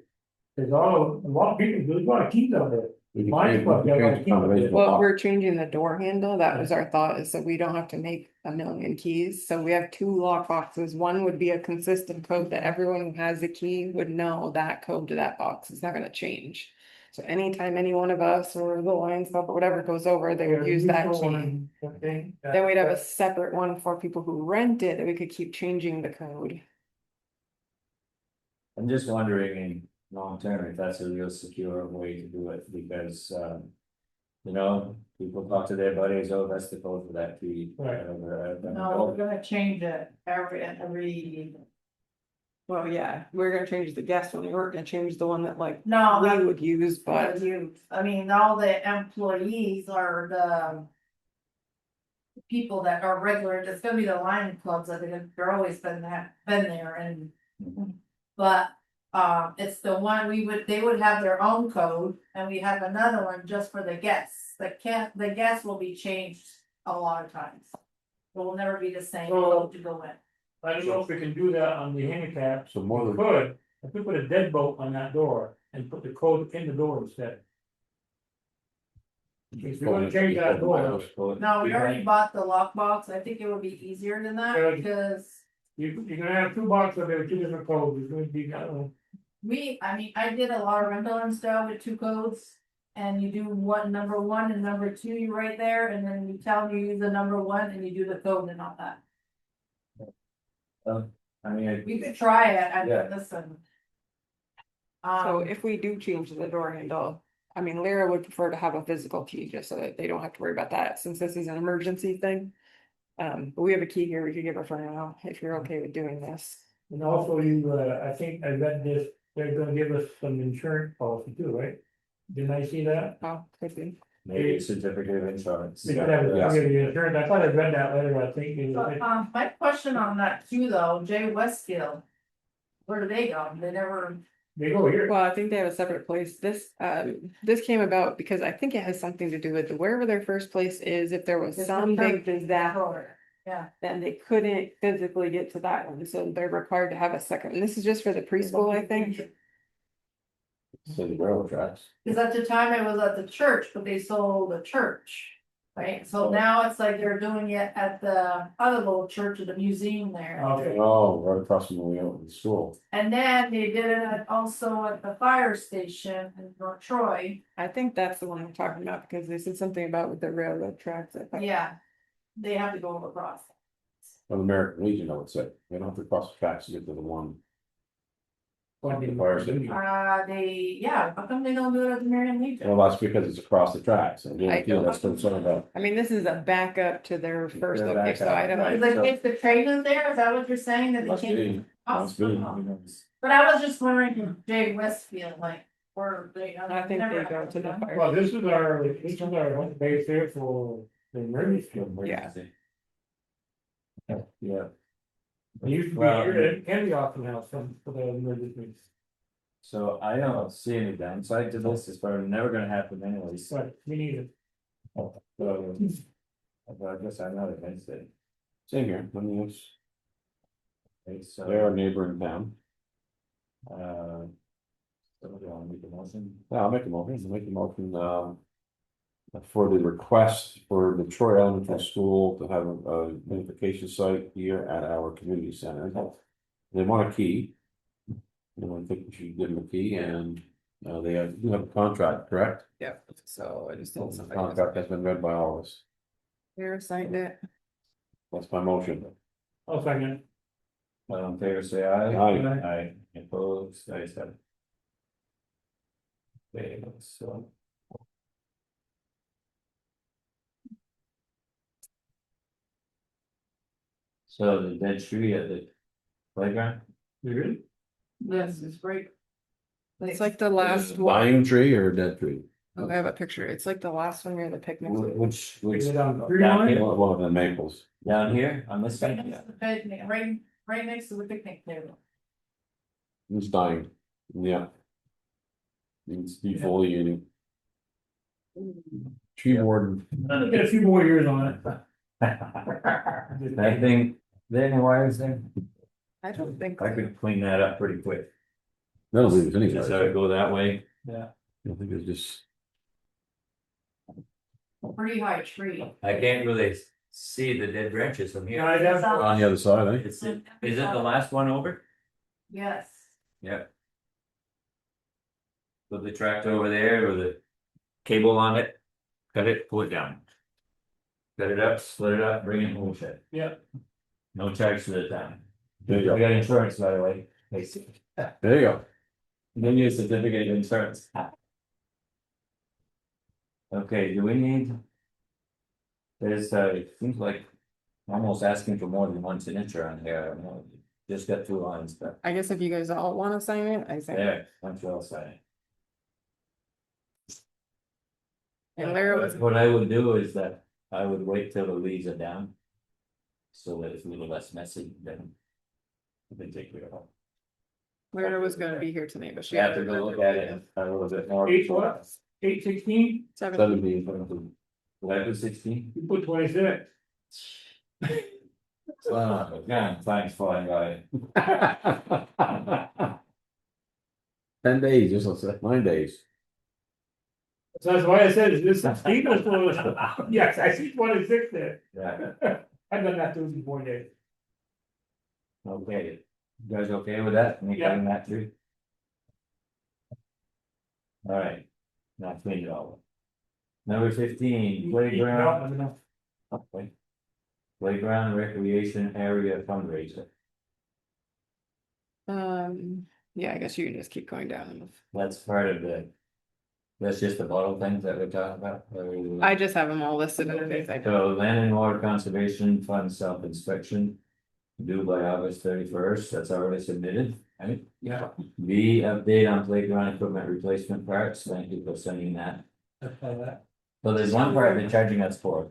There's a lot of people, there's a lot of keys out there. We can Mine's change- what, we can yeah, change like, the combination of Well, lock. we're changing the door handle, that was our thought, is that we don't have to make a million keys, so we have 2 lock boxes, one would be a consistent code that everyone who has the key would know that code to that box, it's not gonna change. So anytime any one of us or the Lions Club or whatever goes over, they would use that key. Then we'd have a separate one for people who rent it, that we could keep changing the code. I'm just wondering in long term if that's a real secure way to do it, because, you know, people talk to their buddies, oh, that's the code for that key. Right. No, we're gonna change it every. Well, yeah, we're gonna change the guest one, we weren't gonna change the one that like No, we that would use, but. I mean, all the employees are the. People that are regular, it's gonna be the Lion Clubs, I think they're always been there and. But, it's the one they would have their own code, and we have another one just for the guests, the guests will be changed a lot of times. It will never be the same code to go in. I don't know if we can do that on the handicap. So more We than, could, if we put a deadbolt on that door and put the code in the door instead. If you wanna change that door, No, we already bought the lockbox, I think it would be easier than that, Yeah. because you're gonna have 2 boxes there, 2 different codes, it's gonna be, I did a lot of rental and stuff with 2 codes. And you do number 1 and number 2, you write there, and then you tell them you use the number 1 and you do the code and all that. I mean, We could try it, I Yeah. mean, listen. So if we do change the door handle, I mean, Lyra would prefer to have a physical key, just so that they don't have to worry about that, since this is an emergency thing. But we have a key here, we could give her for now, if you're okay with doing this. And also you, I think I read this, they're gonna give us some insurance policy too, right? Didn't I see that? Oh, could be. Maybe a certificate of insurance. They could have a certificate of insurance, I thought I read that letter, I think. It was- My question on that too, though, Jay Westfield. Where do they go? They never, They go here. Well, I think they have a separate place. This came about because I think it has something to do with wherever their first place is, if there was It's some the big church. disaster. yeah. Then they couldn't physically get to that one, so they're required to have a second, and this is just for the preschool, I think. So the railroad tracks. Cause at the time it was at the church, but they sold the church. Right, so now it's like they're doing it at the other little church at the museum there. Okay. Oh, right across from the school. And then they did it also at the fire station in North Troy. I think that's the one I'm talking about, because they said something about with the railroad tracks. I think. Yeah. They have to go across. Well, American Legion, I would say, they don't have to cross the tracks to get to the one. What The did- fire station. How come they don't do it at the Marion Legion? Well, that's because it's across the tracks, and I I feel that's what I'm saying about. I mean, this is a backup to their first They're location, so I backup, don't. right. Like if the train is there, is that what you're saying that they Must can't? be, must be. But I was just wondering if Jay Westfield, like, or they. I think they go to the fire. Well, this is our home base here for the emergency. Yeah. Yeah, It used to be Well, here, it can be often house for the emergencies, so I don't see any downside to this, it's probably never gonna happen anyways. but we need it. So, but I guess I'm not against it. Same here, I mean, it's, Okay, so. they're a neighboring town. So do you want to make a motion? Yeah, I'll make a motion, for the request for the Troy Elementary School to have a unification site here at our community center. They want a key. I think we should give them a key, and, they do have a contract, correct? Yeah, so I just The told somebody. contract has been read by all of us, Here, signed it. that's my motion. I'll second. All in favor, say aye. Aye. Aye, opposed, ayes have it. Okay, so. So the dead tree at the playground? You good? This is great. It's like the last one. Dying tree or a dead tree? Oh, I have a picture. It's like the last one near the picnic. Which, Is it on down Fremont? here? One of the maples. Down here on this Right side? next to the picnic, right next to the picnic table. It's dying, yeah. Needs to be fully eating. Tree warden, Get a few more years on it. That thing, there any wires there? I don't think. I could clean that up pretty quick. that'll leave us anyway. Just have it go that way. Yeah. I think it's just, Pretty high tree. I can't really see the dead branches from Yeah, I'd have- on the other side, eh? Is it the last one over? Yes. Yeah. Put the tractor over there with the cable on it, cut it, pull it down. Cut it up, split it up, bring it home shed. Yeah. No charge to the town. There you I go, got insurance, by the way. Basically. there you go. Then you certificate of insurance. Okay, do we need? There's, it seems like almost asking for more than one signature on here, I don't know, just got 2 lines, but I guess if you guys all wanna sign it, I think. there, I'm sure I'll sign it. And Larry was, What I would do is that I would wait till the leaves are down. So that it's a little less messy, then. I can take care of it. Larry was gonna be here tonight, but she. You have to go look at it a little bit more. H what? 816, 17. 17. What, was 16? you put 26. Yeah, time's flying by. 10 days, just let's say, 9 days. So that's why I said, is this Stephen's one? Yes, I see 26 there. Yeah, I've done that too before, Dave. okay. You guys okay with that? Me Yeah. cutting that tree? All right, now clean it all up. Number 15, playground. No, Okay. Playground recreation area fundraiser, Yeah, I guess you can just keep going down. that's part of the. That's just the bottle things that we're talking about. or- I just have them all listed in the I So land and water conservation fund self-inspection. Due by August 31st, that's already submitted, right? Yeah. B, update on playground equipment replacement parts, thank you for sending that. Well, there's one part they're charging us for,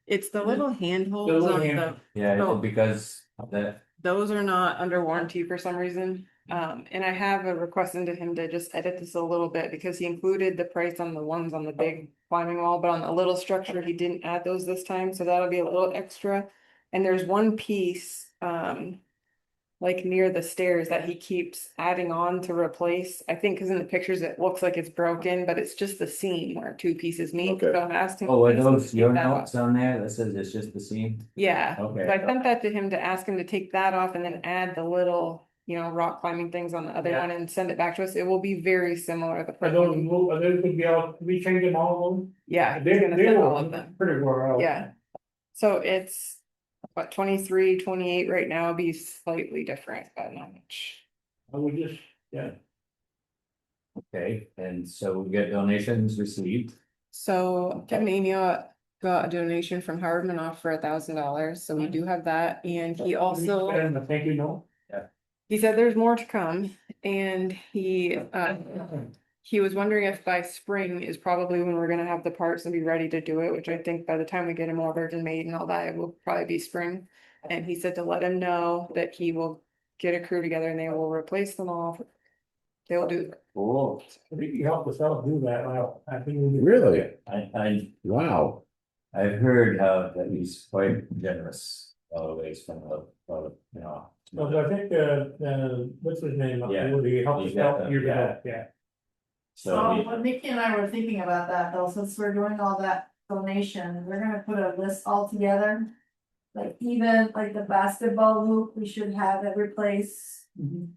It's the little handholds little on hand- the, yeah, so- because of that, those are not under warranty for some reason. And I have a request into him to just edit this a little bit because he included the price on the ones on the big climbing wall, but on the little structure, he didn't add those this time, so that'll be a little extra. And there's one piece, like near the stairs that he keeps adding on to replace. I think because in the pictures it looks like it's broken, but it's just the seam where two pieces meet. Okay. So I'm asking. oh, are him to those take your that off. notes on there that says it's just the seam? Yeah, Okay. so I sent that to him to ask him to take that off and then add the little, rock climbing things on the other Yeah. one and send it back to us. It will be very similar. The Are first those, one. are those could be all, we change them all of them? Yeah, he's gonna They send all were of them. pretty well. Yeah. So it's what 23, 28 right now, be slightly different, but not much. I would just, yeah. Okay, and so we get donations received, So Kevin Amio got a donation from Howard Manoff for $1,000, so we do have that, and he also. And I think you know. He said there's more to come, and he was wondering if by spring is probably when we're gonna have the parts and be ready to do it, which I think by the time we get them ordered and made and all that, it will probably be spring. And he said to let him know that he will get a crew together and they will replace them all. They'll do. cool, I think you helped us out do that, I think. we did. Really? I've Wow. heard how that he's quite generous, always from the. So I think, what's his name? Yeah. He helped us He's got out the- years yeah. ago, yeah. So, So he- what Nikki and I were thinking about that though, since we're doing all that donation, we're gonna put a list all together. Like even like the basketball hoop, we should have it replaced,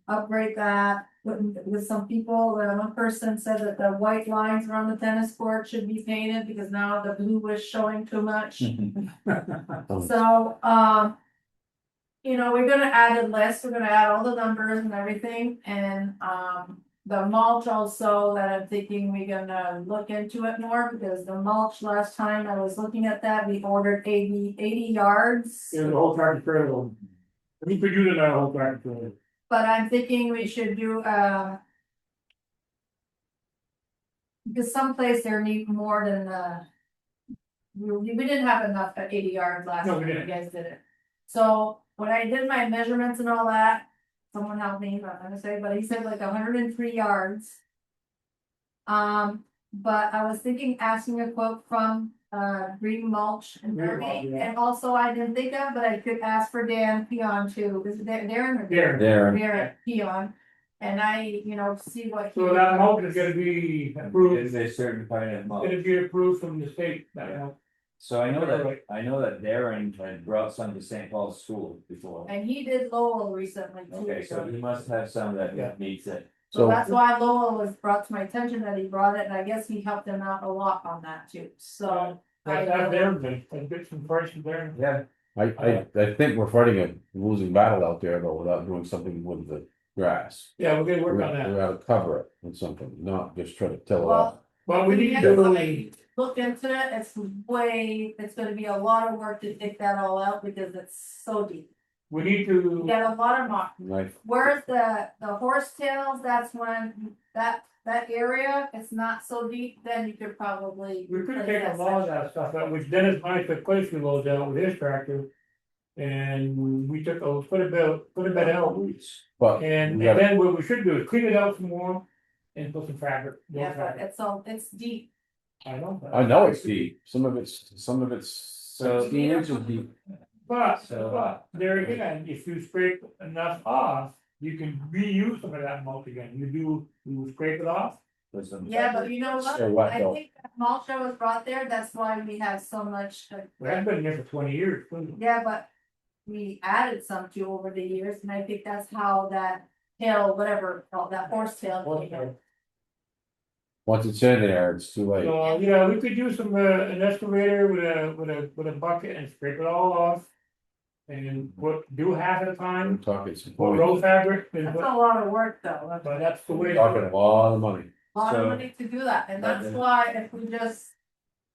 upgrade that with some people. One person said that the white lines around the tennis court should be painted because now the blue was showing too much. So, we're gonna add a list, we're gonna add all the numbers and everything, and, the mulch also that I'm thinking we're gonna look into it more, because the mulch last time I was looking at that, we ordered 80 yards. It was a whole tractor trailer. We could use it on a whole tractor trailer. But I'm thinking we should do, because someplace there need more than, we didn't have enough at 80 yards last No, time, we you didn't. guys did it. So when I did my measurements and all that, someone helped me, I'm not gonna say, but he said like 103 yards. But I was thinking asking a quote from Green Mulch and Green Mulch, Derby, yeah. and also I didn't think of, but I could ask for Dan Peon too, is it Darren or Darren. Darren Peon. And I, see what. he- So that mulch is gonna be approved, Is a certain kind of mulch. gonna be approved from the state, So I know that Darren had brought some to St. Paul's School before. And he did Lowell recently too, Okay, so so. he must have some Yeah. that meets it. So So, that's why Lowell was brought to my attention that he brought it, and I guess he helped him out a lot on that too, so. That's out there, but get some prices there. Yeah. I think we're fighting a losing battle out there though, without doing something with the grass. Yeah, we're gonna We work on that. gotta cover it with something, not just try to till it up. Well, Well, we need to yes, do, I looked into it, it's gonna be a lot of work to dig that all out because it's so deep. we need You to, got a lot of rock. Knife, Where's the horse tails, that's when that area, it's not so deep, then you could probably. we could replace take a that lot of section. that stuff out, which Dennis Mike took place with those out with his tractor. And we took, put a bit out, but and we gotta, then what we should do is clean it out some more. And put some fabric. more Yeah, but fabric. it's deep. I know. I know it's deep, some of it's So- 16 inches deep. But there again, if you scrape enough off, you can reuse some of that mulch again, you scrape it off. with some- Yeah, but you know what, So what, I though? think that mulch that was brought there, that's why we have so much. We haven't been here for 20 years, too. Yeah, but we added some to over the years, and I think that's how that tail, whatever, that horse tail. came out. Once it's in there, it's too late. So, yeah, we could use some, an excavator with a bucket and scrape it all off. And do half at a I'm time, talking some put point, roll fabric, and That's put, a lot of work though. but that's the way. talking a lot of money. lot of So- money to do that, and But that's the- why if we just.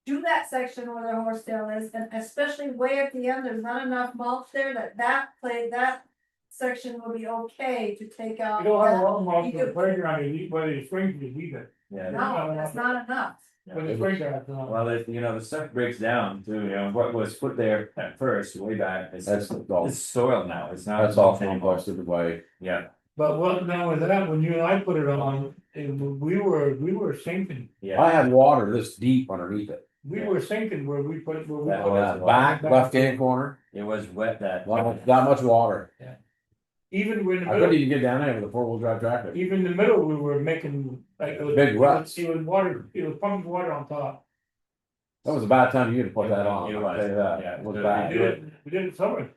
Do that section where the horsetail is, and especially way at the end, there's not enough mulch there, that section will be okay to take out. You don't have a that. lot more You for the could- playground, whether it's spring to either, Yeah. No, that's not enough. but it's spring to. Well, if, you know, the stuff breaks down to, you know, what was put there at first, way back, That's all, it's soil now, it's not. that's all anymore. composted away. Yeah, But what, now with that, when you and I put it on, we were sinking, yeah. I had water this deep underneath it. we were sinking where we put, where we That put was- it. Back left hand corner, It was wet that. that much water. Even when the I couldn't middle, even get down there with a four-wheel drive tractor. even in the middle, we were making, like, it was. Big ruts. It was water, it was pumping water on top. That was a bad time of year to put that on, It I'll was, tell you that, yeah. it was We bad. did it summer.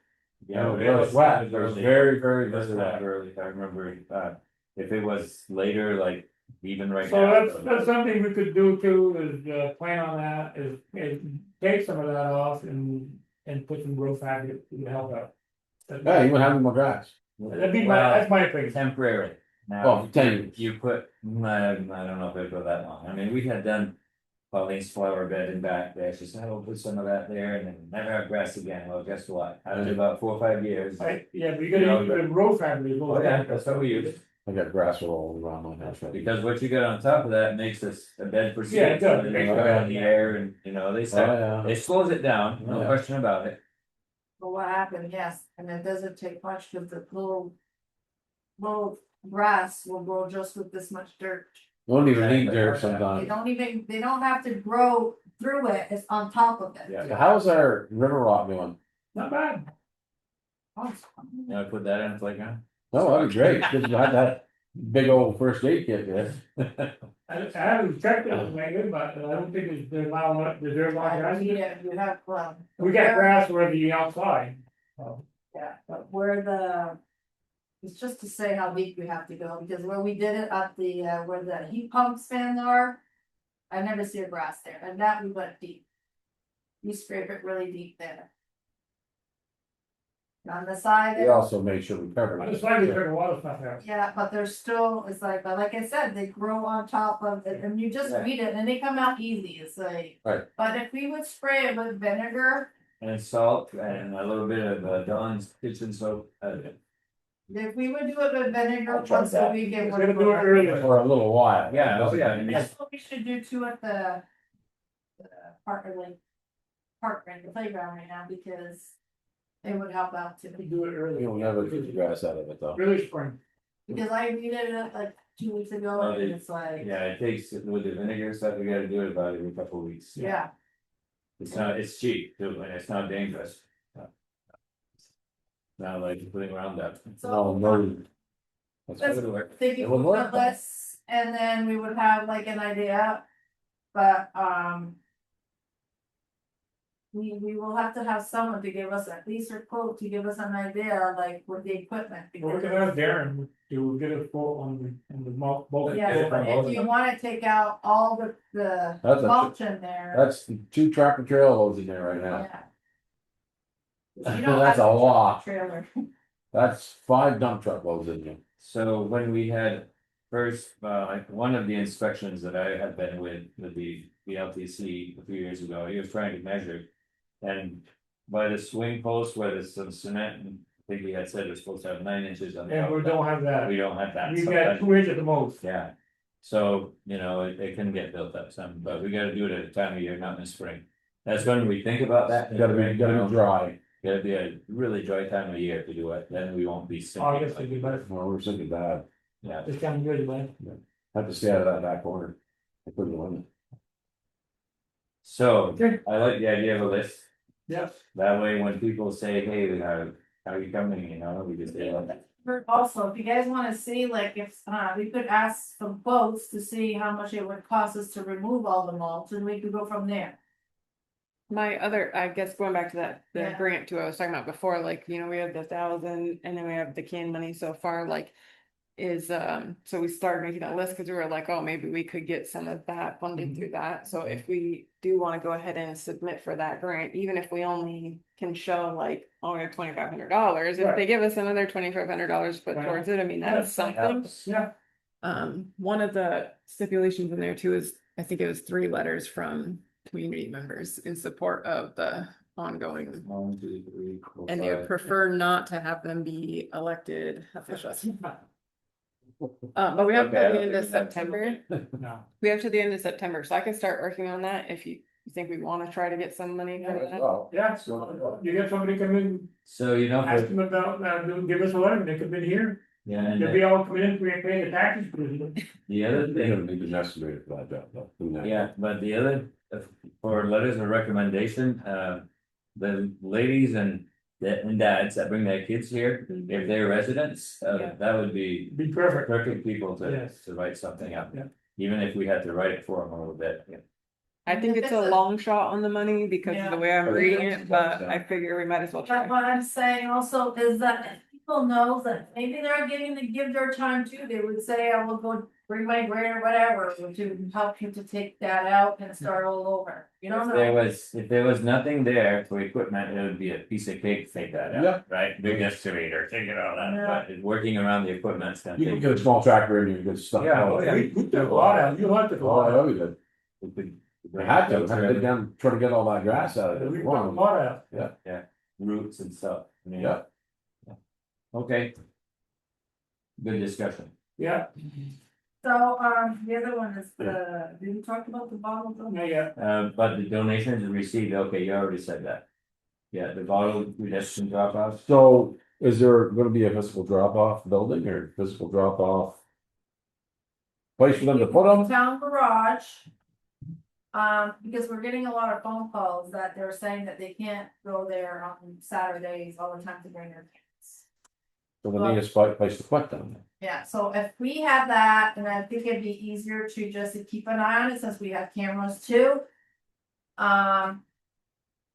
Yeah, It was wet, it was very, very, It was very wet wet. early, I remember, if it was later, like, even right So now. that's something we could do too, is, plan on that, is take some of that off and put some growth factor to help out. Yeah, you wouldn't have any more grass. That'd be my, Well, that's my opinion. temporary. Oh, Now, for 10 years. you put, I don't know if it go that long, I mean, we had done. Pauline's flower bed in back there, she said, oh, put some of that there and then never have grass again, well, guess what, after about 4 or 5 years. Right, yeah, but you gotta use the growth factor. as well. Oh, yeah, that's what we use, I got grass all around my house right now. because what you got on top of that makes this a bed for seeds. Yeah, it does. so they go in the air and, you know, they Oh, start, yeah. it slows it down, no Yeah. question about it. But what happened, yes, and it doesn't take much, cause the little grass will grow just with this much dirt. Don't even need dirt They sometimes. they don't have to grow through it, it's on top of it. Yeah. So how's our river rock doing? Not bad. You know, put that in a playground. No, that'd be great, because you had that big old first aid kit there. I haven't checked it, maybe, but I don't think it's, they're allowing, they're allowing grass. You have, We got grass where the outside. Yeah, but where the. It's just to say how deep we have to go, because where we did it at the, where the heat pump stands are. I never see a grass there, and that we went deep. We scrape it really deep there. And on the side We there, also made sure we covered On it. the side, we took a lot of stuff out. yeah, but there's still, it's like, but like I said, they grow on top of it, and you just Right. read it, and they come out easy, it's like. Right. But if we would spray it with vinegar, And salt and a little bit of Dawn's kitchen soap. if we would do it with vinegar, I'll try once a that. week, it We're would. gonna do it earlier. For a little while. Yeah, oh, yeah, I mean, That's what we should do too at the. Park, or like. Park, right, the playground right now, because. It would help out too, We do it earlier. You'll never get the grass out of it though. Early spring. because I read it like 2 weeks ago, Oh, and they- it's like, Yeah, it takes, with the vinegar stuff, we gotta do it about every couple of weeks. yeah. It's not, it's cheap too, and it's not dangerous. Not like putting Roundup. No, So, no. That's- good. thinking It would we work. put less, and then we would have like an idea, but, We will have to have someone to give us at least a quote to give us an idea, like with the equipment. We're because- gonna have Darren to get a quote on the both. Yeah, but if you wanna take out all the That's a- mulch in there. That's 2 tractor trail loads in there right now. Yeah. You don't That's have a lot. Trailer. That's 5 dump truck loads in there. So when we had first, like one of the inspections that I had been with the LTC a few years ago, he was trying to measure. And by the swing post where there's some cement, and I think he had said we're supposed to have 9 inches on the And we outside. don't have that. We don't have that. We've so got that- 2 inches at the most. Yeah, so, you know, it can get built up some, but we gotta do it at a time of year, not in the spring. That's when we think about that. Gotta be dry. Gotta be a really dry time of year to do it, then we won't be sinking. August would be better. Well, we're thinking bad. Yeah, This time of year, man. Have to stay out of that back corner. I couldn't win it. so Okay. I like the idea of a list, Yes. that way when people say, hey, how are you coming, you know, we just say like. Also, if you guys wanna see, like, if, we could ask some quotes to see how much it would cost us to remove all the mulch, and we could go from there. My other, I guess going back to that, the Yeah. grant too, I was talking about before, like, you know, we have the 1,000 and then we have the canned money so far, like. Is, so we started making that list because we were like, oh, maybe we could get some of that funded through that. So if we do want to go ahead and submit for that grant, even if we only can show like, oh, we have $2,500, if Right. they give us another $2,500 put Right. towards it, I mean, that's something. Yeah, One of the stipulations in there too is, I think it was 3 letters from community members in support of the ongoing. 1, 2, 3, 4, And they would 5. prefer not to have them be elected officials. But we have till the end of September. No. We have to the end of September, so I can start working on that if you think we wanna try to get some money for that. Well, Yeah, so you get somebody come in, So, you know, ask for, them about, give us a letter, and they come in here, yeah, and they'll be all coming in, we pay the taxes for it. the other they thing, don't need an estimator for that job, though. Who knows? yeah, but the other, for letters of recommendation, the ladies and dads that bring their kids here, if they're residents, Yeah. that would be Be perfect. perfect people Yes. to write something up. Yeah. Even if we had to write it for them a little bit. I think it's a long shot on the money because of the way I'm Yeah. reading it, but I figure we might as well But try. what I'm saying also is that if people know that maybe they're getting to give their time too, they would say, I will go bring my grant or whatever, to help you to take that out and start all over. You don't know. If there was nothing there for equipment, it would be a piece of cake to take that Yeah. out, right? Big excavator, take it all out, Yeah. but it's working around the equipment's gonna You can take. get a small tractor in, you can get stuff. Yeah, oh, yeah. We took a lot out, you have to go Oh, I out. know you did. We had to dig down, try to get all that grass out of We it. took a lot out. Roots and stuff. I mean, Yeah. Okay. Good discussion. Yeah, So, the other one is did we talk about the bottle? yeah, But the donations received, okay, you already said that. Yeah, the bottle redemption drop offs. So is there gonna be a physical drop off building or physical drop off? Place for them to put them? Town garage. Because we're getting a lot of phone calls that they're saying that they can't go there on Saturdays all the time to bring their kids. So they need a spot, place to put them. Yeah, so if we have that, then I think it'd be easier to just keep an eye on it since we have cameras too.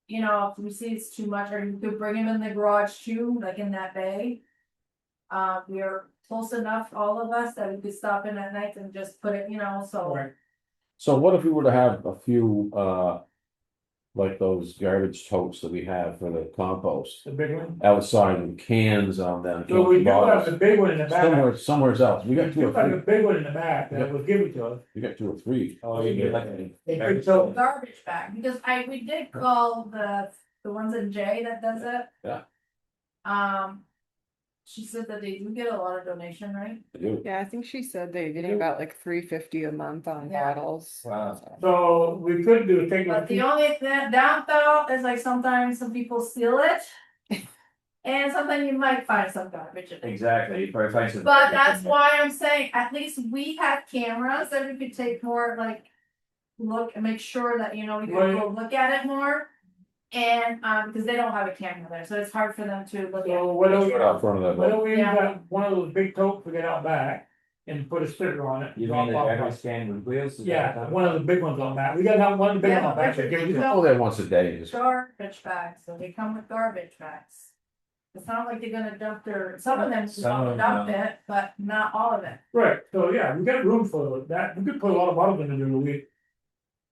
You know, if we see it's too much, or you could bring them in the garage too, like in that bay. We are close enough, all of us, that we could stop in at night and just put it, you know, so. right. So what if we were to have a few, like those garbage totes that we have for the compost The big one. outside and cans on them? So we do have bottles? the big one in the back. Somewhere else. We got We 2 or do have the 3. big one in the back that was given to us. We got 2 or 3. Oh, you get like They a. could sell- Garbage bag, because we did call the ones in J that does it. Yeah. She said that they do get a lot of donation, right? Yeah, I think she said they're getting about like $3.50 a month on Yeah. bottles. Wow. So we could do, take But a the few, only thing downfall is like sometimes some people steal it. And sometimes you might find some garbage in it. Exactly, you probably find some. But that's why I'm saying, at least we have cameras that we could take more like. Look and make sure that, you know, we can go look at it more. And, because they don't have a camera there, so it's hard for them to look at. so what do we, Right out front of that. what do we Yeah. got, one of those big totes we get out back and put a sticker on it. You drop mean the off garbage price. can with wheels? Is that Yeah, what one of the big ones on that, we got one big one on back. Yeah, that gives Richard, you- Oh, there once a day. Just- Garbage bags, so they come with garbage bags. It's not like they're gonna dump some of them Some of them dump don't. it, but not all of it. Right, so yeah, we got room for that, we could put a lot of bottles in there during the week.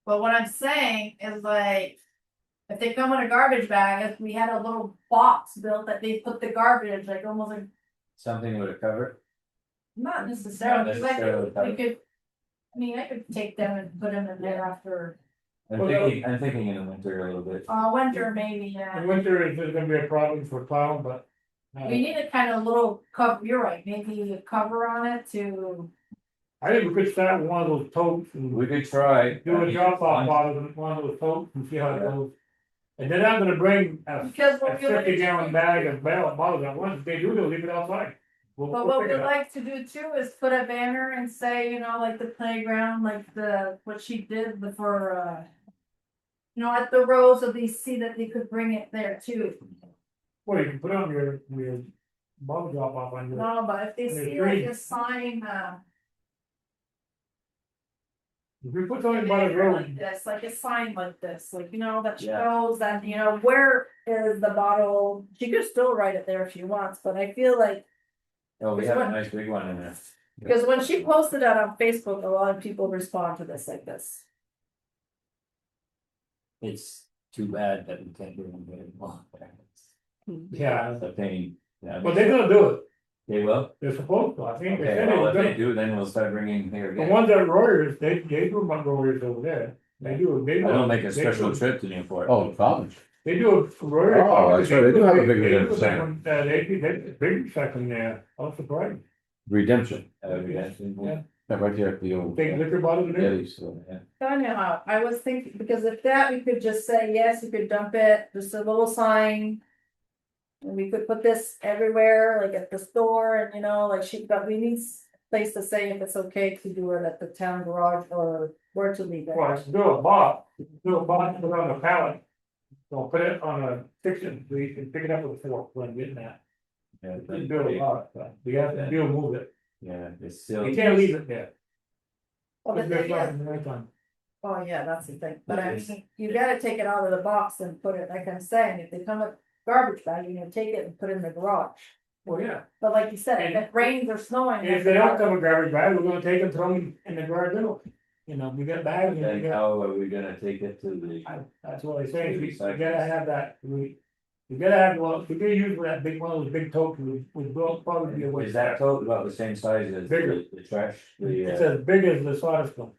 But what I'm saying is like. If they come in a garbage bag, if we had a little box built that they put the garbage, like almost like, Something with a cover? not necessarily, like, necessarily. we could. I mean, I could take them and put them in there after, I'm thinking in the winter a little bit. winter maybe, yeah. In winter, it's gonna be a problem for plowing, but. We need a kind of little cover, you're right, maybe a cover on it to, I think we could start with one of those totes and We could try. do a drop off bottle in one of those totes and see how it goes. And then I'm gonna bring because a what we 50-gallon bag of bottles at once, if they do, they'll leave it outside. But We'll what pick we'd it up. like to do too is put a banner and say, you know, like the playground, like what she did for, you know, at the rows of these, see that they could bring it there too. Well, you can put it on your bottle drop off on your. No, but if they Yeah, see green. like a sign, If we put something by the road, like this, like a sign like this, like, you know, that Yeah. shows that, you know, where is the bottle? She could still write it there if she wants, but I feel like, Oh, we have a nice big one in there. because when she posted that on Facebook, a lot of people respond to this like this. It's too bad that we can't do anything anymore. yeah, It's a pain. Yeah, but they're gonna do it. They will? They're supposed to, I think they Okay, said well, they if were they gonna. do, then we'll start bringing here The again. ones at Reuters, they do my Reuters over there, they do, they do. I don't make a they special do- trip to Newport. Oh, college. They do a Reuters. Oh, that's right, they do have a big They do redemption center. one, they do big section there, I was surprised, Redemption, Yeah. right there at the old. big liquor bottle there. Eddie's, so. I know how, I was thinking, because if that, we could just say, yes, you could dump it, just a little sign. And we could put this everywhere, like at the store, and you know, like but we need place to say if it's okay to do it at the town garage or where to leave Well, it. do a box, put it on the pallet. Don't put it on a fiction, so you can pick it up with a fork when getting that. Yeah, You do a box, you have to move it, yeah, it's still. you can't leave it there. Well, the It's there thing is- in the nighttime. Oh, yeah, that's the thing, but I mean, you gotta take it out of the box and put it, like I'm saying, if they come with garbage bag, you're gonna take it and put it in the garage. Well, yeah, But like you said, if it rains or snowing. and if they don't come with garbage bag, we're gonna take them, throw them in the garage door. You know, we got bags and we Then got, how are we gonna take it to the? that's what I say, we gotta have that, we gotta have, well, we gotta use that big one of those big totes, we will probably be a waste. Is that tote about the same size as Bigger. the trash? It's The, as big as the sawdust one.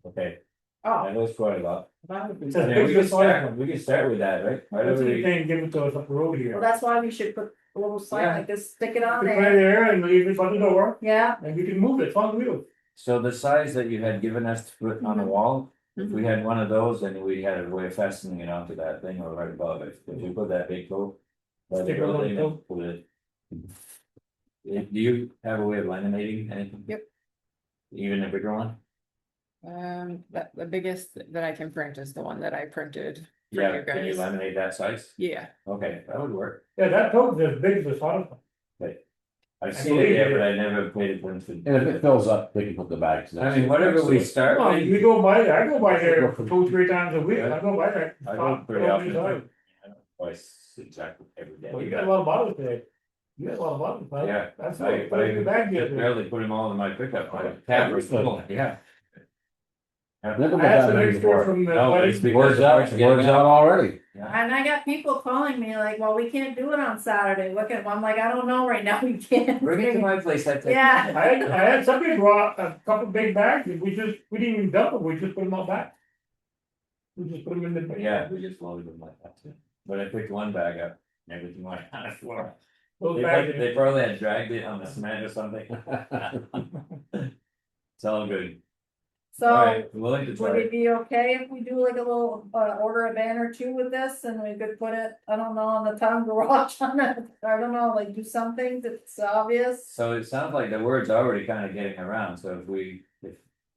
okay, Oh, that was quite a lot. It's I as mean, big we as can the sawdust start, one. we can start with that, right? Why That's don't the we, thing, give it to us up the road well, here. that's why we should put a little sign Yeah. like this, stick it on Put it there, there and leave it by the door, yeah, and we can move it, it's on wheels. so the size that you had given us to put on the wall, if we had one of those, then we had a way of fastening it onto that thing or right above it, if we put that big tote. By the Stick a little building and tote. put it. Do you have a way of laminating anything? Yep. Even a bigger one? The biggest that I can print is the one that I printed for Yeah, you can you guys. laminate that size? Yeah, Okay, that would work. Yeah, that tote's as big as the sawdust one. I've seen it there, but I never paid attention. And if it fills up, they can put the bags next. I mean, whatever we Come start on, with, we go by there, I go by there 2-3 times a week, I go by there. I go pretty often. I don't Twice exactly every day. Well, you got a lot of bottles today. You got a lot of bottles, right? Yeah, That's I, what, put it in the bag just there. barely put them all in my pickup, my cab was full, yeah. Never got I had that some many extra before. from the. No, wedding. it's because Words out, it's getting words out already. Yeah. and I got people calling me like, well, we can't do it on Saturday, look at, I'm like, I don't know right now, we can't. Bring it to my place, that's it. Yeah, I had somebody brought a couple big bags, and we didn't even dump them, we just put them all back. We just put them in the. bag. Yeah, we just loaded them like that too. But I picked one bag up, and everything went on the floor. Those They bags, they probably had dragged it on the cement or something. It's all good. so. Alright, willing to Would try. it be okay if we do like a little, order a banner too with this and we could put it, I don't know, on the town garage on it, I don't know, like do something that's obvious. So it sounds like the word's already kind of getting around, so if,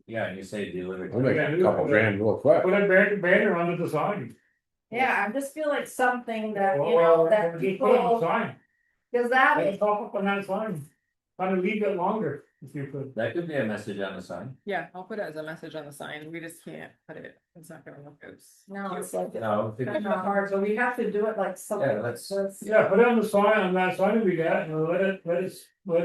yeah, and you say deliver. We'll make a couple grand real quick. put a banner under the sign. Yeah, I just feel like something that, you Well, know, that just put it on the people, sign, cause that let's is, talk up on that sign, kind of leave it longer, if you could. That could be a message on the sign. yeah, I'll put it as a message on the sign, we just can't put it, it's not gonna look as. no, it's like, No, it's kind of hard, so we have to do it like something. Yeah, let's- Yeah, put it on the sign, on that sign we got, and let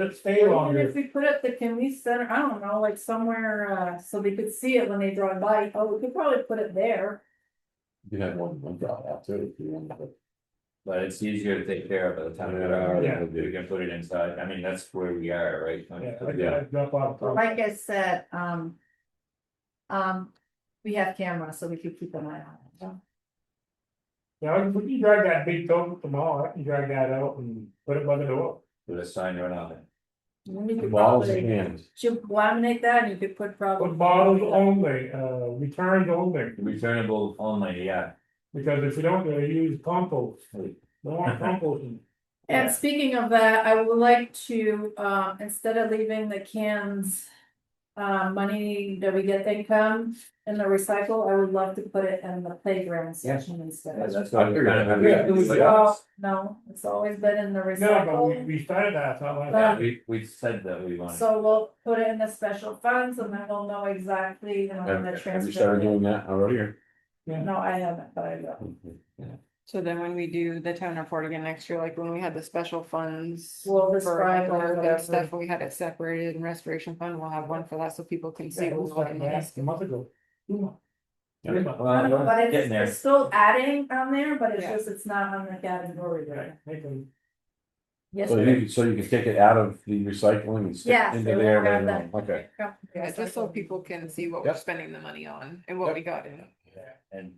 it stay Even longer. if we put it at the community center, I don't know, like somewhere, so they could see it when they drive by, oh, we could probably put it there. You have one drop out too, if you want. but it's easier to take care of by the time. Yeah. We can put it inside, I mean, that's where we are, right? Yeah, I drop off. Like I said, we have cameras, so we could keep an eye on it. Yeah, we can drag that big tote tomorrow, I can drag that out and put it by the door. Put a sign right on it. And you could Bottles and probably, cans. should laminate that and you could put probably. Put bottles only, returns only, Returnable only, yeah. because if you don't, they use compost. They want composting. And speaking of that, I would like to, instead of leaving the cans. Money that we get income in the recycle, I would love to put it in the playground section Yeah, instead. that's what we kind of. Yeah, we- Well, no, it's always been in the No, but recycle. we started that, so like But- that. We said that we wanted. So we'll put it in the special funds and then we'll know exactly, you know, when the Have you transfer. started doing that already or? No, I haven't, but I will. So then when we do the town report again next year, like when we had the special funds. We'll For describe for the whatever. stuff, we had it separated in restoration fund, we'll have one for that so people can see. Yeah, it what was we're like looking at. a month ago. 2 months. Yeah. 3 months. Well, But we're getting there. it's still adding on there, but it's Yeah. just, it's not on the category Right, there. make them. Yes. So you can take it out of the recycling and stick Yes, it they into will there grab later that. on, okay. Yeah, just so people can see what we're Yep. spending the money on and what Yep. we got in. And.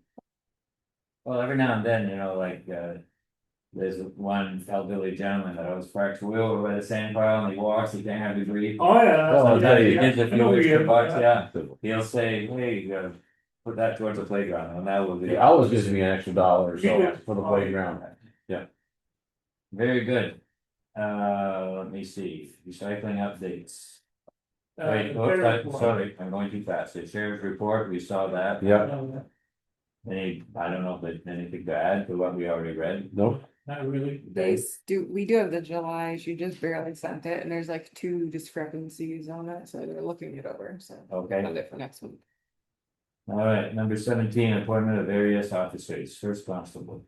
Well, every now and then, there's one elderly gentleman that always parks wheel over by the sand pile and he walks, he can't have to breathe. Oh, yeah. Oh, Sometimes he yeah, gives a I few know extra you- bucks, yeah, he'll say, hey, you gotta put that towards the playground, and that will be. He always gives me an extra $1 or so Yeah. for the playground. Very good. Let me see, recycling updates. Wait, sorry, I'm going too fast, the sheriff's report, we saw that. Yeah, I don't know if there's anything to add to what we already read. nope, Not really. We do have the July, she just barely sent it, and there's like 2 discrepancies on it, so they're looking it over, so. Okay. Send it for next week. All right, number 17, appointment of various officers, first constable.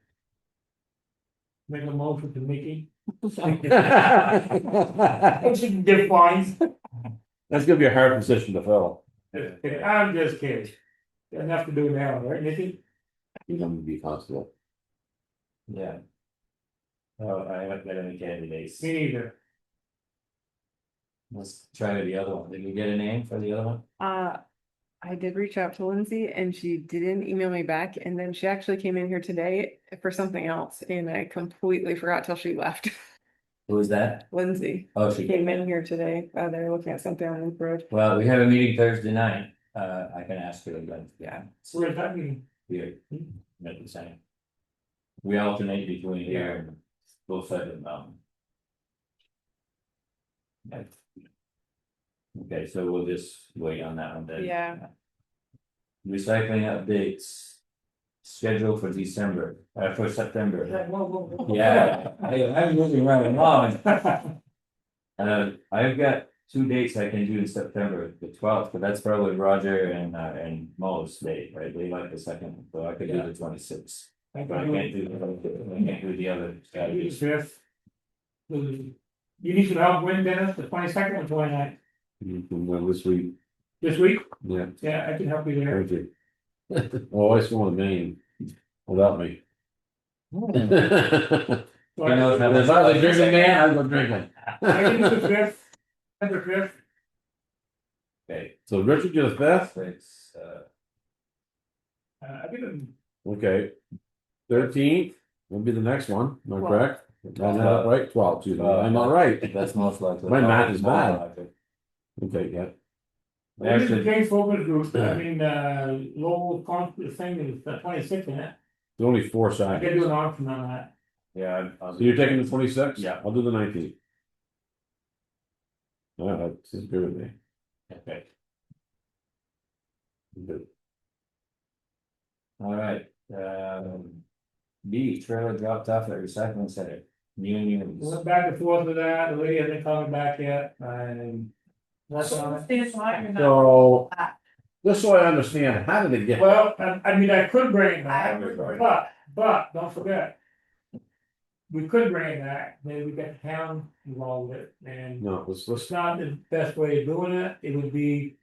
Make a motion to Mickey. that's Get fines. gonna be a hard position to fill. I'm just kidding. Got enough to do now, right, Mickey? He's gonna be constable. Yeah. Oh, I haven't got any candidates. Me neither. Let's try the other one. Did you get a name for the other one? I did reach out to Lindsay and she didn't email me back, and then she actually came in here today for something else, and I completely forgot till she left. Who is that? Lindsay Oh, she came in here today, they're looking at something on Link Road. Well, we have a meeting Thursday night. I can ask her again. Yeah. Where's that meeting? Here. Not the same. We alternate between here and both sides of the mountain. Okay. Okay, so we'll just wait on that one then. Yeah. Recycling updates. Schedule for December, for September. Whoa, whoa, whoa. Yeah, I'm moving right along. I've got 2 dates I can do in September, the 12th, but that's probably Roger and Mo's date, right? They like the second, one, so I could do the 26th. But I can't do the other. Fifth. You need some help when, Dennis, the 22nd or 29th? Well, this week, This week? yeah, Yeah, I can help you there. thank you. Always going to Maine without me. If You know, I was a drinking man, I'd go drinking. I can do the 5th, September 5th. Okay, So Richard, you're the fifth, it's, I can, okay. 13th will be the next one, am I correct? I'm not right, 12, excuse me, I'm not right. that's most likely. My math is bad. Okay, yeah, this is the Actually, James Focus Group, Lowell Conference thing is the 26th, isn't it? there's only 4 I can do seconds. an option on that. yeah. So you're taking the 26th? Yeah. I'll do the 19th. Yeah, that's good with me. Okay, Good. all right, B, trailer dropped off at recycling center, Unions. Went back and forth with that, the lady hasn't come back yet, and. That's on it. Stand why you're not- So, just so I understand, how did it get? Well, I mean, I could bring it back, but don't forget. We could bring it back, then we got the town involved with it, and No, let's, it's not the best way of doing it, it would be,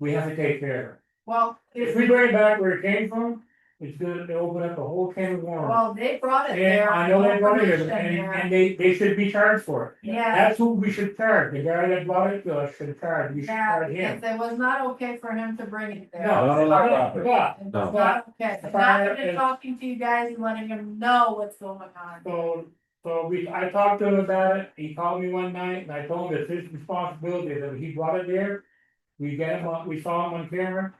we have to take care of it. Well, If we bring it back where it came from, it's gonna open up a whole can of worms. well, they brought it And there. I know they brought it, Permission and, there. and they should be charged for it. Yeah, That's who we should charge, the guy that bought it, should charge, we should yeah, charge him. if it was not okay for him to bring it there. No, No, but, It was No. not okay, but Fire not is- talking to you guys and letting him know what's going on. so I talked to him about it, he called me one night, and I told him it's his responsibility, that he brought it there. We got him on, we saw him on camera,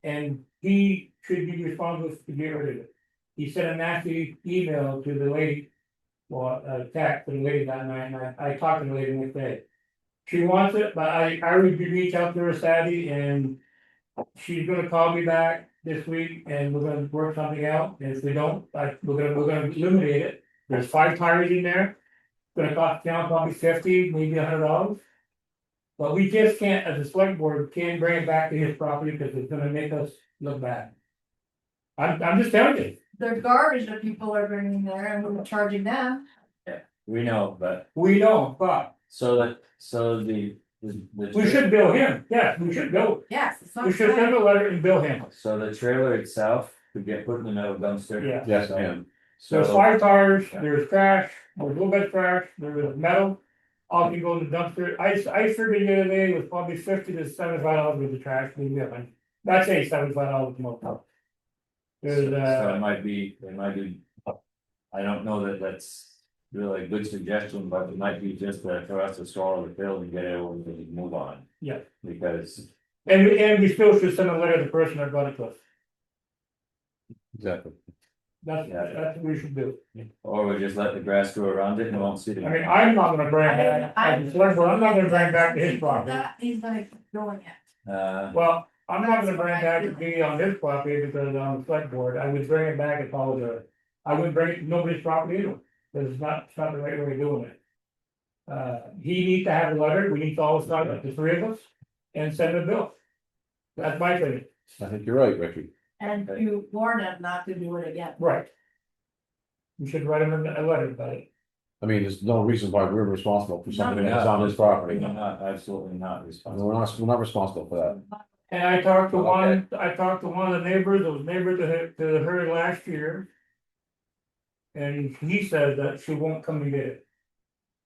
and he should be responsible to get rid of it. He sent a nasty email to the lady, or a text to the lady that night, and I talked to the lady next day. She wants it, but I would reach out to her Saturday, and she's gonna call me back this week, and we're gonna work something out, and if we don't, we're gonna eliminate it. There's 5 tires in there, gonna cost the town probably $50, maybe $100. But we just can't, as a select board, can't bring it back to his property, because it's gonna make us look bad. I'm just telling you, The garbage that people are bringing there and we're charging them. We know, but, we don't, but the. we should bill him, yes, we should bill, Yes, it's not. we should send a letter and bill him. So the trailer itself could get put in the metal dumpster. Yeah. yes, So- ma'am. There's So, 5 tires, there's trash, there's a little bit of trash, there's metal. All can go in the dumpster. I figured the other day it was probably $50 to $75 worth of trash, maybe I'd say $75 more. so There's it might be, I don't know that that's really a good suggestion, but it might be just for us to swallow the pill and get it over and move on. Yeah. Because, and we still should send a letter to the person that brought it to us. Exactly. That's what we should do. or we just let the grass grow around it and won't see it. I mean, I'm not gonna bring back, I'm not gonna bring back to his property. He's gonna keep doing it. Well, I'm not gonna bring it back to be on this property because on the select board, I would bring it back if I was I wouldn't bring it to nobody's property either, because it's not the right way of doing it. He needs to have a letter, we need to all sign it, the 3 of us, and send a bill. That's my opinion. I think you're right, Ricky. And you warn him not to do it again. Right. You should write him a letter about it. I mean, there's no reason why we're responsible for something No, that's on his property. We're not, absolutely not responsible. We're not responsible for that. And I talked to one of the neighbors, that was neighbor to her last year. And he said that she won't come and get it.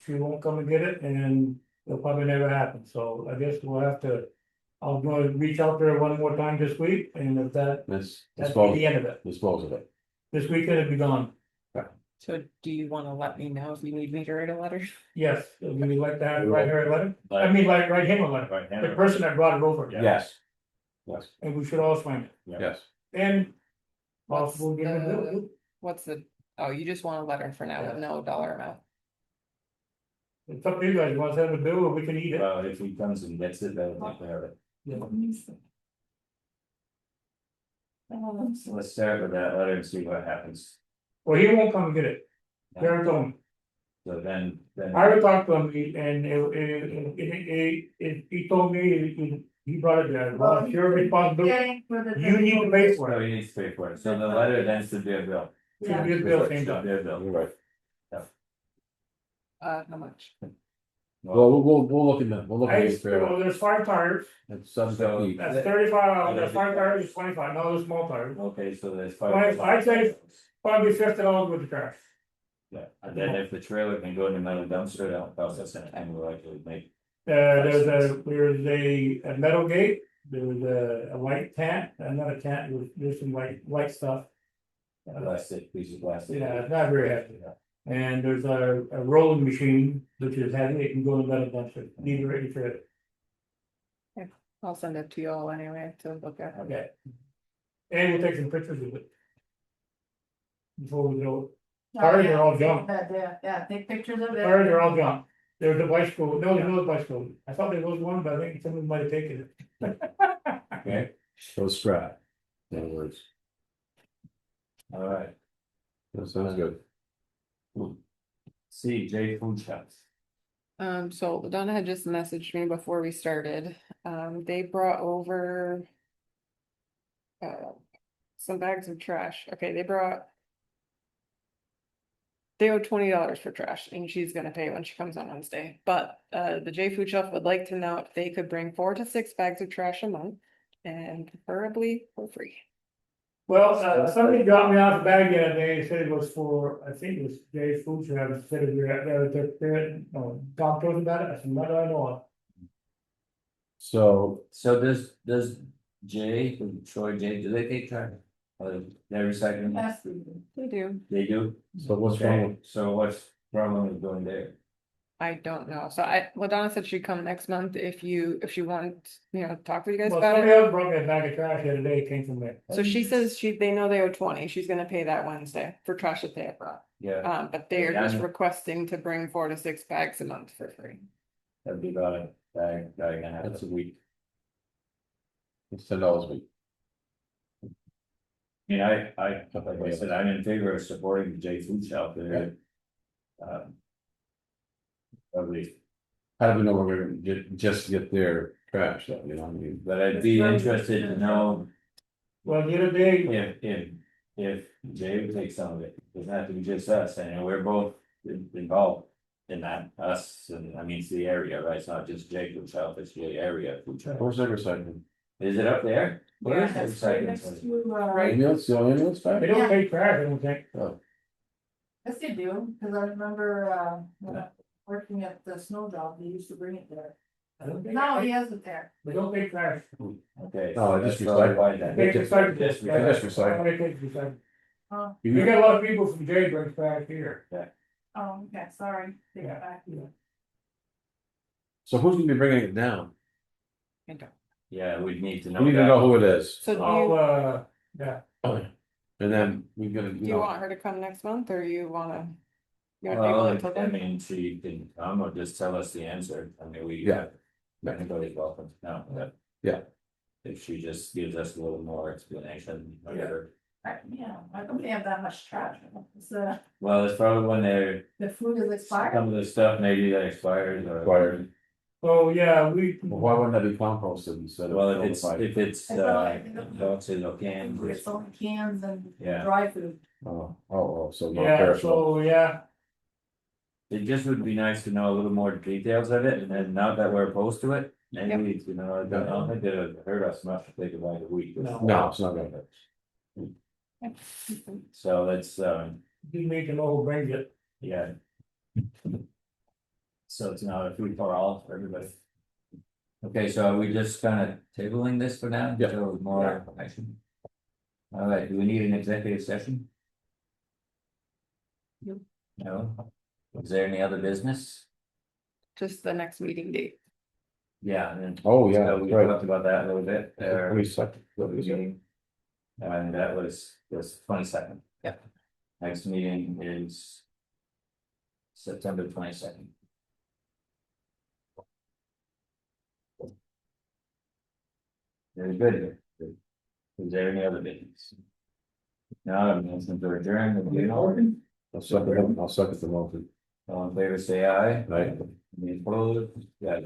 She won't come and get it and it'll probably never happen, so I guess we'll have to. I'll go reach out there one more time this week, and if that's the end of it, Dispose of it. this weekend it'll be gone. So do you wanna let me know if you need me to write a letter? Yes, would you like to have write her a letter? I mean, like, write him a letter, Right, the person that brought it over, Yes. Yes, and we should all sign it, yes. and. What's Possible give him a bill. the, what's the, oh, you just want a letter for now with no dollar amount? It's up to you guys, want to send a bill, or we can eat it. Well, if he comes and gets it, they'll take care of it. Yeah. So let's start with that letter and see what happens. Well, he won't come and get it, Darren told me. So then. I would talk to him, and he told me, he brought it there, well, it's your responsibility, Getting for the. you need to pay for So it. he needs to pay for it, so the letter then should be a bill. Should be a bill, same Should time. be a bill. You're right. How much? Well, we'll look at that. We'll look at it fair. Well, there's 5 tires, It's 750. that's $35, there's 5 tires, it's 25, no, there's small tires. Okay, so there's I'd say probably $50 with the trash. Yeah, and then if the trailer can go in the metal dumpster, that'll cost us anything, we'll actually make. There's a metal gate, there's a light tent, not a tent, there's some light stuff. Plastic, piece of plastic. Yeah, it's not very heavy. And there's a rolling machine, which is heavy, it can go in the metal dumpster, need ready for it, I'll send it to you all anyway to look at. okay. And we'll take some pictures of it. Before we go, Tires are all junk. Yeah, take pictures of it. tires are all gone, there's a bicycle, no, there's no bicycle, I thought there was one, but I think someone might have taken it. Okay, So scrap. In other words, all right, that sounds good. see, J Food Shops. So Donna had just messaged me before we started, they brought over. Some bags of trash, okay, they brought. They owe $20 for trash and she's gonna pay when she comes on Wednesday, but the J Food Shelf would like to know if they could bring 4 to 6 bags of trash a month. And preferably for free. Well, somebody got me off the bag the other day, said it was for, I think it was Jay's Food Service, said it was, Tom told me about it, I said, what do I know of? So, So does J, Troy J, do they take trash? They're recycling, Yes. They do. they do? so what's wrong Okay, with, so what's wrong with going there? I don't know, so Donna said she'd come next month if she wants, talk to you guys Well, about somebody it. else brought me a bag of trash the other day, it came from there. So she says they know they owe 20, she's gonna pay that Wednesday for trash that they have brought. Yeah, But they are Yeah, I just know. requesting to bring 4 to 6 bags a month for free. that'd be about a bag and a half. that's a week. It's $10 a week. Yeah, like I said, I'm in favor of supporting the J Food Shelter. Probably, How do we know we're gonna just get their trash, though, I mean? but I'd be interested to know Well, the other day, if Jay would take some of it, it doesn't have to be just us, and we're both involved. In that, us, and I mean, it's the area, right, it's not just Jay Food Shelter, it's the area food shelter. Where's their recycling? Is it up there? Where is Yeah, the that's right recycling next center? to, Ambulance, the ambulance they back? don't take trash, I don't think. Yes, they do, cause I remember, when I- working at the snow job, they used to bring it there. I don't think- No, he hasn't there. We don't make trash. Okay. No, I so just that's all recycle. right then. They recycle. Just Yeah, just recycle. they take recycle. Oh, We You- got a lot of people from Jay brings trash here. oh, okay, sorry, take it back. So who's gonna be bringing it down? Yeah, we'd need to know. We need to that. know who it is. So do I'll, you, yeah, And then we're gonna, do you want her to come next month or you wanna? You wanna Well, table it till I then? mean, she can come or just tell us the answer, I mean, we. Yeah. Anybody's welcome, no, but. Yeah. If she just gives us a little more explanation, whatever, Yeah, I don't think they have that much trash, so well, it's probably when they're, the food is expired. some of the stuff maybe that expires or. Acquired. oh, yeah, we. Well, why wouldn't that be composted instead of? Well, if it's, notified? if it's, I boxes or cans, It's only cans and yeah, Dry food. Oh, so not Yeah, perishable. so, yeah, it just would be nice to know a little more details of it, and then now that we're opposed to it. Maybe, you know, I don't think it would hurt us much if they could buy it a week. No, it's not gonna. So let's, he made the whole bring it. yeah. So it's not a food for all for everybody. Okay, so are we just kind of tabling this for now? Yeah. Until more information. All right, do we need an executive session? No. Is there any other business? Just the next meeting date. Yeah, and then. Oh, yeah, So we right. talked about that a little bit there. Let me second. Let me second. Meeting. And that was 22nd. Yep. Next meeting is. September 22nd. Very good. Is there any other business? Now, I'm going to adjourn the meeting. I'll second the motion. All in favor, say aye. Right. Any opposed? Yeah.